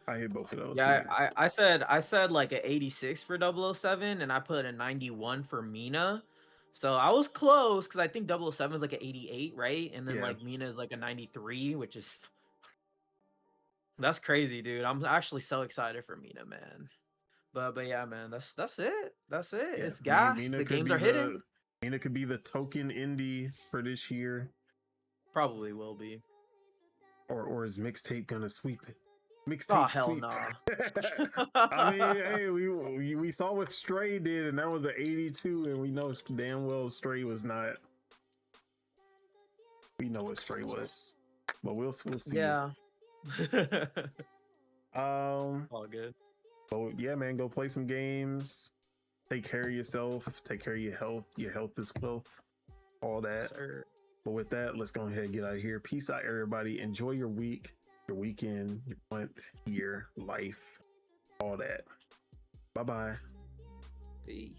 I hit both of those. Yeah, I said like an 86 for 007, and I put a 91 for Mina. So I was close because I think 007 is like an 88, right? And then like Mina is like a 93, which is that's crazy, dude. I'm actually so excited for Mina, man. But yeah, man, that's it. That's it. Yeah. It's gas. The games are hitting. Mina could be the token indie for this year. Probably will be. Or is mixtape gonna sweep it? Mixtape. Oh hell no! I mean, hey, we saw what Stray did, and that was an 82, and we know damn well Stray was not. We know what Stray was, but we'll see. Yeah. All good. So yeah, man, go play some games. Take care of yourself. Take care of your health. Your health is wealth. All that. Sir. But with that, let's go ahead and get out of here. Peace out, everybody. Enjoy your week, your weekend, your month, year, life, all that. Bye-bye. Peace.